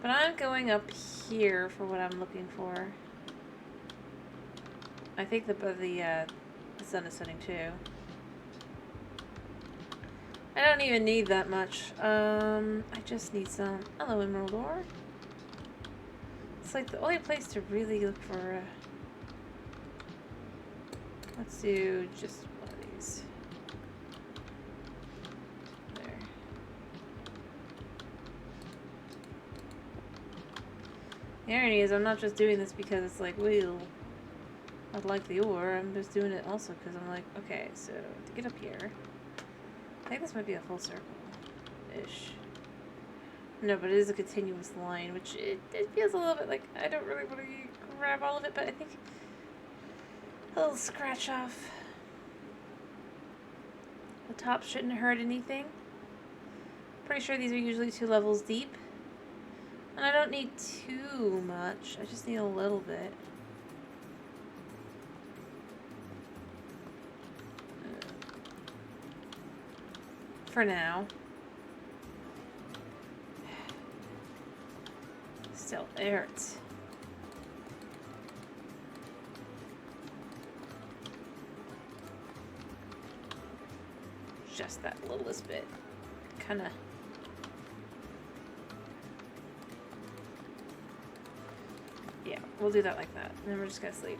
But I'm going up here for what I'm looking for. I think the sun is setting too. I don't even need that much. I just need some. Hello, emerald ore. It's like the only place to really look for. Let's do just one of these. There. The irony is, I'm not just doing this because it's like, well, I'd like the ore. I'm just doing it also because I'm like, okay, so to get up here, I think this might be a full circle-ish. No, but it is a continuous line, which it feels a little bit like I don't really want to grab all of it, but I think a little scratch off the top shouldn't hurt anything. Pretty sure these are usually 2 levels deep. And I don't need too much. I just need a little bit. For now. Still, it hurts. Just that littlest bit. Kinda. Yeah. We'll do that like that. And then we're just gonna sleep.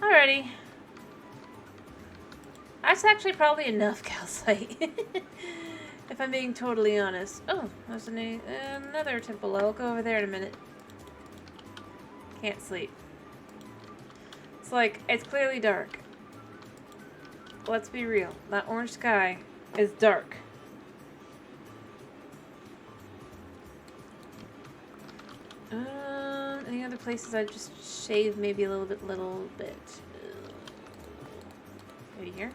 Alrighty. That's actually probably enough calcite. If I'm being totally honest. Oh, there's another temple. I'll go over there in a minute. Can't sleep. It's like, it's clearly dark. Let's be real. That orange sky is dark. Any other places I'd just shave maybe a little bit. Maybe here?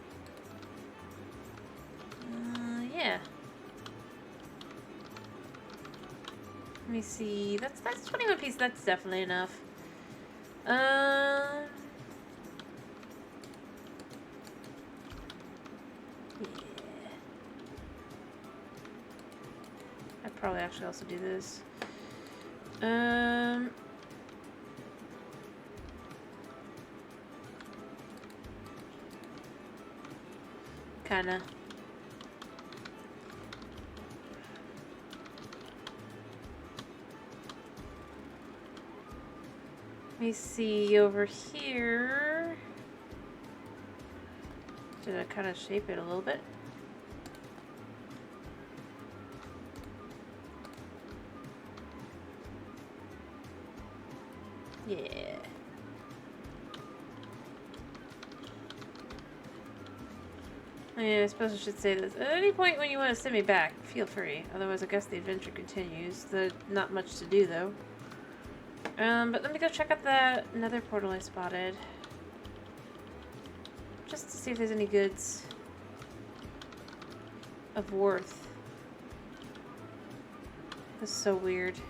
Yeah. Let me see. That's 21 pieces. That's definitely enough. Yeah. I'd probably actually also do this. Kinda. Let me see over here. Did I kind of shape it a little bit? Yeah. I suppose I should say this. At any point when you want to send me back, feel free. Otherwise, I guess the adventure continues. There's not much to do, though. But let me go check out that nether portal I spotted. Just to see if there's any goods of worth. That's so weird.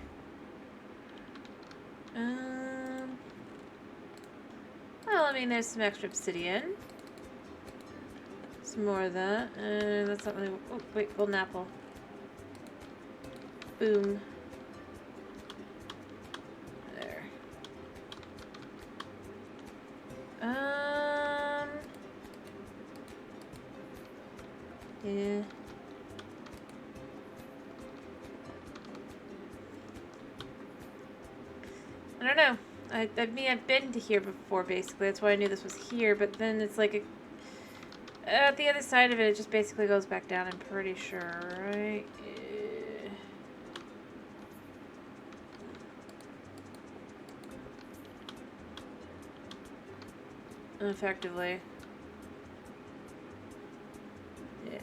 Well, I mean, there's some extra obsidian. Some more of that. That's not really... Oh, wait, golden apple. Boom. There. Yeah. I don't know. I mean, I've been to here before, basically. That's why I knew this was here, but then it's like at the other side of it, it just basically goes back down, I'm pretty sure, right? Effectively. Yeah.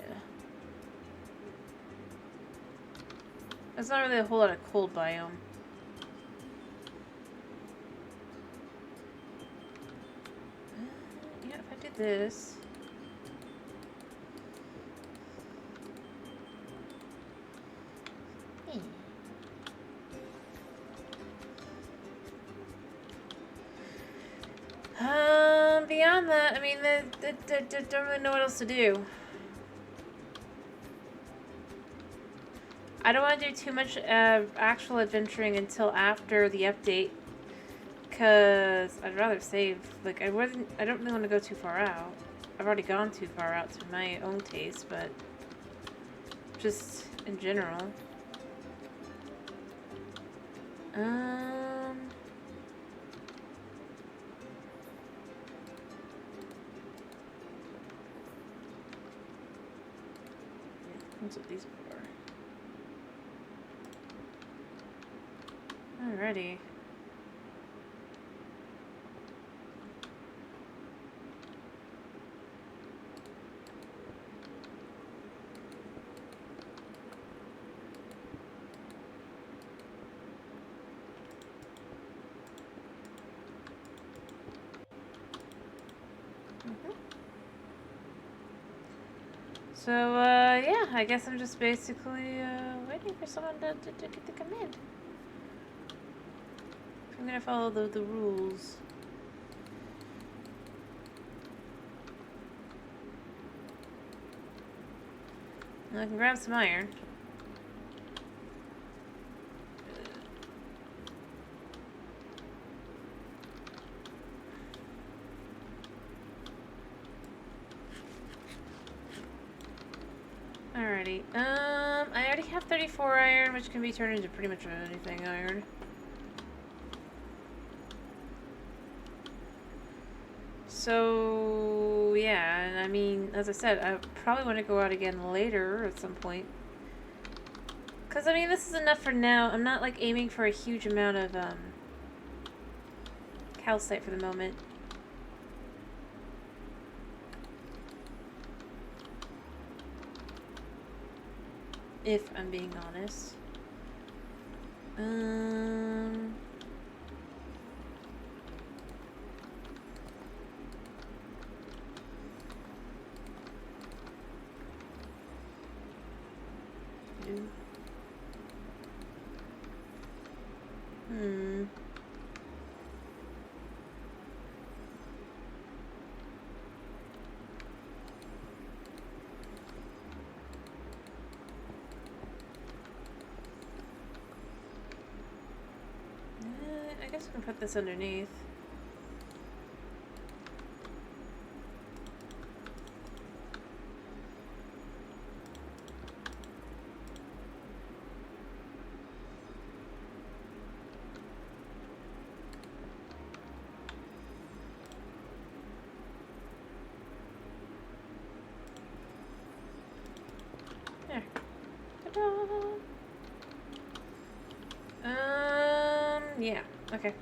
There's not really a whole lot of cold biome. Yeah, if I did this... Beyond that, I mean, they don't really know what else to do. I don't want to do too much actual adventuring until after the update, because I'd rather save. Like, I don't really want to go too far out. I've already gone too far out to my own taste, but just in general. What's what these for? Alrighty. So, yeah, I guess I'm just basically, waiting for someone to come in. I'm gonna follow the rules. I can grab some iron. Alrighty. I already have 34 iron, which can be turned into pretty much anything iron. So, yeah, and I mean, as I said, I probably want to go out again later at some point. Because, I mean, this is enough for now. I'm not, like, aiming for a huge amount of, calcite for the moment. If I'm being honest. I guess I can put this underneath. There. Ta-da! Yeah. Okay.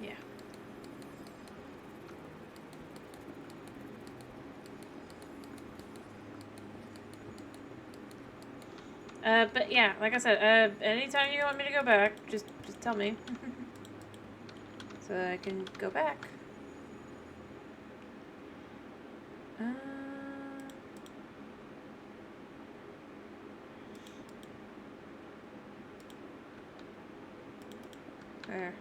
Yeah. But yeah, like I said, anytime you want me to go back, just tell me. So I can go back. There.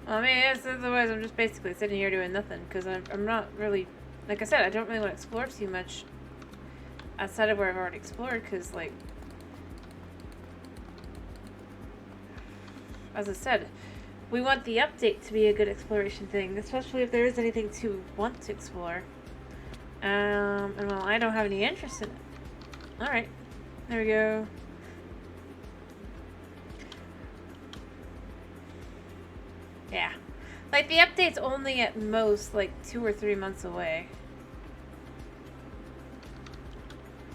Well, I mean, otherwise I'm just basically sitting here doing nothing, because I'm not really, like I said, I don't really want to explore too much outside of where I've already explored, because, like, as I said, we want the update to be a good exploration thing, especially if there is anything to want to explore. And well, I don't have any interest in it. Alright, there we go. Yeah. Like, the update's only at most, like, 2 or 3 months away.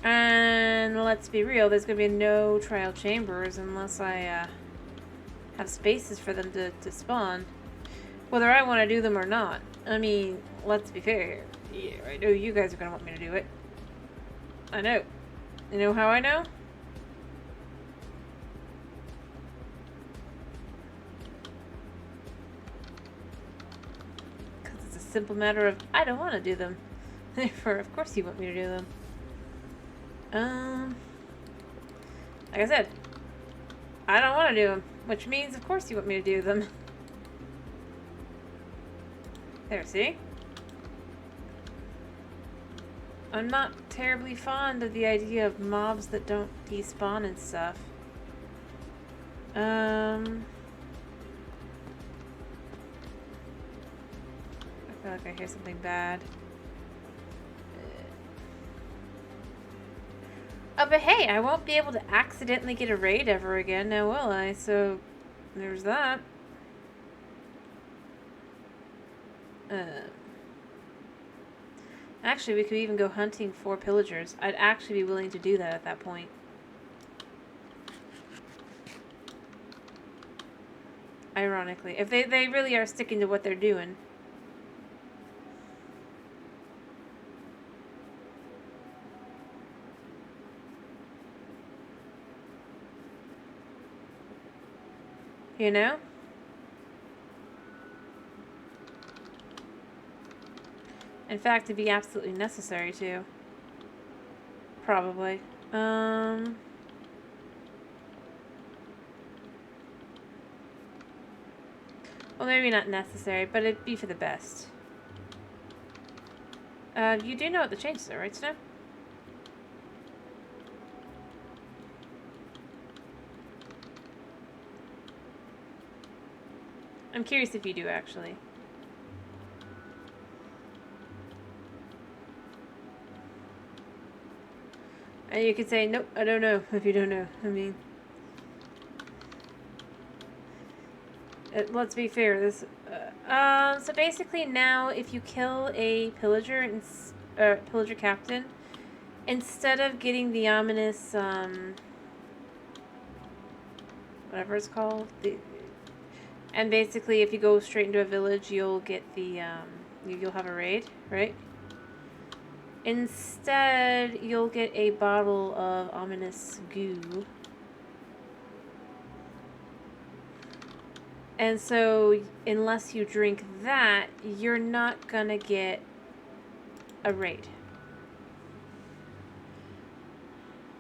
And let's be real, there's gonna be no trial chambers unless I, have spaces for them to spawn. Whether I want to do them or not. I mean, let's be fair. Yeah, I know you guys are gonna want me to do it. I know. You know how I know? Because it's a simple matter of, I don't want to do them. Therefore, of course you want me to do them. Like I said, I don't want to do them. Which means, of course you want me to do them. There, see? I'm not terribly fond of the idea of mobs that don't despawn and stuff. I feel like I hear something bad. Oh, but hey, I won't be able to accidentally get a raid ever again now, will I? So, there's that. Actually, we could even go hunting for pillagers. I'd actually be willing to do that at that point. Ironically. If they really are sticking to what they're doing. You know? In fact, it'd be absolutely necessary to. Probably. Well, maybe not necessary, but it'd be for the best. You do know what the changes are, right, Snow? I'm curious if you do, actually. And you could say, nope, I don't know, if you don't know. I mean, let's be fair. So basically now, if you kill a pillager, pillager captain, instead of getting the ominous, whatever it's called, and basically if you go straight into a village, you'll get the, you'll have a raid, right? Instead, you'll get a bottle of ominous goo. And so, unless you drink that, you're not gonna get a raid.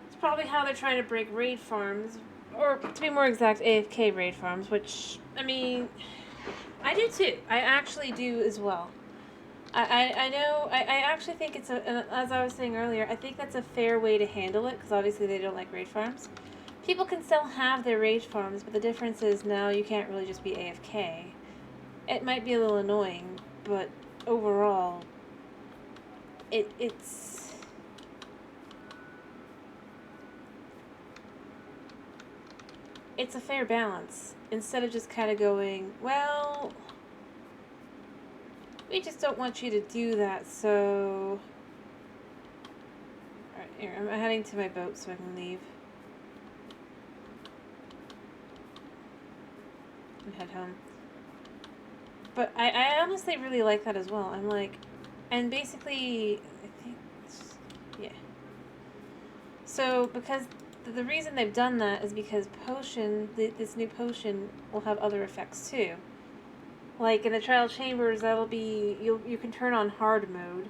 It's probably how they're trying to break raid farms, or to be more exact, AFK raid farms, which, I mean, I do too. I actually do as well. I know, I actually think it's as I was saying earlier, I think that's a fair way to handle it, because obviously they don't like raid farms. People can still have their raid farms, but the difference is now you can't really just be AFK. It might be a little annoying, but overall, it's... It's a fair balance, instead of just kind of going, well... We just don't want you to do that, so... Alright, here, I'm heading to my boat so I can leave. And head home. But I honestly really like that as well. I'm like... And basically... I think... Yeah. So, because... The reason they've done that is because potion... This new potion will have other effects too. Like, in the trial chambers, that'll be... You can turn on hard mode.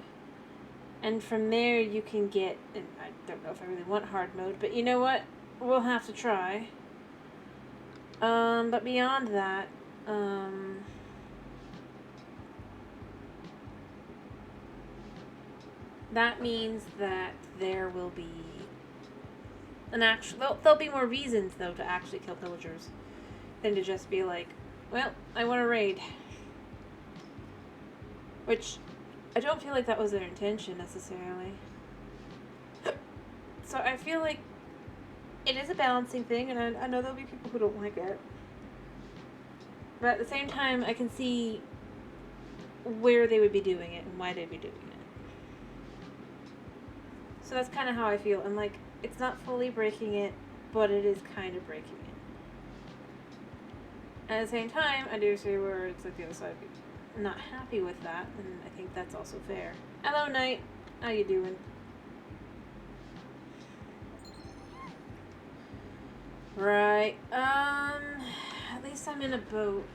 And from there, you can get... And I don't know if I really want hard mode, but you know what? We'll have to try. But beyond that... that means that there will be... There'll be more reasons, though, to actually kill pillagers. Than to just be like... Well, I want to raid. Which, I don't feel like that was their intention, necessarily. So I feel like it is a balancing thing, and I know there'll be people who don't like it. But at the same time, I can see where they would be doing it and why they'd be doing it. So that's kind of how I feel. And, like, it's not fully breaking it, but it is kind of breaking it. At the same time, I do see where it's like the other side of not happy with that, and I think that's also fair. Hello, Knight. How you doing? Right. At least I'm in a boat.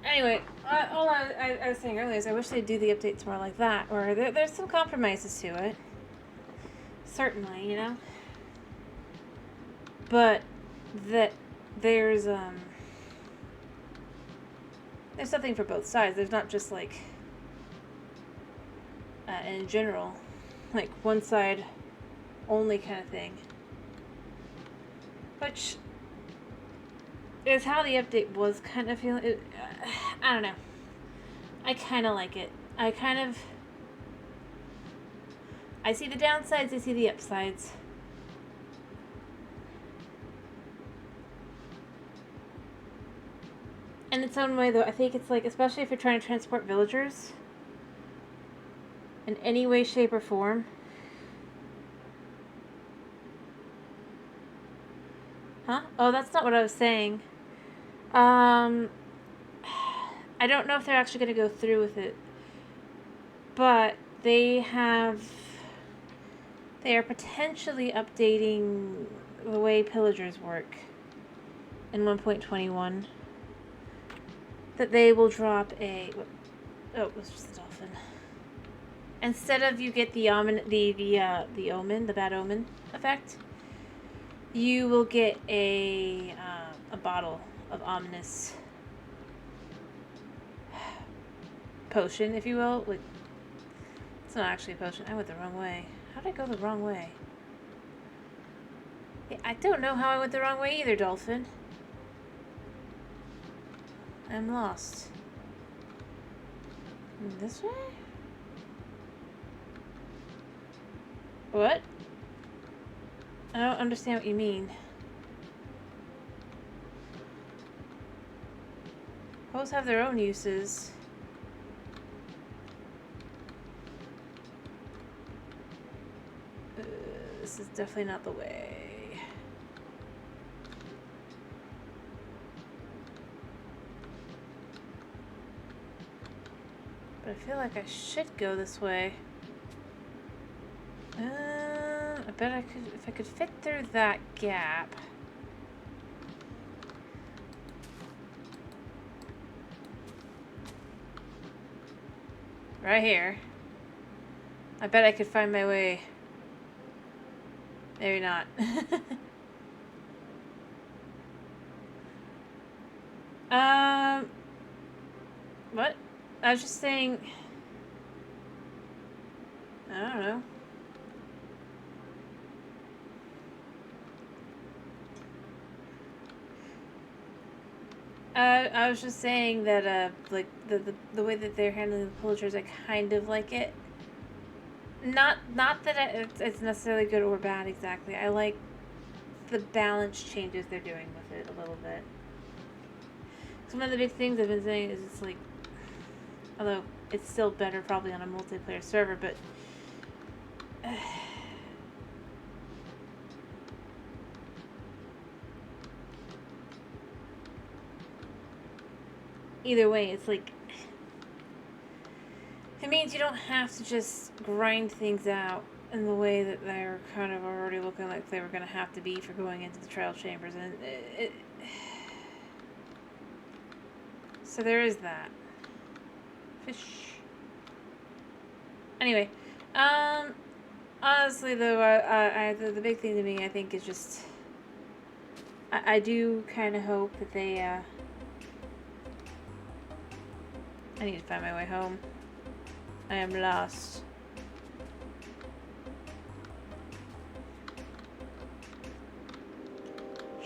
Anyway, all I was saying earlier is I wish they'd do the updates more like that, where there's some compromises to it. Certainly, you know? But that there's something for both sides. There's not just, like, in general, like, one side only kind of thing. Which is how the update was kind of feeling. I don't know. I kind of like it. I see the downsides, I see the upsides. In its own way, though, I think it's like, especially if you're trying to transport villagers in any way, shape, or form. Huh? Oh, that's not what I was saying. I don't know if they're actually going to go through with it, but they are potentially updating the way pillagers work. in 1.21 that they will drop a... Oh, it was just a dolphin. Instead of you get the omen, the bad omen effect, you will get a bottle of ominous potion, if you will. Like, it's not actually a potion. I went the wrong way. How did I go the wrong way? Yeah, I don't know how I went the wrong way either, dolphin. I'm lost. This way? What? I don't understand what you mean. Hoes have their own uses. This is definitely not the way. But I feel like I should go this way. I bet I could, if I could fit through that gap. Right here. I bet I could find my way. Maybe not. What? I was just saying... I don't know. I was just saying that, like, the way that they're handling the pillagers, I kind of like it. Not that it's necessarily good or bad, exactly. I like the balance changes they're doing with it a little bit. So one of the big things I've been saying is it's like, although it's still better probably on a multiplayer server, but... either way, it's like, it means you don't have to just grind things out in the way that they're kind of already looking like they were going to have to be for going into the trial chambers, and so there is that. Fish. Anyway, honestly though, the big thing to me, I think, is just, I do kind of hope that they, I need to find my way home. I am lost.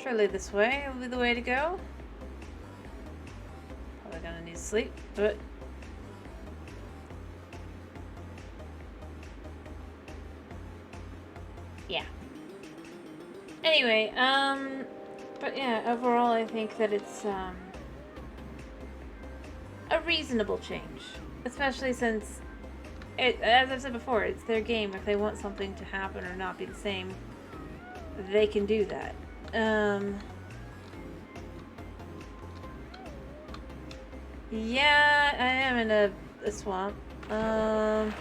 Surely this way will be the way to go. Probably gonna need to sleep, but... yeah. Anyway, but yeah, overall I think that it's, a reasonable change, especially since as I've said before, it's their game. If they want something to happen or not be the same, they can do that. Yeah, I am in a swamp. I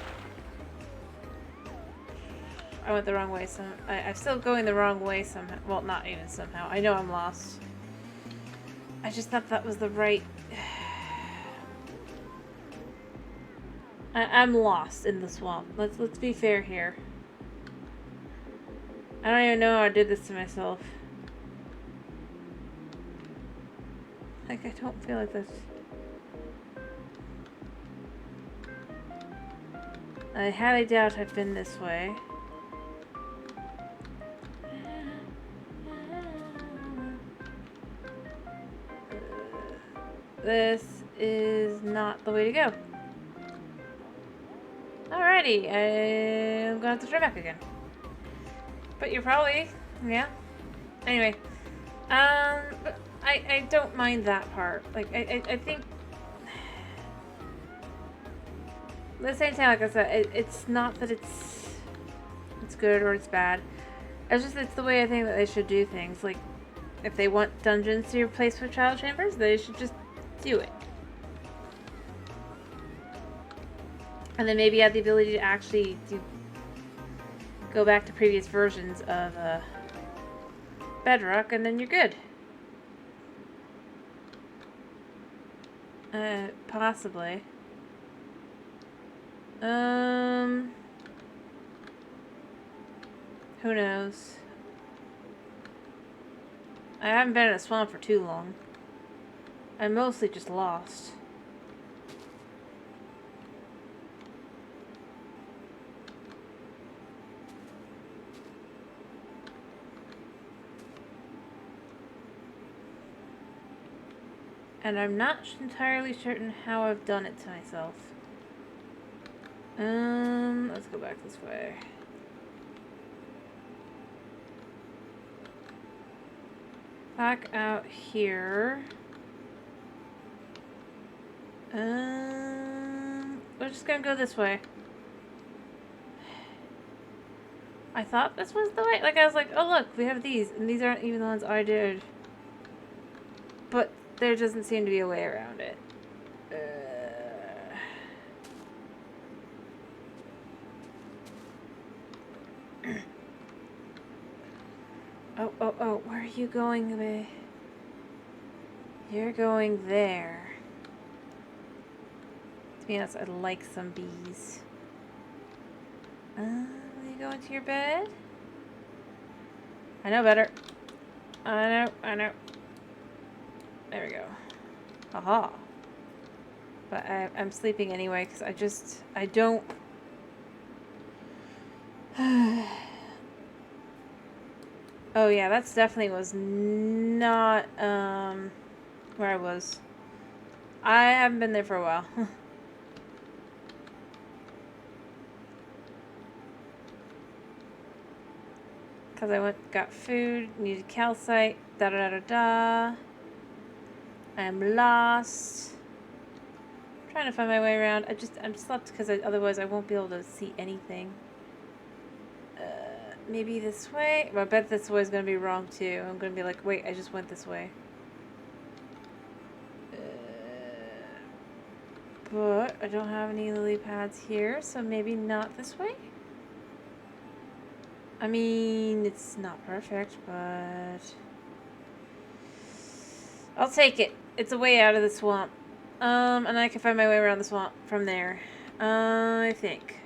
went the wrong way. I'm still going the wrong way somehow. Well, not even somehow. I know I'm lost. I just thought that was the right... I'm lost in the swamp. Let's be fair here. I don't even know how I did this to myself. Like, I don't feel like this. I highly doubt I've been this way. This is not the way to go. Alrighty, I'm gonna have to try back again. But you're probably, yeah. Anyway, but I don't mind that part. Like, I think, at the same time, like I said, it's not that it's good or it's bad. It's just, it's the way I think that they should do things. Like, if they want dungeons to replace with trial chambers, they should just do it. And then maybe add the ability to actually go back to previous versions of Bedrock, and then you're good. Possibly. Who knows? I haven't been in a swamp for too long. I'm mostly just lost. And I'm not entirely certain how I've done it to myself. Let's go back this way. Back out here. We're just gonna go this way. I thought this was the way. Like, I was like, oh look, we have these. And these aren't even the ones I did. But there doesn't seem to be a way around it. Oh, where are you going, babe? You're going there. To be honest, I'd like some bees. Will you go into your bed? I know better. I know. There we go. Haha. But I'm sleeping anyway, because I don't... Oh yeah, that's definitely was not, where I was. I haven't been there for a while. Because I got food, needed calcite, da-da-da-da-da. I'm lost. Trying to find my way around. I'm slept because otherwise I won't be able to see anything. Maybe this way? Well, I bet this way is going to be wrong too. I'm going to be like, wait, I just went this way. But I don't have any lily pads here, so maybe not this way? I mean, it's not perfect, but... I'll take it. It's a way out of the swamp. And I can find my way around the swamp from there. I think.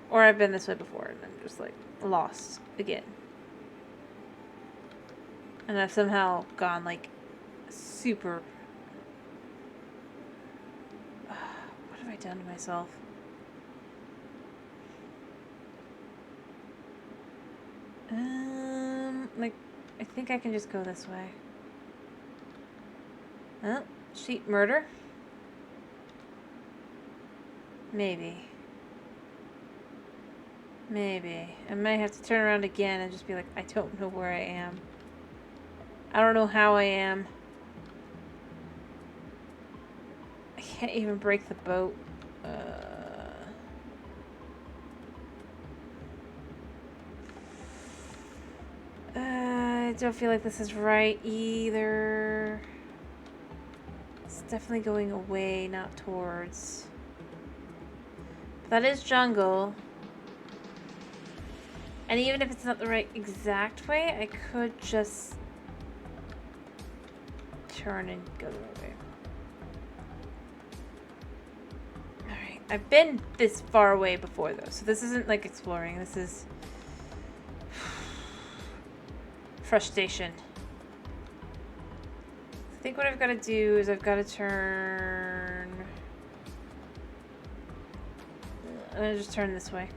Or I've been this way before, and I'm just, like, lost again. And I've somehow gone, like, super... What have I done to myself? Like, I think I can just go this way. Oh, sheep murder? Maybe. Maybe. I might have to turn around again and just be like, I don't know where I am. I don't know how I am. I can't even break the boat. I don't feel like this is right either. It's definitely going away, not towards. But that is jungle. And even if it's not the right exact way, I could just turn and go the right way. Alright, I've been this far away before though, so this isn't like exploring, this is frustration. I think what I've got to do is I've got to turn... I'm going to just turn this way.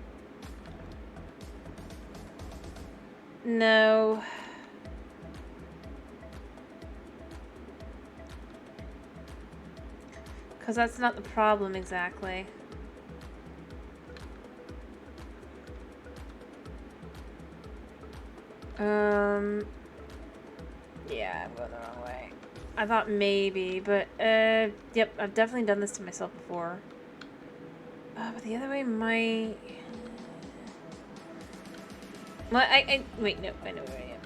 No. Because that's not the problem exactly. Yeah, I'm going the wrong way. I thought maybe, but, yep, I've definitely done this to myself before. But the other way might... Well, wait, no, I know where I am.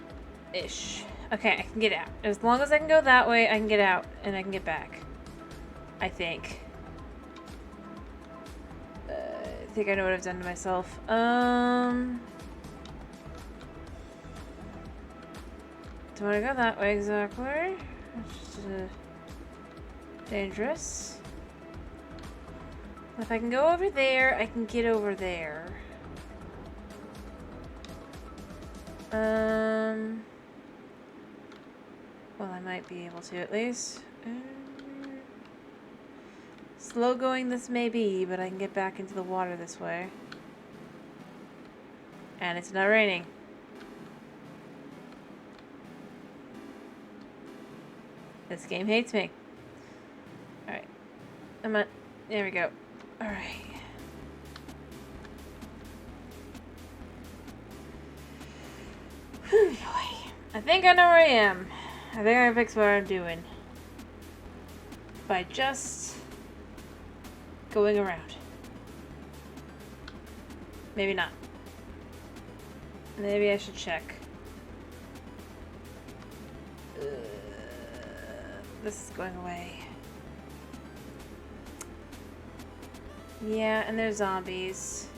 Ish. Okay, I can get out. As long as I can go that way, I can get out, and I can get back. I think. I think I know what I've done to myself. Do I go that way exactly? Just, dangerous. If I can go over there, I can get over there. Well, I might be able to at least. Slow going this may be, but I can get back into the water this way. And it's not raining. This game hates me. Alright. There we go. Alright. Whew, boy. I think I know where I am. I think I can fix what I'm doing. By just going around. Maybe not. Maybe I should check. This is going away. Yeah, and there's zombies.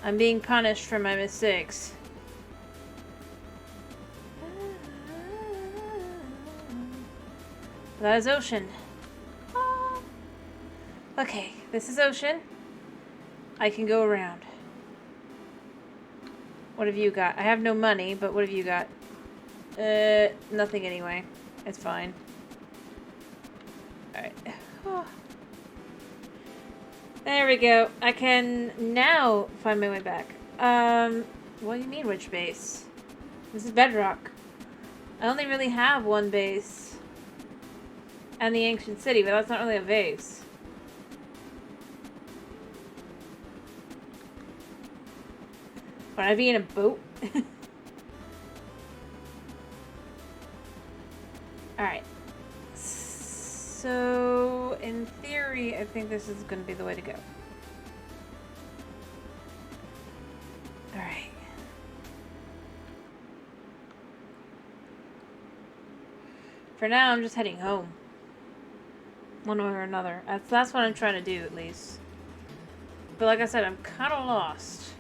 I'm being punished for my mistakes. That is ocean. Oh. Okay, this is ocean. I can go around. What have you got? I have no money, but what have you got? Nothing anyway. It's fine. Alright. Oh. There we go. I can now find my way back. What do you mean, which base? This is Bedrock. I only really have one base. And the ancient city, but that's not really a base. Would I be in a boat? Alright. So, in theory, I think this is going to be the way to go. Alright. For now, I'm just heading home. One way or another. That's what I'm trying to do, at least. But like I said, I'm kind of lost.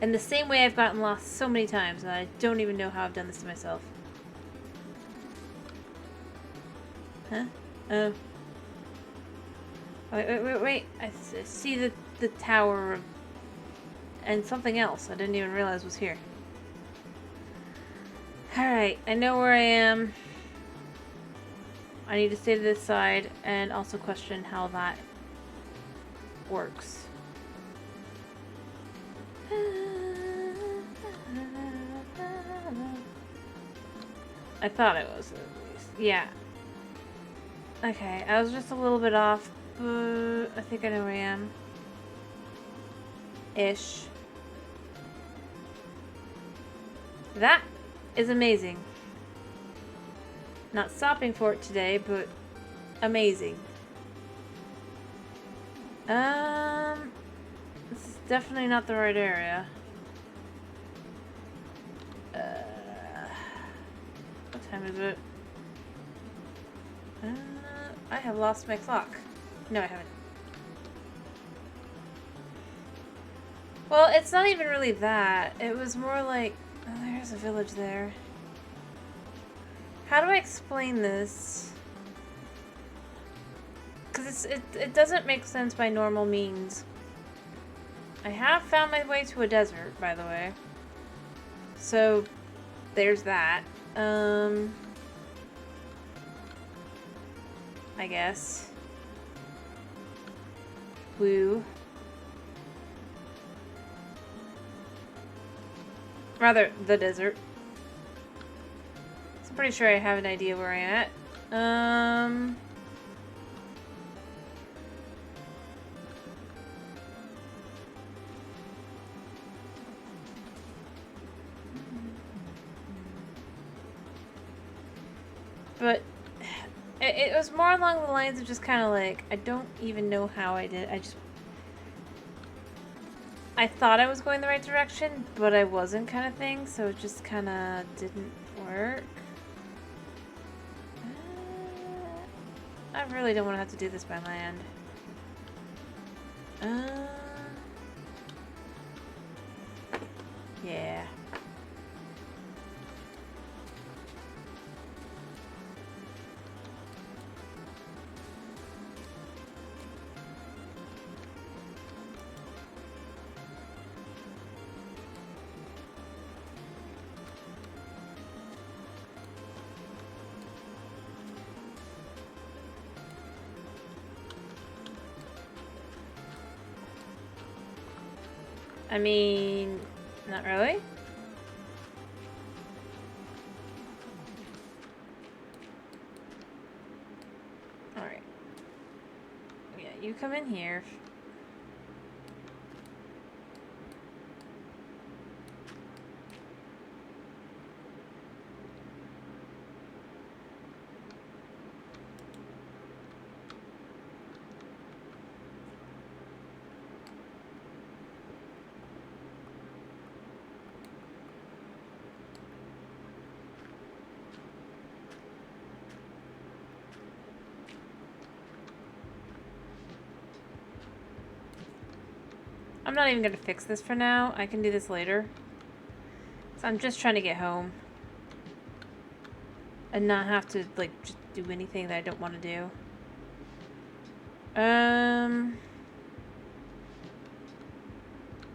In the same way I've gotten lost so many times, and I don't even know how I've done this to myself. Huh? Oh. Wait. I see the tower and something else I didn't even realize was here. Alright, I know where I am. I need to stay to this side and also question how that works. I thought it was at least. Yeah. Okay, I was just a little bit off, but I think I know where I am. Ish. That is amazing. Not stopping for it today, but amazing. This is definitely not the right area. What time is it? I have lost my clock. No, I haven't. Well, it's not even really that. It was more like... Oh, there's a village there. How do I explain this? Because it doesn't make sense by normal means. I have found my way to a desert, by the way. So, there's that. I guess. Woo. Rather, the desert. I'm pretty sure I have an idea where I'm at. But it was more along the lines of just kind of like, I don't even know how I did. I thought I was going the right direction, but I wasn't, kind of thing, so it just kind of didn't work. I really don't want to have to do this by land. I mean, not really. Alright. Yeah, you come in here. I'm not even going to fix this for now. I can do this later. So I'm just trying to get home. And not have to, like, just do anything that I don't want to do.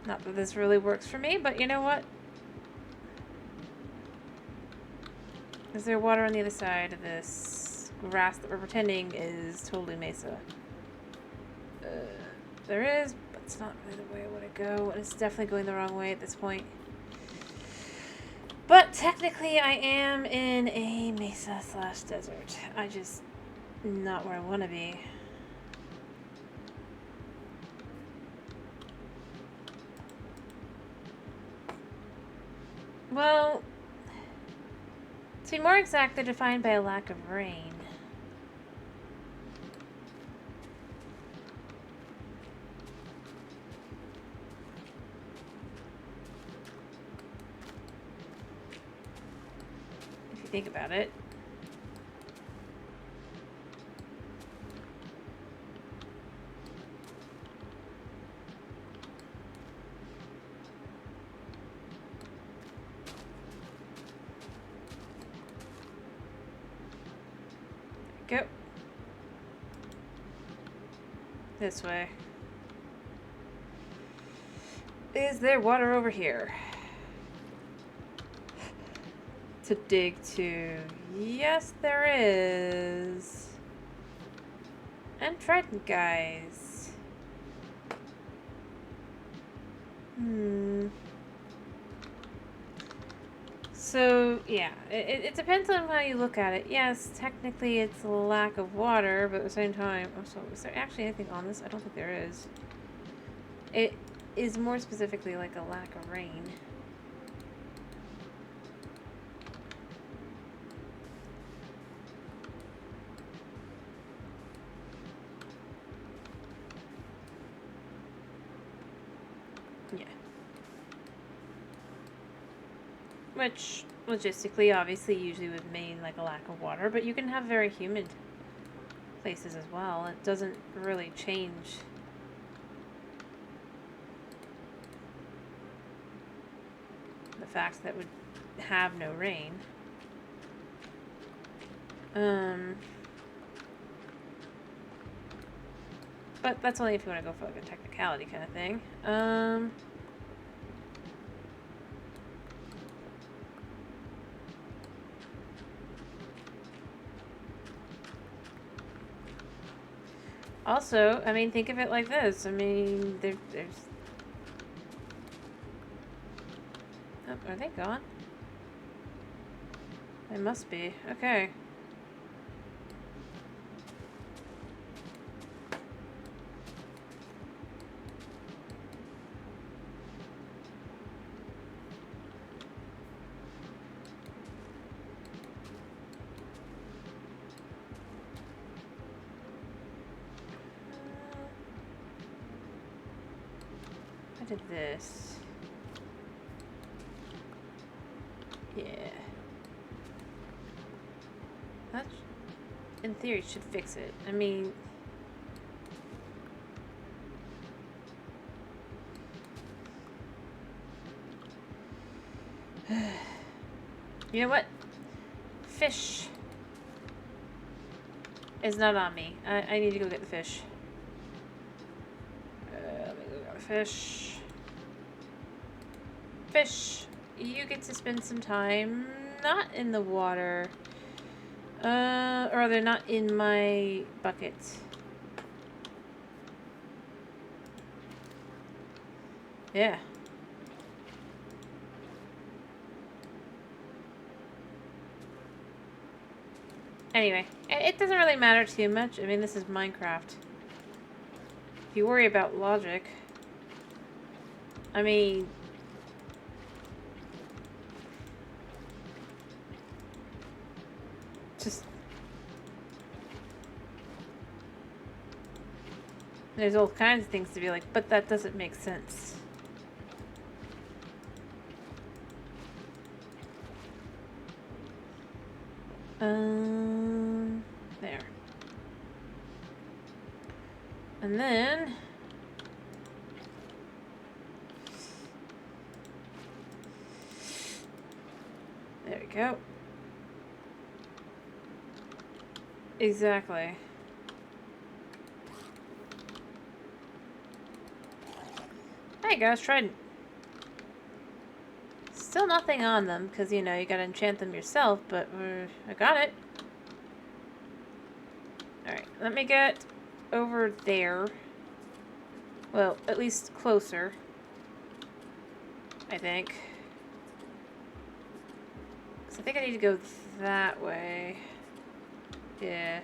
Not that this really works for me, but you know what? Is there water on the other side of this grass that we're pretending is totally mesa? There is, but it's not really the way I want to go. And it's definitely going the wrong way at this point. But technically I am in a mesa / desert. I just not where I want to be. Well, to be more exact, they're defined by a lack of rain. If you think about it. Go. This way. Is there water over here to dig to? Yes, there is. And trident guys. So, yeah, it depends on how you look at it. Yes, technically it's a lack of water, but at the same time... Oh, so is there actually anything on this? I don't think there is. It is more specifically like a lack of rain. Yeah. Which, logistically, obviously, usually would mean like a lack of water, but you can have very humid places as well. It doesn't really change the fact that it would have no rain. But that's only if you want to go for like a technicality kind of thing. Also, I mean, think of it like this. I mean, there's... Oh, are they gone? They must be. Okay. I did this. Yeah. That, in theory, should fix it. I mean... You know what? Fish is not on me. I need to go get the fish. Let me go get the fish. Fish, you get to spend some time not in the water. Or they're not in my bucket. Yeah. Anyway, it doesn't really matter too much. I mean, this is Minecraft. If you worry about logic, I mean, just there's all kinds of things to be like, but that doesn't make sense. There. And then there we go. Exactly. Hey guys, trident. Still nothing on them, because, you know, you gotta enchant them yourself, but I got it. Alright, let me get over there. Well, at least closer. I think. Because I think I need to go that way. Yeah.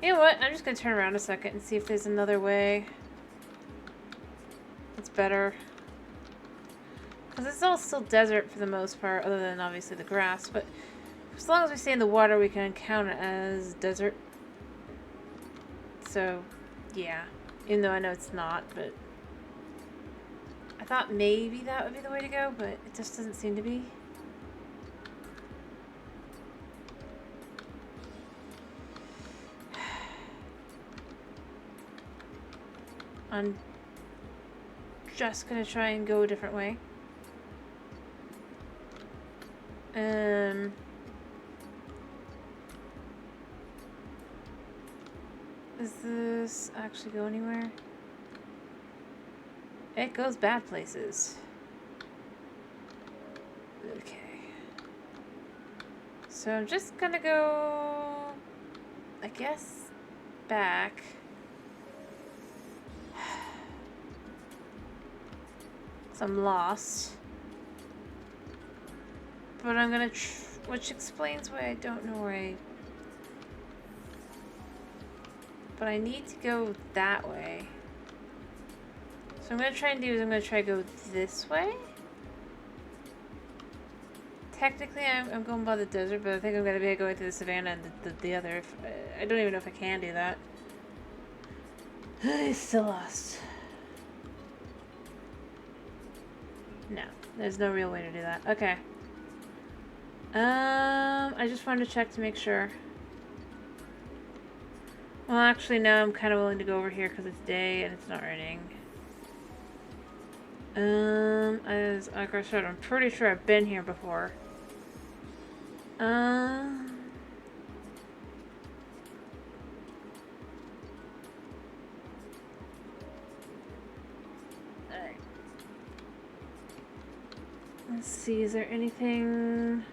You know what? I'm just going to turn around a second and see if there's another way. It's better. Because it's all still desert for the most part, other than obviously the grass. But as long as we stay in the water, we can count it as desert. So, yeah. Even though I know it's not, but I thought maybe that would be the way to go, but it just doesn't seem to be. I'm just gonna try and go a different way. Does this actually go anywhere? It goes bad places. Okay. So I'm just gonna go, I guess, back. So I'm lost. But I'm gonna, which explains why I don't know where but I need to go that way. So I'm gonna try and do is I'm gonna try to go this way. Technically, I'm going by the desert, but I think I'm gonna be going to the savannah and the other. I don't even know if I can do that. I'm still lost. No, there's no real way to do that. Okay. I just wanted to check to make sure. Well, actually, no, I'm kind of willing to go over here because it's day and it's not raining. As like I said, I'm pretty sure I've been here before. Alright. Let's see, is there anything...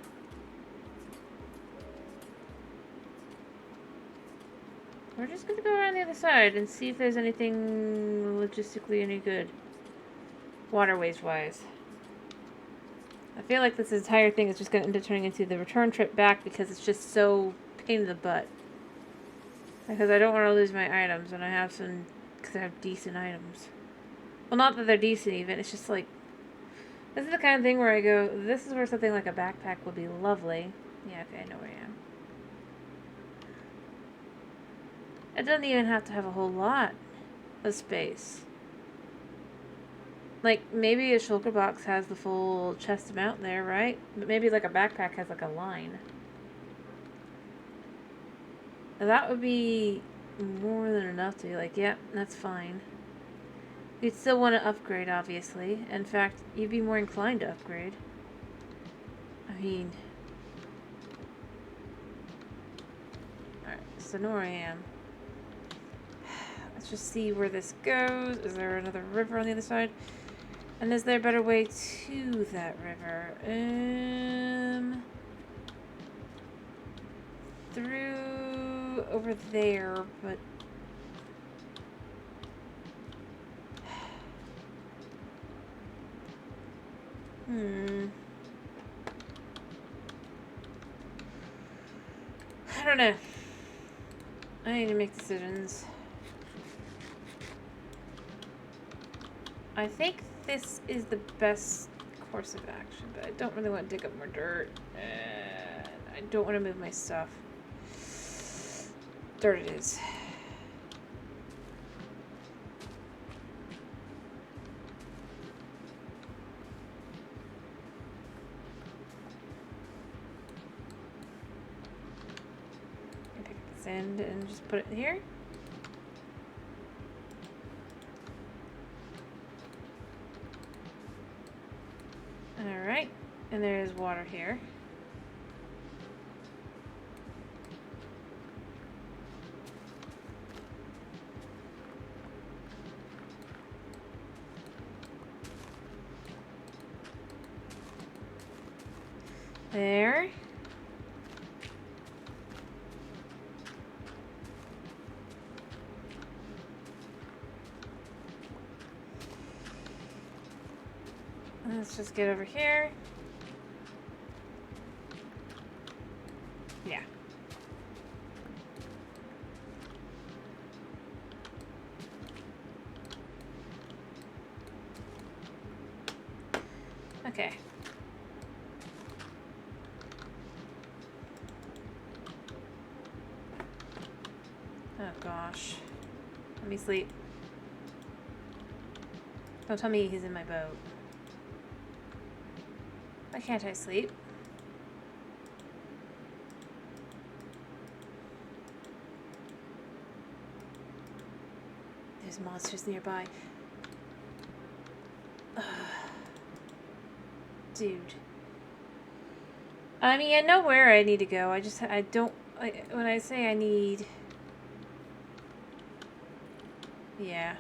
We're just gonna go around the other side and see if there's anything logistically any good. Waterways-wise. I feel like this entire thing is just gonna end up turning into the return trip back because it's just so pain in the butt. Because I don't want to lose my items and I have some... Because I have decent items. Well, not that they're decent even, it's just like... This is the kind of thing where I go, this is where something like a backpack would be lovely. Yeah, okay, I know where I am. It doesn't even have to have a whole lot of space. Like, maybe a shulker box has the full chest amount there, right? But maybe like a backpack has like a line. Now, that would be more than enough to be like, yeah, that's fine. You'd still want to upgrade, obviously. In fact, you'd be more inclined to upgrade. I mean... Alright, so know where I am. Let's just see where this goes. Is there another river on the other side? And is there a better way to that river? Through over there, but I don't know. I need to make decisions. I think this is the best course of action, but I don't really want to dig up more dirt. And I don't want to move my stuff. Dirt it is. Pick this end and just put it here. Alright, and there's water here. There. Let's just get over here. Yeah. Okay. Oh gosh. Let me sleep. Don't tell me he's in my boat. Why can't I sleep? There's monsters nearby. Dude. I mean, I know where I need to go. I don't, when I say I need... Yeah.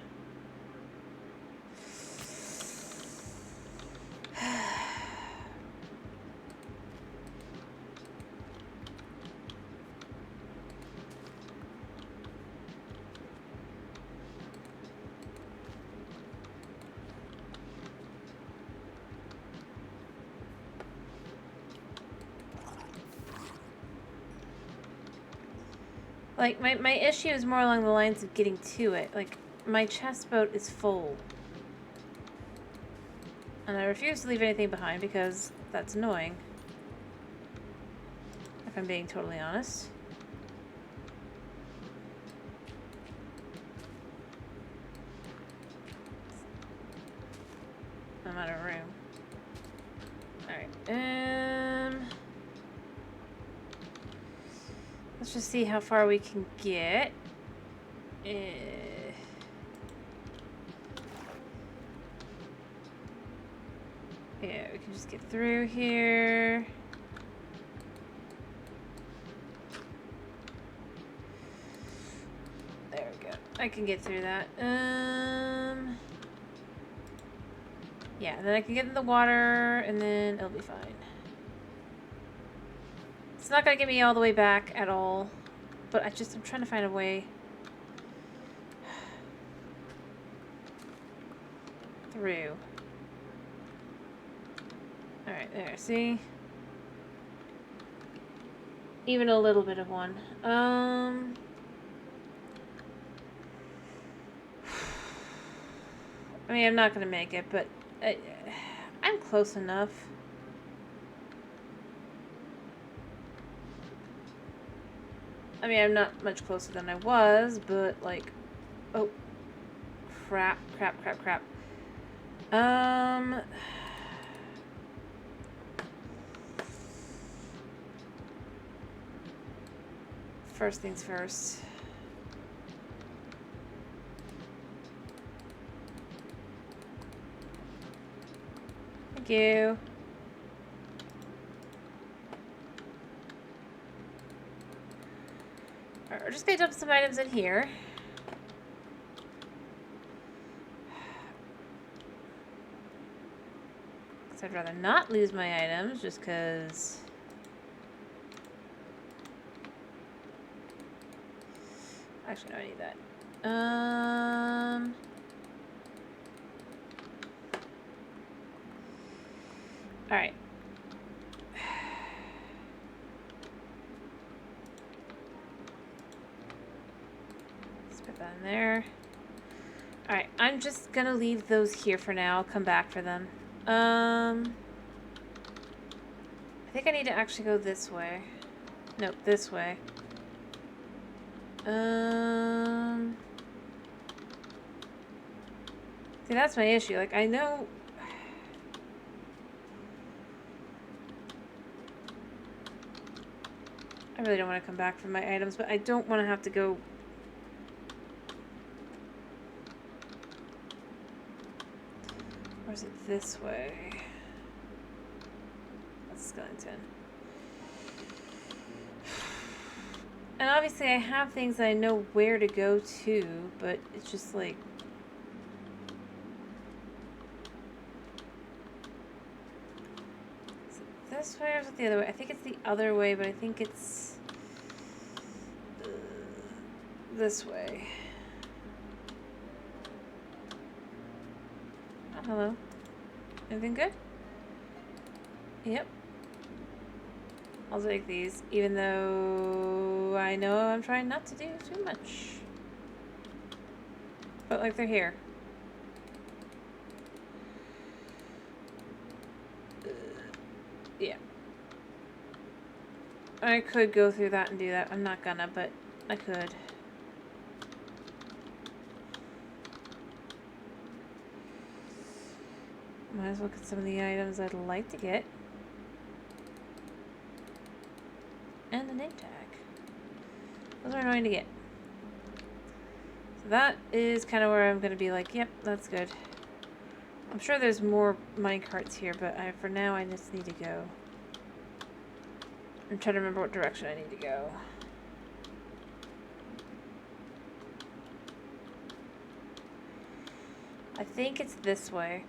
Like, my issue is more along the lines of getting to it. Like, my chest boat is full. And I refuse to leave anything behind because that's annoying. If I'm being totally honest. I'm out of room. Alright, let's just see how far we can get. Yeah, we can just get through here. There we go. I can get through that. Yeah, then I can get in the water, and then it'll be fine. It's not gonna get me all the way back at all, but I'm trying to find a way through. Alright, there, see? Even a little bit of one. I mean, I'm not gonna make it, but I'm close enough. I mean, I'm not much closer than I was, but like, oh, crap. First things first. Thank you. Alright, we're just gonna dump some items in here. Because I'd rather not lose my items just because. Actually, no, I need that. Alright. Let's put that in there. Alright, I'm just gonna leave those here for now. I'll come back for them. I think I need to actually go this way. Nope, this way. See, that's my issue. Like, I know... I really don't want to come back for my items, but I don't want to have to go... Or is it this way? That's Skellington. And obviously I have things that I know where to go to, but it's just like... Is it this way or is it the other way? I think it's the other way, but I think it's... this way. Oh, hello. Anything good? Yep. I'll take these, even though I know I'm trying not to do too much. But, like, they're here. Yeah. I could go through that and do that. I'm not gonna, but I could. Might as well get some of the items I'd like to get. And the name tag. Those are annoying to get. So that is kind of where I'm going to be like, yep, that's good. I'm sure there's more minecarts here, but for now I just need to go. I'm trying to remember what direction I need to go. I think it's this way.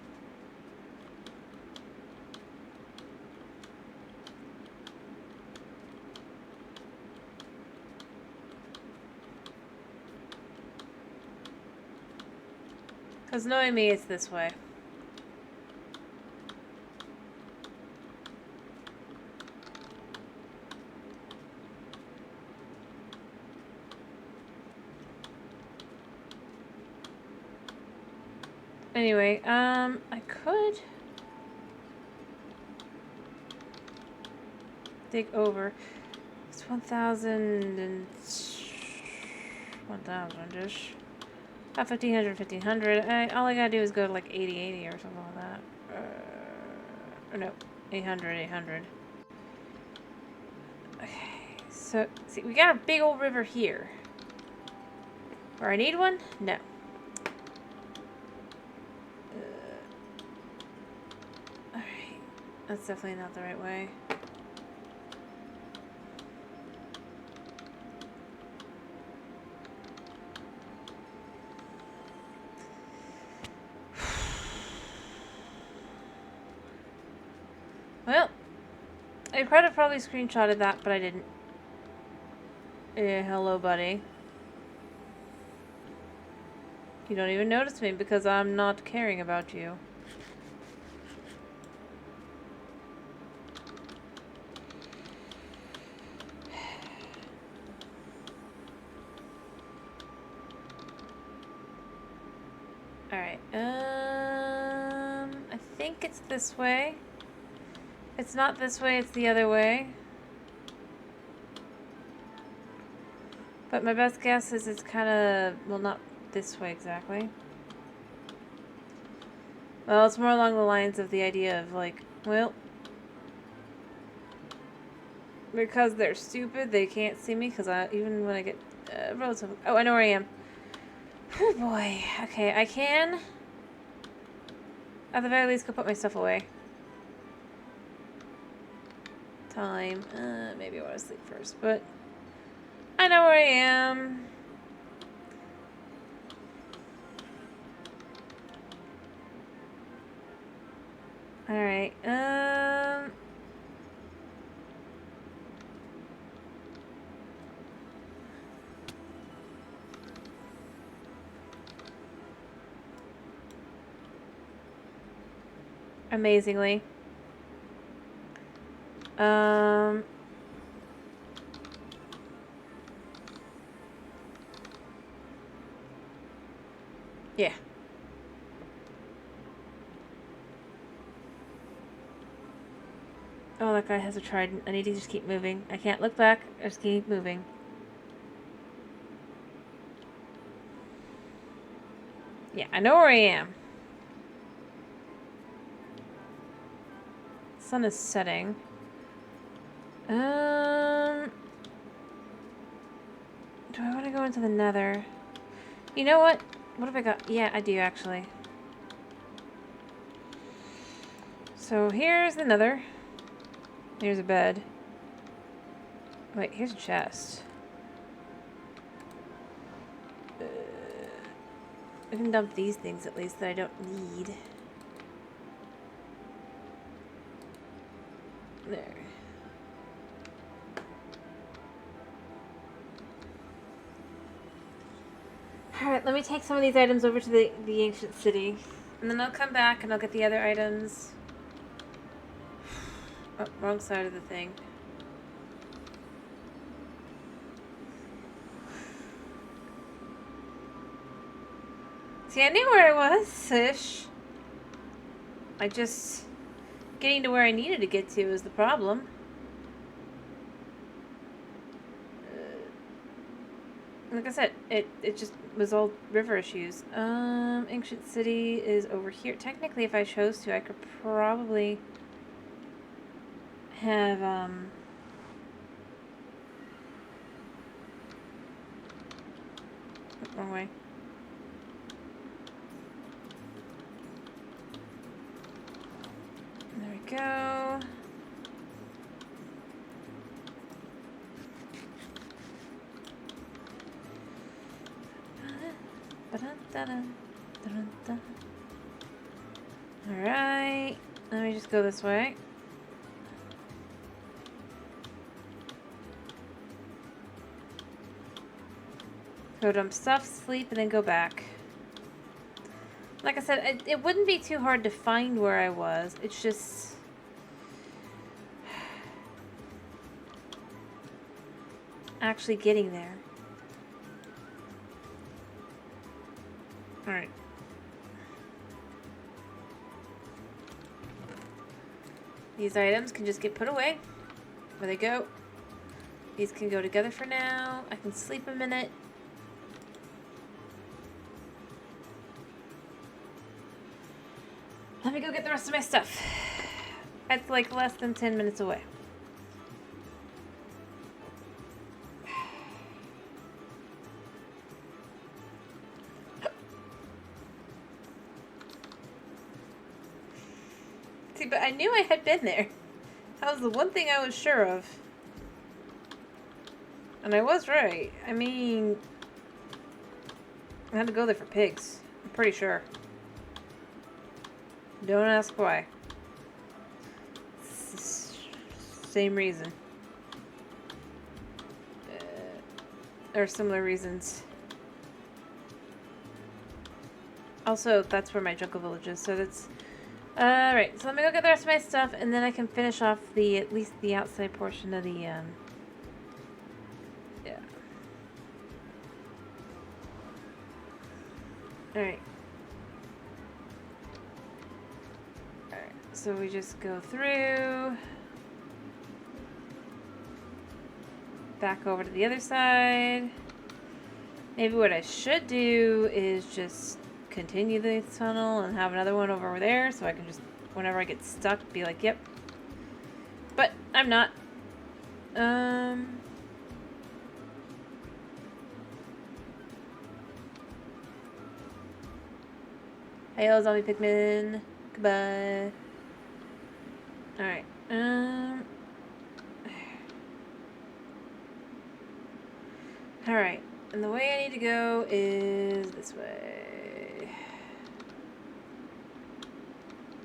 Because knowing me, it's this way. Anyway, I could dig over. It's 1,000 and 1,000-ish. 1,500, 1,500. All I gotta do is go to like 80, 80 or something like that. Or no, 800, 800. Okay, so, see, we got a big old river here. Where I need one? No. Alright, that's definitely not the right way. Well, I could have probably screenshotted that, but I didn't. Hello, buddy. You don't even notice me because I'm not caring about you. Alright, I think it's this way. It's not this way, it's the other way. But my best guess is it's kind of, well, not this way exactly. Well, it's more along the lines of the idea of like, well, because they're stupid, they can't see me because even when I get relatively, oh, I know where I am. Oh boy. Okay, I can at the very least go put my stuff away. Time. Maybe I want to sleep first, but I know where I am. Alright, amazingly. Um... Yeah. Oh, that guy has a trident. I need to just keep moving. I can't look back. I just keep moving. Yeah, I know where I am. Sun is setting. Do I want to go into the nether? You know what? What have I got? Yeah, I do actually. So here's the nether. Here's a bed. Wait, here's a chest. I can dump these things at least that I don't need. There. Alright, let me take some of these items over to the ancient city. And then I'll come back and I'll get the other items. Oh, wrong side of the thing. See, I knew where I was, ish. I just... Getting to where I needed to get to is the problem. Like I said, it just was all river issues. Ancient city is over here. Technically, if I chose to, I could probably have, wrong way. There we go. Alright, let me just go this way. Go dump stuff, sleep, and then go back. Like I said, it wouldn't be too hard to find where I was. It's just... actually getting there. Alright. These items can just get put away. Where they go. These can go together for now. I can sleep a minute. Let me go get the rest of my stuff. It's like less than 10 minutes away. See, but I knew I had been there. That was the one thing I was sure of. And I was right. I mean... I had to go there for pigs. I'm pretty sure. Don't ask why. Same reason. Or similar reasons. Also, that's where my jungle village is, so that's... Alright, so let me go get the rest of my stuff, and then I can finish off at least the outside portion of the, yeah. Alright. Alright, so we just go through. Back over to the other side. Maybe what I should do is just continue the tunnel and have another one over there so I can just, whenever I get stuck, be like, yep. But I'm not. Hey, zombie Pikmin. Goodbye. Alright. Alright. And the way I need to go is this way.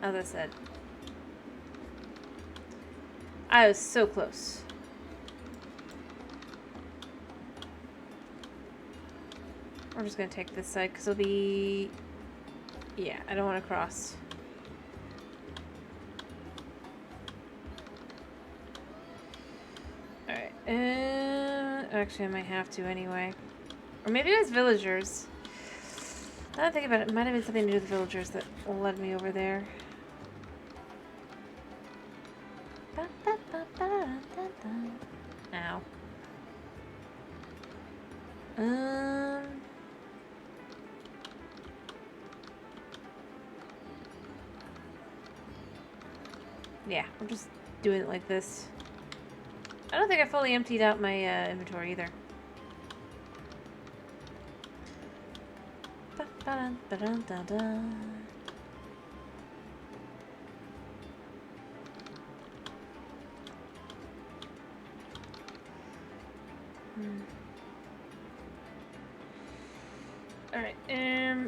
As I said. I was so close. I'm just going to take this side because it'll be... Yeah, I don't want to cross. Actually, I might have to anyway. Or maybe it was villagers. Now that I think about it, it might have been something to do with the villagers that led me over there. Ow. Yeah, I'm just doing it like this. I don't think I fully emptied out my inventory either. Alright, there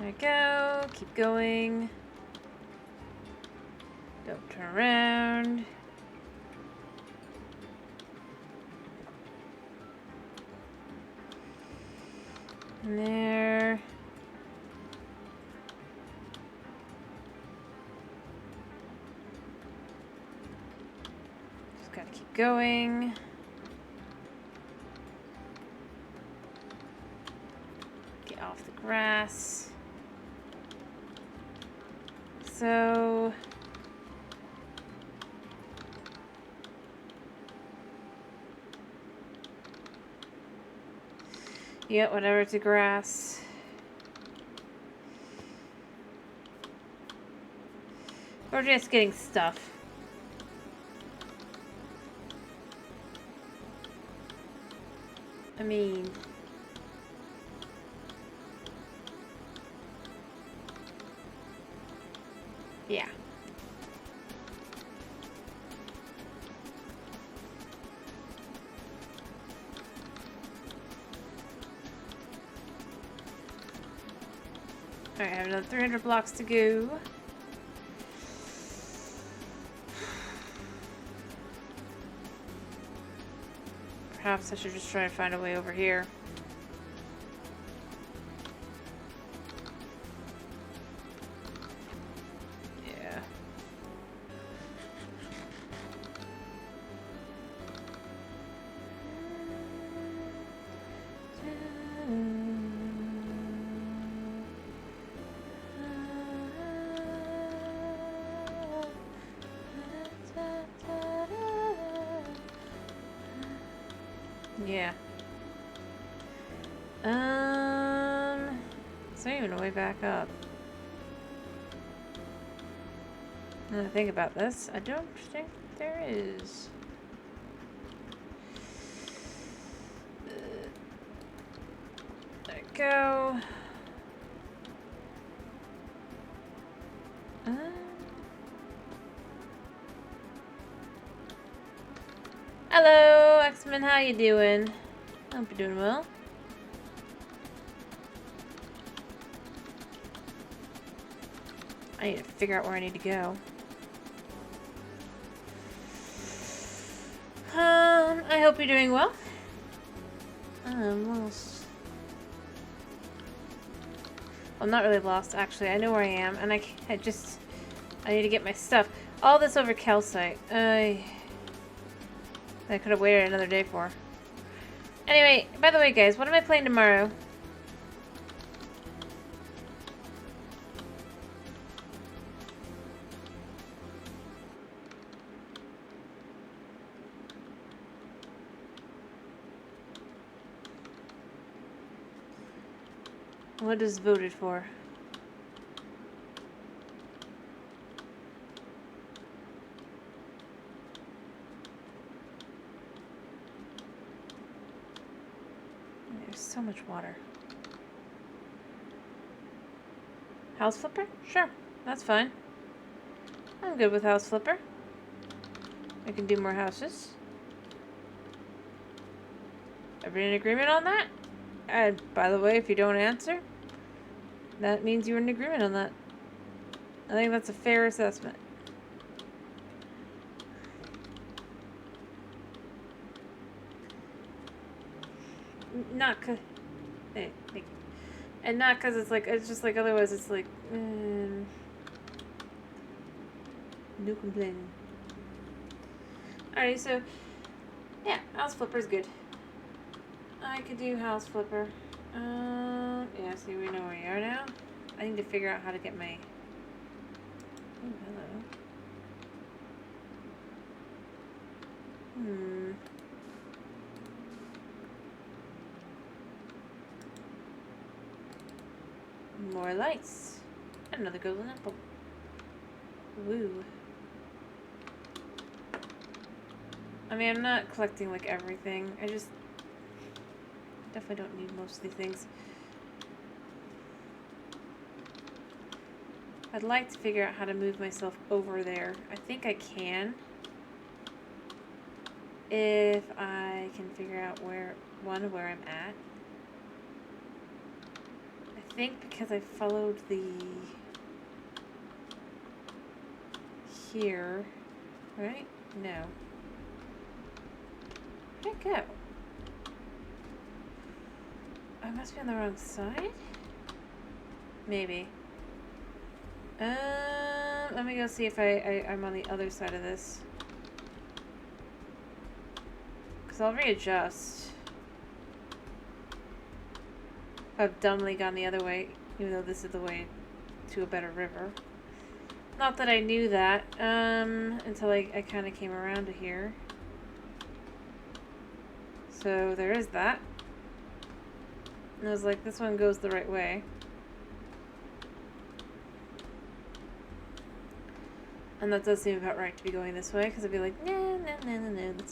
we go. Keep going. Don't turn around. And there. Just gotta keep going. Get off the grass. So yeah, whatever to grass. We're just getting stuff. I mean, yeah. Alright, I have another 300 blocks to go. Perhaps I should just try to find a way over here. Yeah. Yeah. Is there even a way back up? Now that I think about this, I don't think there is. There we go. Hello, X-Men, how you doing? I hope you're doing well. I need to figure out where I need to go. I hope you're doing well. I'm lost. I'm not really lost, actually. I know where I am, and I need to get my stuff. All this over calcite. I could have waited another day for. Anyway, by the way, guys, what am I playing tomorrow? What is voted for? There's so much water. House flipper? Sure, that's fine. I'm good with house flipper. I can do more houses. Everybody in agreement on that? And by the way, if you don't answer, that means you're in agreement on that. I think that's a fair assessment. Not hey, thank you. And not because it's just like, otherwise it's like, no complaining. Alrighty, so, yeah, house flipper's good. I could do house flipper. Yeah, see, we know where we are now. I need to figure out how to get my... Oh, hello. More lights. Another golden apple. Woo. I mean, I'm not collecting, like, everything. I just definitely don't need most of these things. I'd like to figure out how to move myself over there. I think I can. If I can figure out where I'm at. I think because I followed the... here. Right? No. Where'd it go? I must be on the wrong side? Maybe. Let me go see if I'm on the other side of this. Because I'll readjust. I've dumbly gone the other way, even though this is the way to a better river. Not that I knew that, until I kind of came around to here. So there is that. And I was like, this one goes the right way. And that does seem about right to be going this way, because I'd be like, no, that's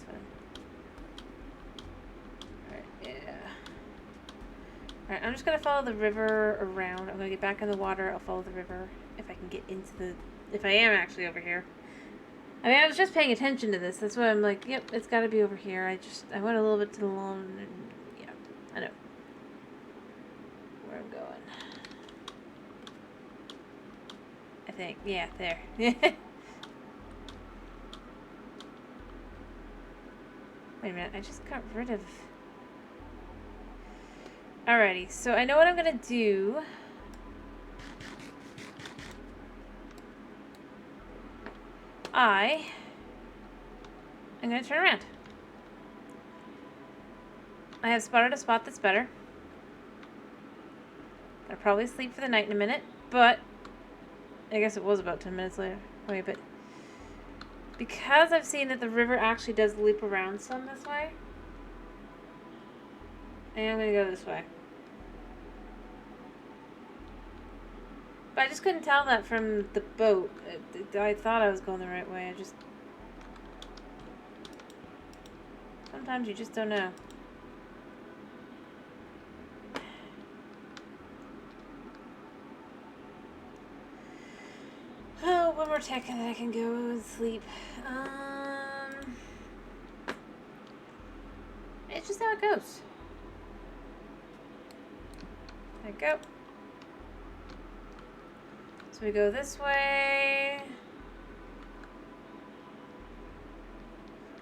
fine. Alright, yeah. Alright, I'm just going to follow the river around. I'm going to get back in the water. I'll follow the river if I can get into the... If I am actually over here. I mean, I was just paying attention to this. That's why I'm like, yep, it's got to be over here. I went a little bit to the long... And, yeah, I know where I'm going. I think. Yeah, there. Wait a minute, I just got rid of... Alrighty, so I know what I'm gonna do. I'm gonna turn around. I have spotted a spot that's better. I'll probably sleep for the night in a minute, but... I guess it was about 10 minutes later. Wait, but... Because I've seen that the river actually does loop around some this way, I am going to go this way. But I just couldn't tell that from the boat. I thought I was going the right way. I just... Sometimes you just don't know. Oh, one more tech and then I can go and sleep. It's just how it goes. There we go. So we go this way.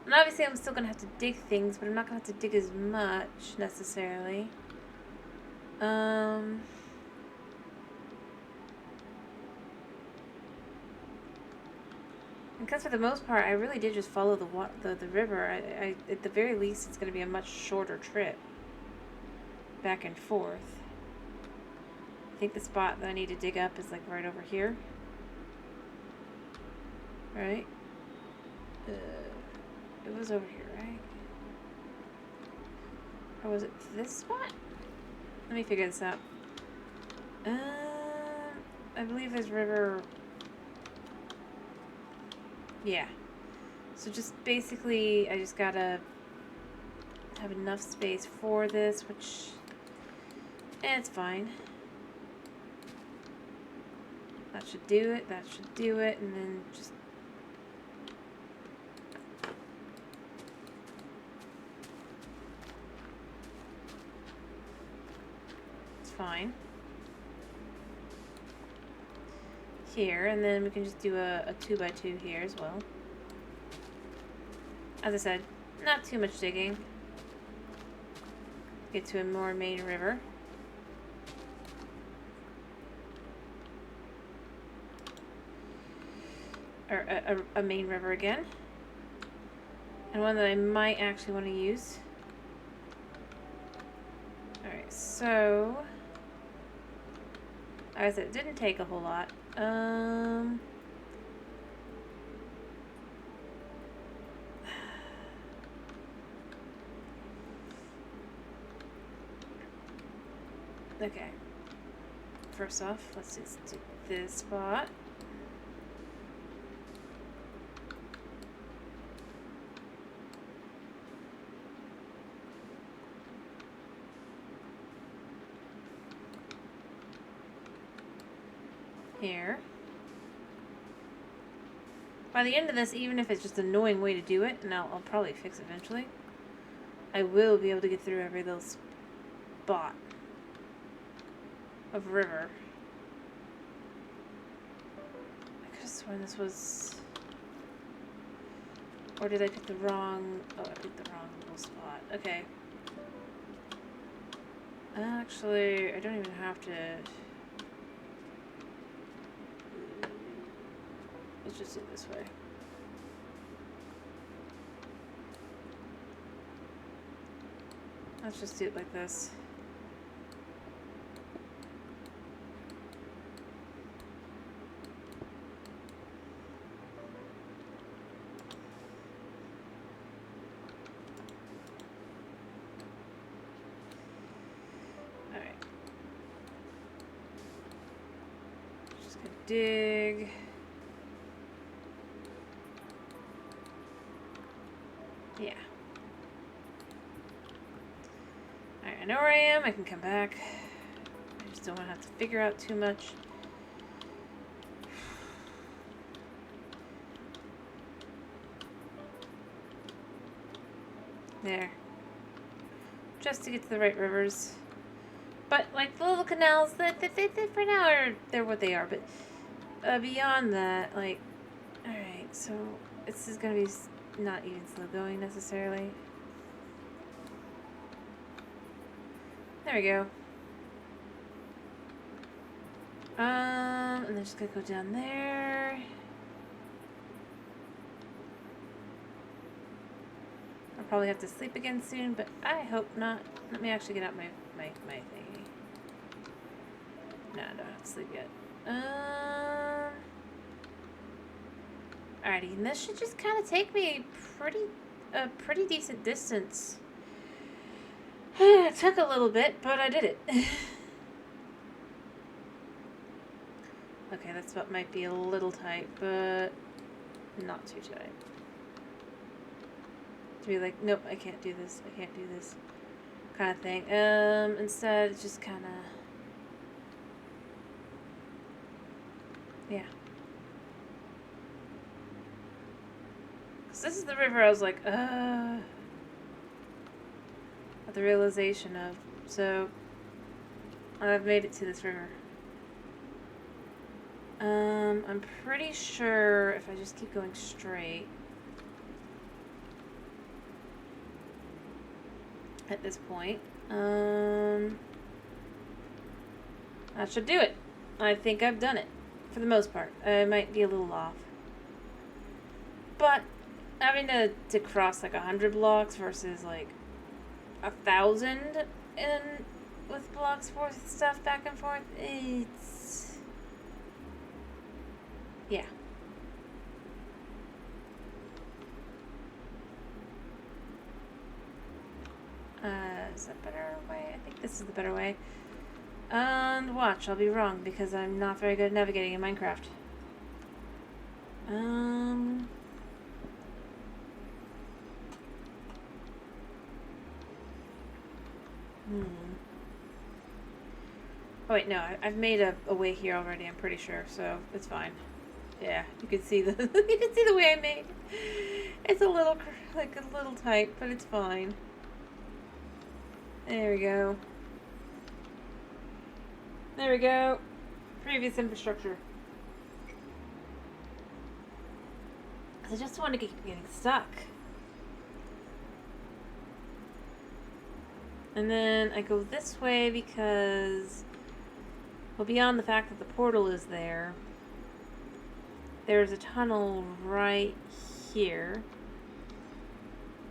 And obviously I'm still going to have to dig things, but I'm not going to have to dig as much, necessarily. Because for the most part, I really did just follow the river. I at the very least, it's going to be a much shorter trip. Back and forth. I think the spot that I need to dig up is like right over here. Right? It was over here, right? Or was it this spot? Let me figure this out. I believe there's river... Yeah. So just basically, I just gotta have enough space for this, which... it's fine. That should do it, that should do it, and then just... It's fine. Here, and then we can just do a 2x2 here as well. As I said, not too much digging. Get to a more main river. or a main river again. And one that I might actually want to use. Alright, so... as it didn't take a whole lot. Okay. First off, let's just do this spot. Here. By the end of this, even if it's just an annoying way to do it, and I'll probably fix it eventually, I will be able to get through every little spot of river. I could have sworn this was... or did I pick the wrong... oh, I picked the wrong little spot. Okay. Actually, I don't even have to... let's just do it this way. Let's just do it like this. Alright. Just gonna dig. Yeah. Alright, I know where I am. I can come back. I just don't want to have to figure out too much. There. Just to get to the right rivers. But, like, the little canals, they for now they're what they are. But beyond that, like... alright, so this is going to be... not even slow going necessarily. There we go. And then just gonna go down there. I'll probably have to sleep again soon, but I hope not. Let me actually get out my thingy. No, I don't have to sleep yet. Alrighty, and this should just kind of take me a pretty decent distance. It took a little bit, but I did it. Okay, that spot might be a little tight, but not too tight. To be like, nope, I can't do this, I can't do this kind of thing. Instead, it's just kind of, yeah. Because this is the river I was like, at the realization of. So, I've made it to this river. I'm pretty sure if I just keep going straight at this point, that should do it. I think I've done it for the most part. I might be a little off, but having to cross like 100 blocks versus like 1,000 with blocks for stuff back and forth, it's, yeah. Is that a better way? I think this is the better way. And watch, I'll be wrong because I'm not very good at navigating in Minecraft. Oh wait, no, I've made a way here already, I'm pretty sure, so it's fine. Yeah, you can see the you can see the way I made. It's a little like a little tight, but it's fine. There we go. There we go. Previous infrastructure. I just want to keep getting stuck. And then I go this way because, well, beyond the fact that the portal is there, there's a tunnel right here.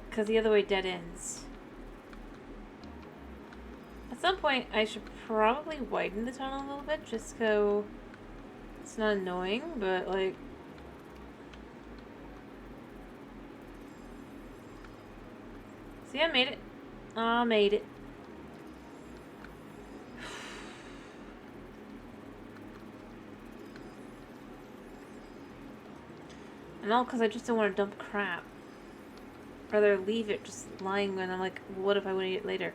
Because the other way dead ends. At some point, I should probably widen the tunnel a little bit, just so it's not annoying, but like... See, I made it. I made it. And all because I just don't want to dump crap. Rather leave it just lying when I'm like, what if I want to eat it later?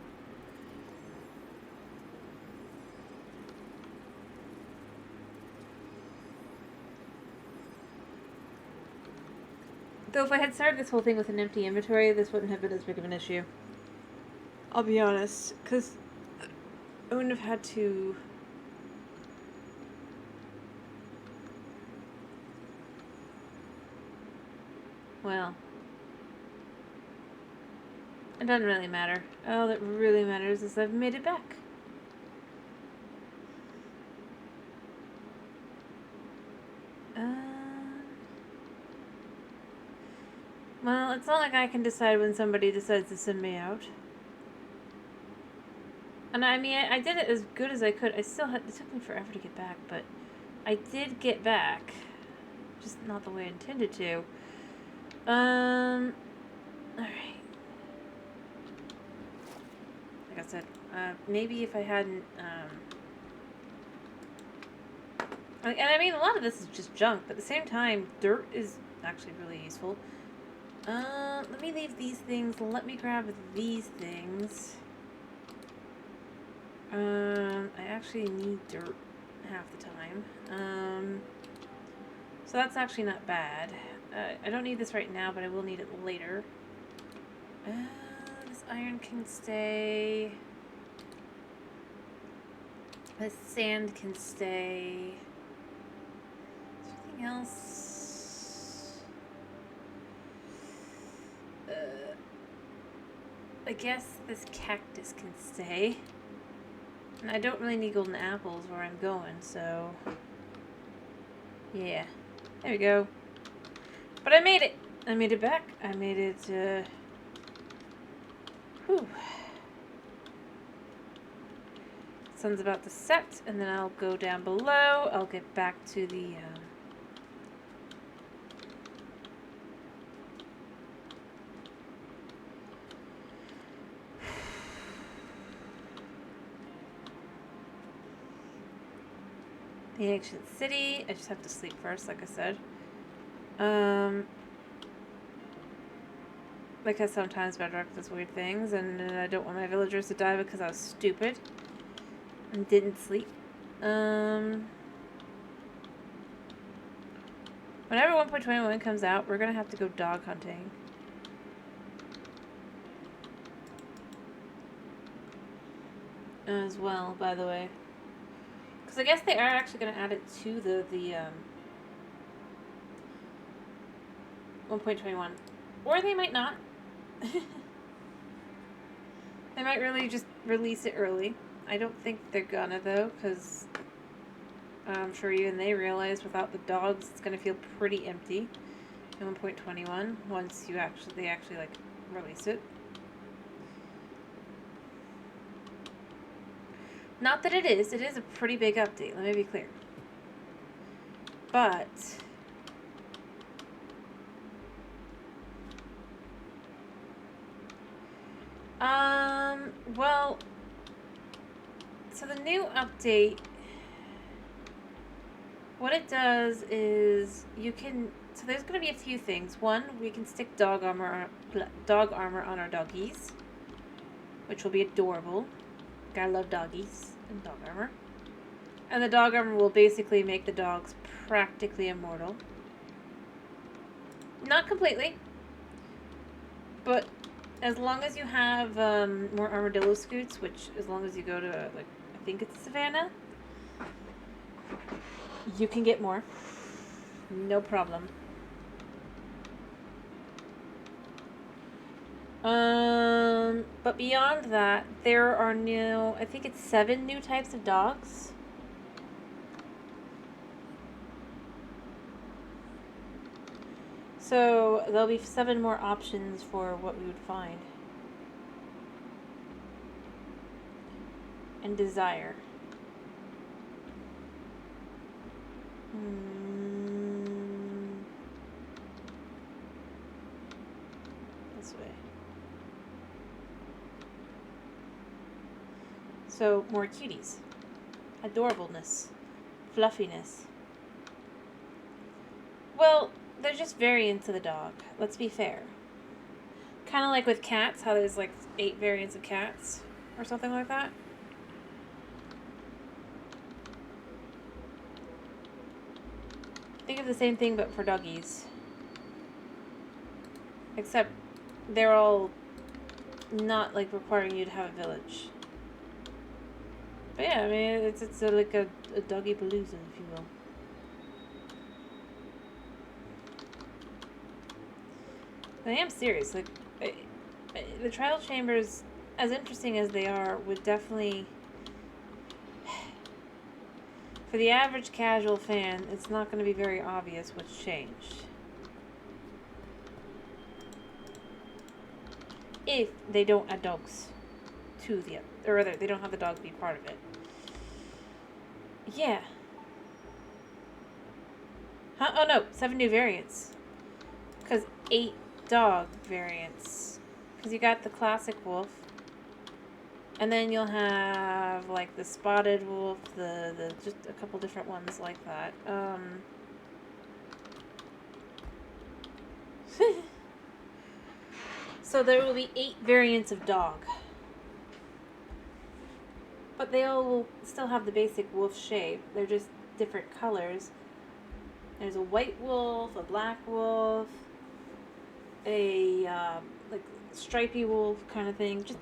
Though if I had started this whole thing with an empty inventory, this wouldn't have been as big of an issue. I'll be honest, because I wouldn't have had to... Well... It doesn't really matter. All that really matters is I've made it back. Well, it's not like I can decide when somebody decides to send me out. And I mean, I did it as good as I could. I still had... It took me forever to get back, but I did get back. Just not the way I intended to. Alright. Like I said, maybe if I hadn't, and I mean, a lot of this is just junk, but at the same time, dirt is actually really useful. Let me leave these things. Let me grab these things. I actually need dirt half the time. So that's actually not bad. I don't need this right now, but I will need it later. This iron can stay. This sand can stay. Is there anything else? I guess this cactus can stay. And I don't really need golden apples where I'm going, so... Yeah. There we go. But I made it! I made it back. I made it, whew. Sun's about to set, and then I'll go down below. I'll get back to the, the ancient city. I just have to sleep first, like I said. Because sometimes Bedrock does weird things, and I don't want my villagers to die because I was stupid and didn't sleep. Whenever 1.21 comes out, we're gonna have to go dog hunting. As well, by the way. Because I guess they are actually going to add it to the 1.21. Or they might not. They might really just release it early. I don't think they're gonna, though, because I'm sure even they realize without the dogs it's going to feel pretty empty in 1.21 once they actually like release it. Not that it is a pretty big update, let me be clear. But well, so the new update, what it does is you can, so there's going to be a few things. One, we can stick dog armor on our doggies, which will be adorable. Gotta love doggies and dog armor. And the dog armor will basically make the dogs practically immortal. Not completely, but as long as you have more armadillo scoots, which as long as you go to, like, I think it's Savannah, you can get more. No problem. But beyond that, there are new, I think it's 7 new types of dogs. So there'll be 7 more options for what we would find. And desire. This way. So more cuties. Adorableness. Fluffiness. Well, they're just variants of the dog. Let's be fair. Kind of like with cats, how there's like 8 variants of cats. Or something like that. Think of the same thing but for doggies. Except they're all not like requiring you to have a village. But yeah, I mean, it's like a doggy palooza, if you will. I am serious. Like, the trial chambers, as interesting as they are, would definitely... For the average casual fan, it's not going to be very obvious what's changed. If they don't add dogs to the... Or rather, they don't have the dog be part of it. Yeah. Huh? Oh no, 7 new variants. Because 8 dog variants. Because you got the classic wolf. And then you'll have, like, the spotted wolf, the just a couple different ones like that. So there will be 8 variants of dog. But they all will still have the basic wolf shape. They're just different colors. There's a white wolf, a black wolf, a, like, stripy wolf kind of thing. Just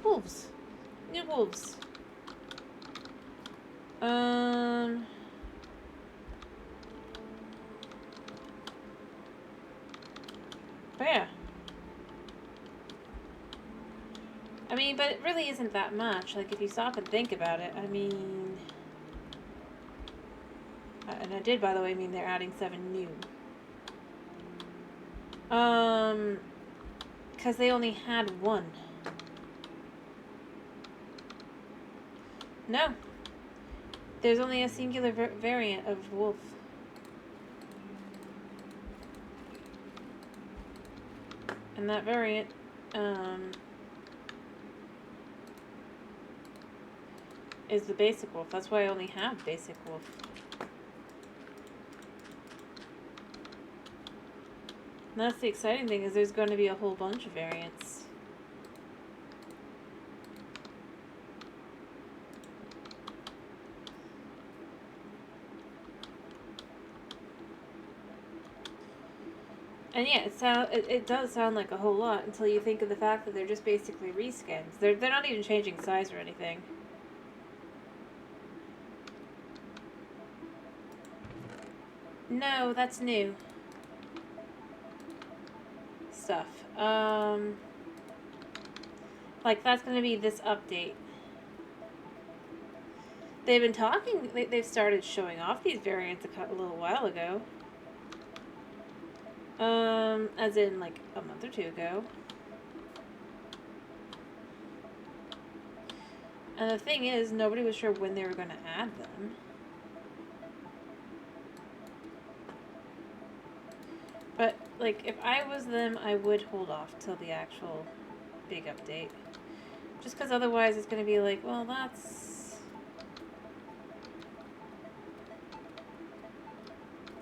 wolves. New wolves. But yeah. I mean, but it really isn't that much. Like, if you stop and think about it, I mean... And I did, by the way, mean they're adding 7 new. Because they only had 1. No. There's only a singular variant of wolf. And that variant, is the basic wolf. That's why I only have basic wolf. And that's the exciting thing, is there's going to be a whole bunch of variants. And yeah, it does sound like a whole lot until you think of the fact that they're just basically reskins. They're not even changing size or anything. No, that's new stuff. Like, that's going to be this update. They've been talking, they've started showing off these variants a little while ago. As in, like, a month or 2 ago. And the thing is, nobody was sure when they were going to add them. But, like, if I was them, I would hold off till the actual big update. Just because otherwise it's going to be like, well, that's...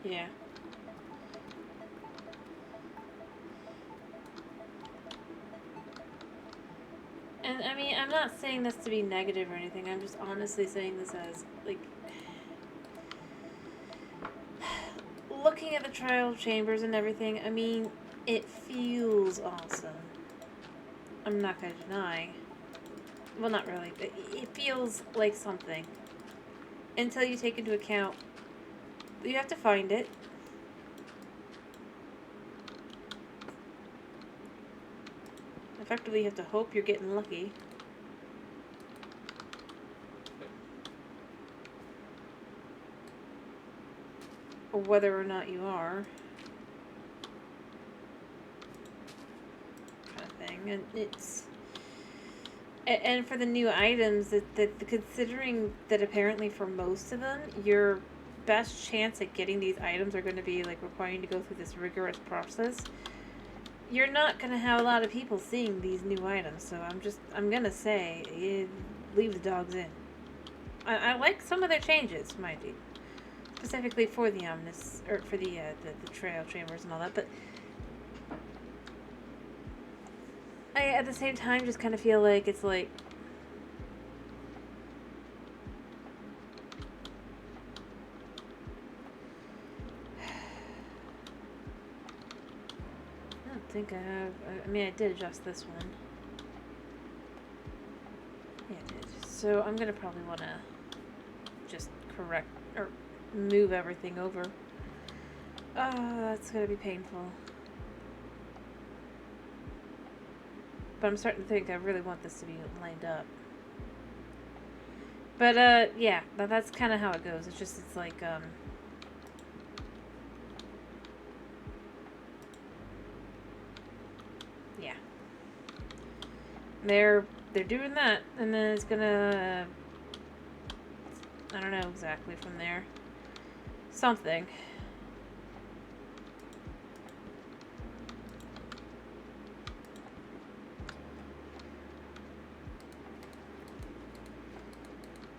Yeah. And, I mean, I'm not saying this to be negative or anything. I'm just honestly saying this as, like... Looking at the trial chambers and everything, I mean, it feels awesome. I'm not going to deny. Well, not really, but it feels like something. Until you take into account, you have to find it. Effectively, you have to hope you're getting lucky. Or whether or not you are. and it's... And for the new items, that considering that apparently for most of them, your best chance at getting these items are going to be like requiring to go through this rigorous process, you're not going to have a lot of people seeing these new items. So I'm going to say, leave the dogs in. I like some of their changes, mind you. Specifically for the ominous, or for the trail chambers and all that, but I, at the same time, just kind of feel like it's like... I don't think I have... I mean, I did adjust this one. Yeah, I did. So I'm going to probably want to just correct, or move everything over. Oh, that's going to be painful. But I'm starting to think I really want this to be lined up. But, yeah, that's kind of how it goes. It's just, it's like, yeah. They're doing that, and then it's gonna, I don't know exactly from there. Something.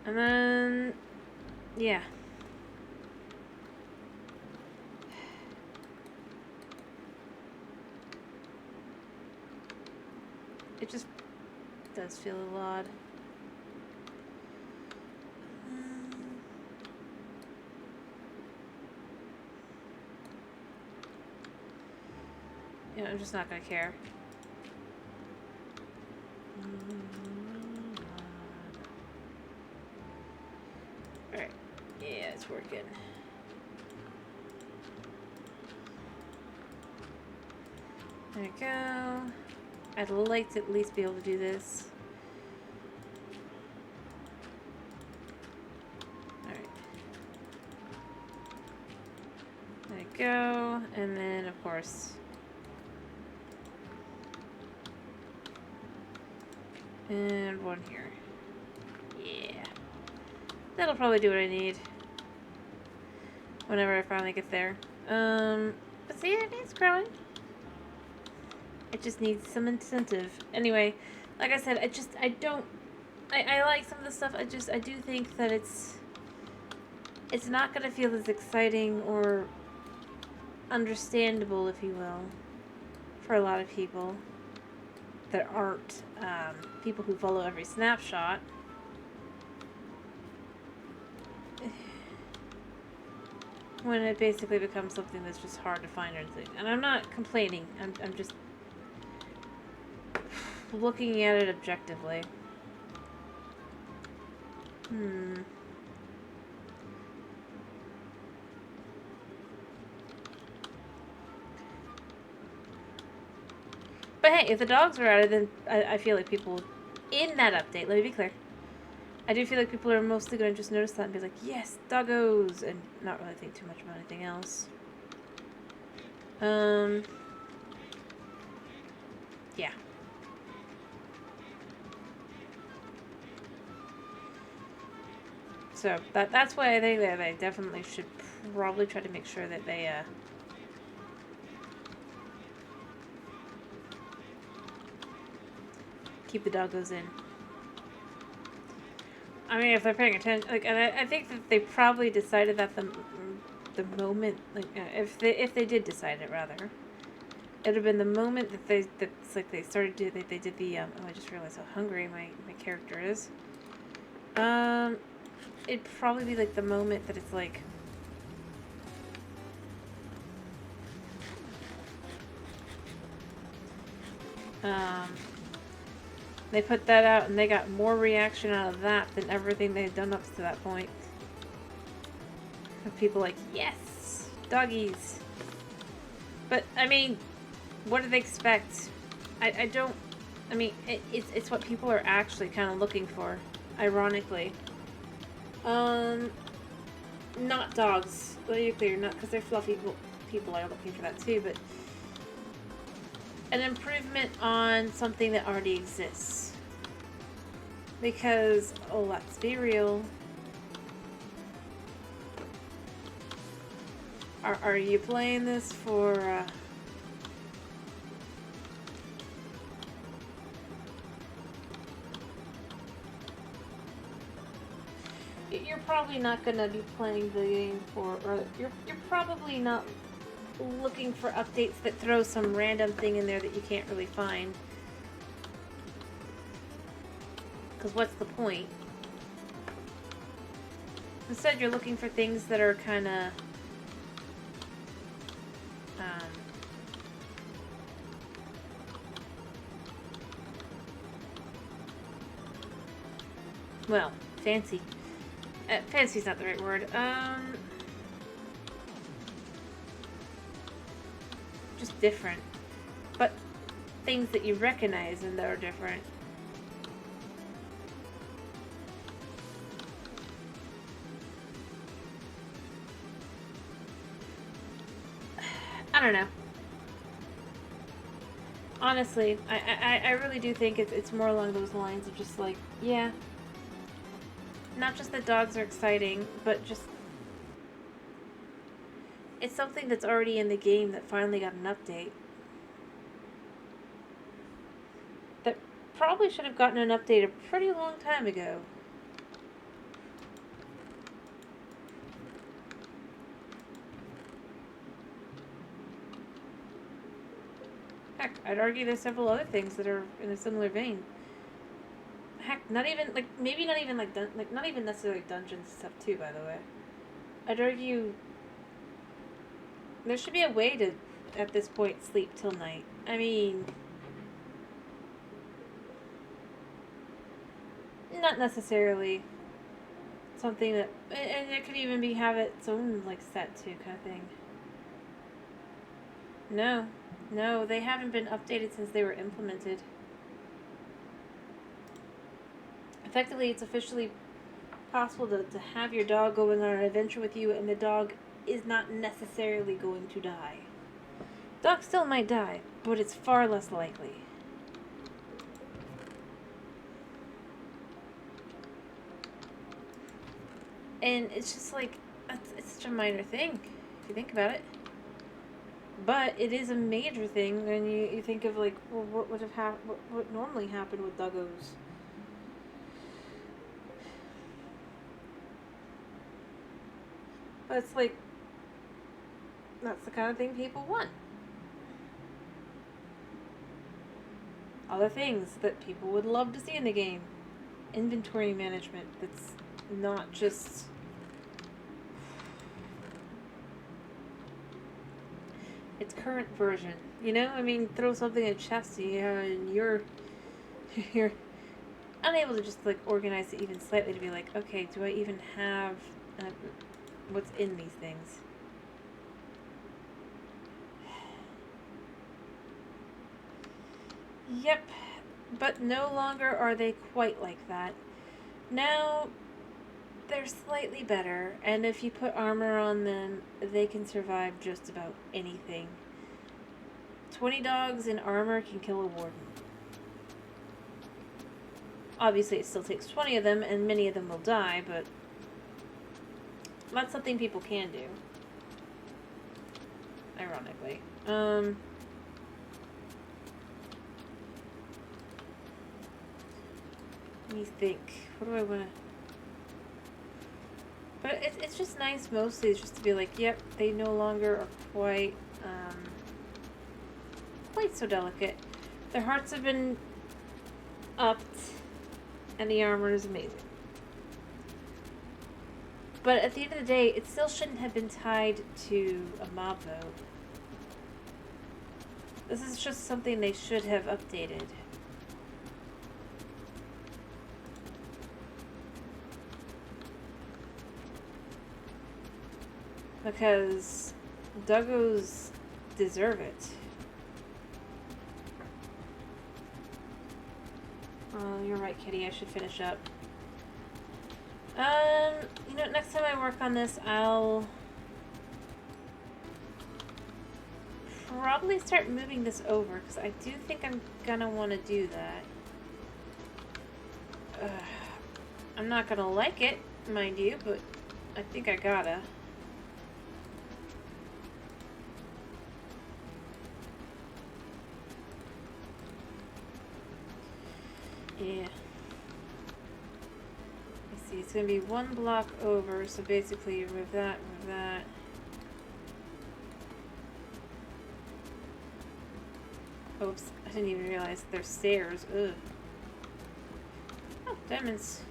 And then, yeah. It just does feel a lot. Yeah, I'm just not gonna care. Alright. Yeah, it's working. There we go. I'd like to at least be able to do this. Alright. There we go. And then, of course... and one here. Yeah. That'll probably do what I need. Whenever I finally get there. But see, it's growing. It just needs some incentive. Anyway, like I said, I like some of the stuff. I do think that it's not going to feel as exciting or understandable, if you will, for a lot of people that aren't people who follow every snapshot. When it basically becomes something that's just hard to find or anything. And I'm not complaining. I'm just looking at it objectively. But hey, if the dogs are added, then I feel like people in that update, let me be clear, I do feel like people are mostly going to just notice that and be like, yes, doggos, and not really think too much about anything else. Yeah. So, that's why I think that they definitely should probably try to make sure that they, keep the doggos in. I mean, if they're paying attention, like, and I think that they probably decided that the moment, like, if they did decide it, rather, it would have been the moment that that's like they started to, they did the, oh, I just realized how hungry my character is. It'd probably be like the moment that it's like, they put that out and they got more reaction out of that than everything they've done up to that point. Of people like, yes, doggies. But, I mean, what do they expect? I mean, it's what people are actually kind of looking for, ironically. Not dogs. Let me be clear, not because they're fluffy people are looking for that too, but an improvement on something that already exists. Because, oh, let's be real. Are you playing this for, You're probably not gonna be playing the game for, or you're probably not looking for updates that throw some random thing in there that you can't really find. Because what's the point? Instead, you're looking for things that are kind of well, fancy. Fancy's not the right word. Just different. But things that you recognize and that are different. I don't know. Honestly, I really do think it's more along those lines of just like, yeah. Not just that dogs are exciting, but just... It's something that's already in the game that finally got an update. That probably should have gotten an update a pretty long time ago. Heck, I'd argue there's several other things that are in a similar vein. Heck, not even, like, maybe not even, like, not even necessarily dungeons stuff, too, by the way. I'd argue there should be a way to, at this point, sleep till night. I mean, not necessarily something that, and it could even be, have its own, like, set, too, kind of thing. No, they haven't been updated since they were implemented. Effectively, it's officially possible to have your dog going on an adventure with you, and the dog is not necessarily going to die. Dog still might die, but it's far less likely. And it's just like, it's such a minor thing, if you think about it. But it is a major thing when you think of, like, well, what would have what normally happened with doggos. But it's like, that's the kind of thing people want. Other things that people would love to see in the game. Inventory management that's not just... its current version. You know? I mean, throw something in a chest and you're unable to just, like, organize it even slightly to be like, okay, do I even have... what's in these things? Yep, but no longer are they quite like that. Now, they're slightly better, and if you put armor on them, they can survive just about anything. 20 dogs in armor can kill a warden. Obviously, it still takes 20 of them, and many of them will die, but that's something people can do. Ironically. Let me think. What do I want to... But it's just nice mostly. It's just to be like, yep, they no longer are quite so delicate. Their hearts have been upped, and the armor is amazing. But at the end of the day, it still shouldn't have been tied to a mob, though. This is just something they should have updated. Because doggos deserve it. Oh, you're right, Kitty. I should finish up. You know, next time I work on this, I'll probably start moving this over, because I do think I'm gonna want to do that. I'm not gonna like it, mind you, but I think I gotta. Yeah. Let's see, it's gonna be one block over, so basically remove that, remove that. Oops, I didn't even realize there's stairs. Ugh. Oh, diamonds.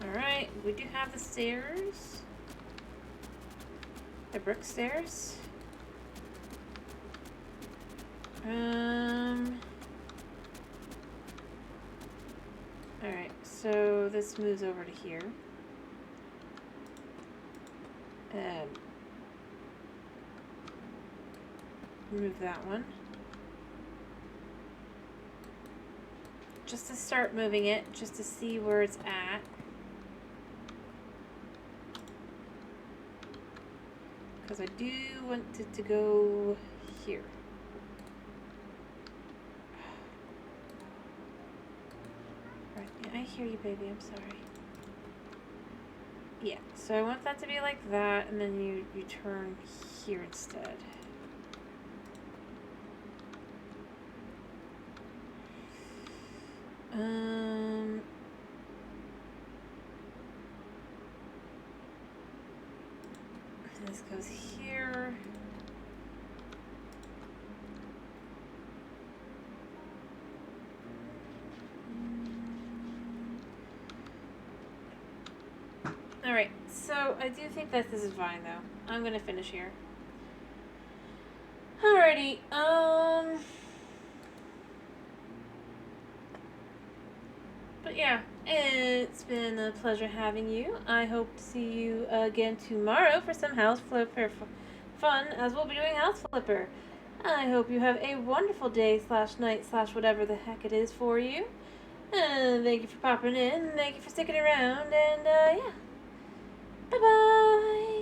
Alright, we do have the stairs. The brick stairs. Alright, so this moves over to here. Move that one. Just to start moving it, just to see where it's at. Because I do want it to go here. Right, I hear you, baby. I'm sorry. Yeah, so I want that to be like that, and then you turn here instead. This goes here. Alright, so I do think that this is fine though. I'm gonna finish here. Alrighty, but yeah, it's been a pleasure having you. I hope to see you again tomorrow for some house flipper fun, as we'll be doing house flipper. I hope you have a wonderful day / night / whatever the heck it is for you. Thank you for popping in. Thank you for sticking around. And yeah. Bye-bye.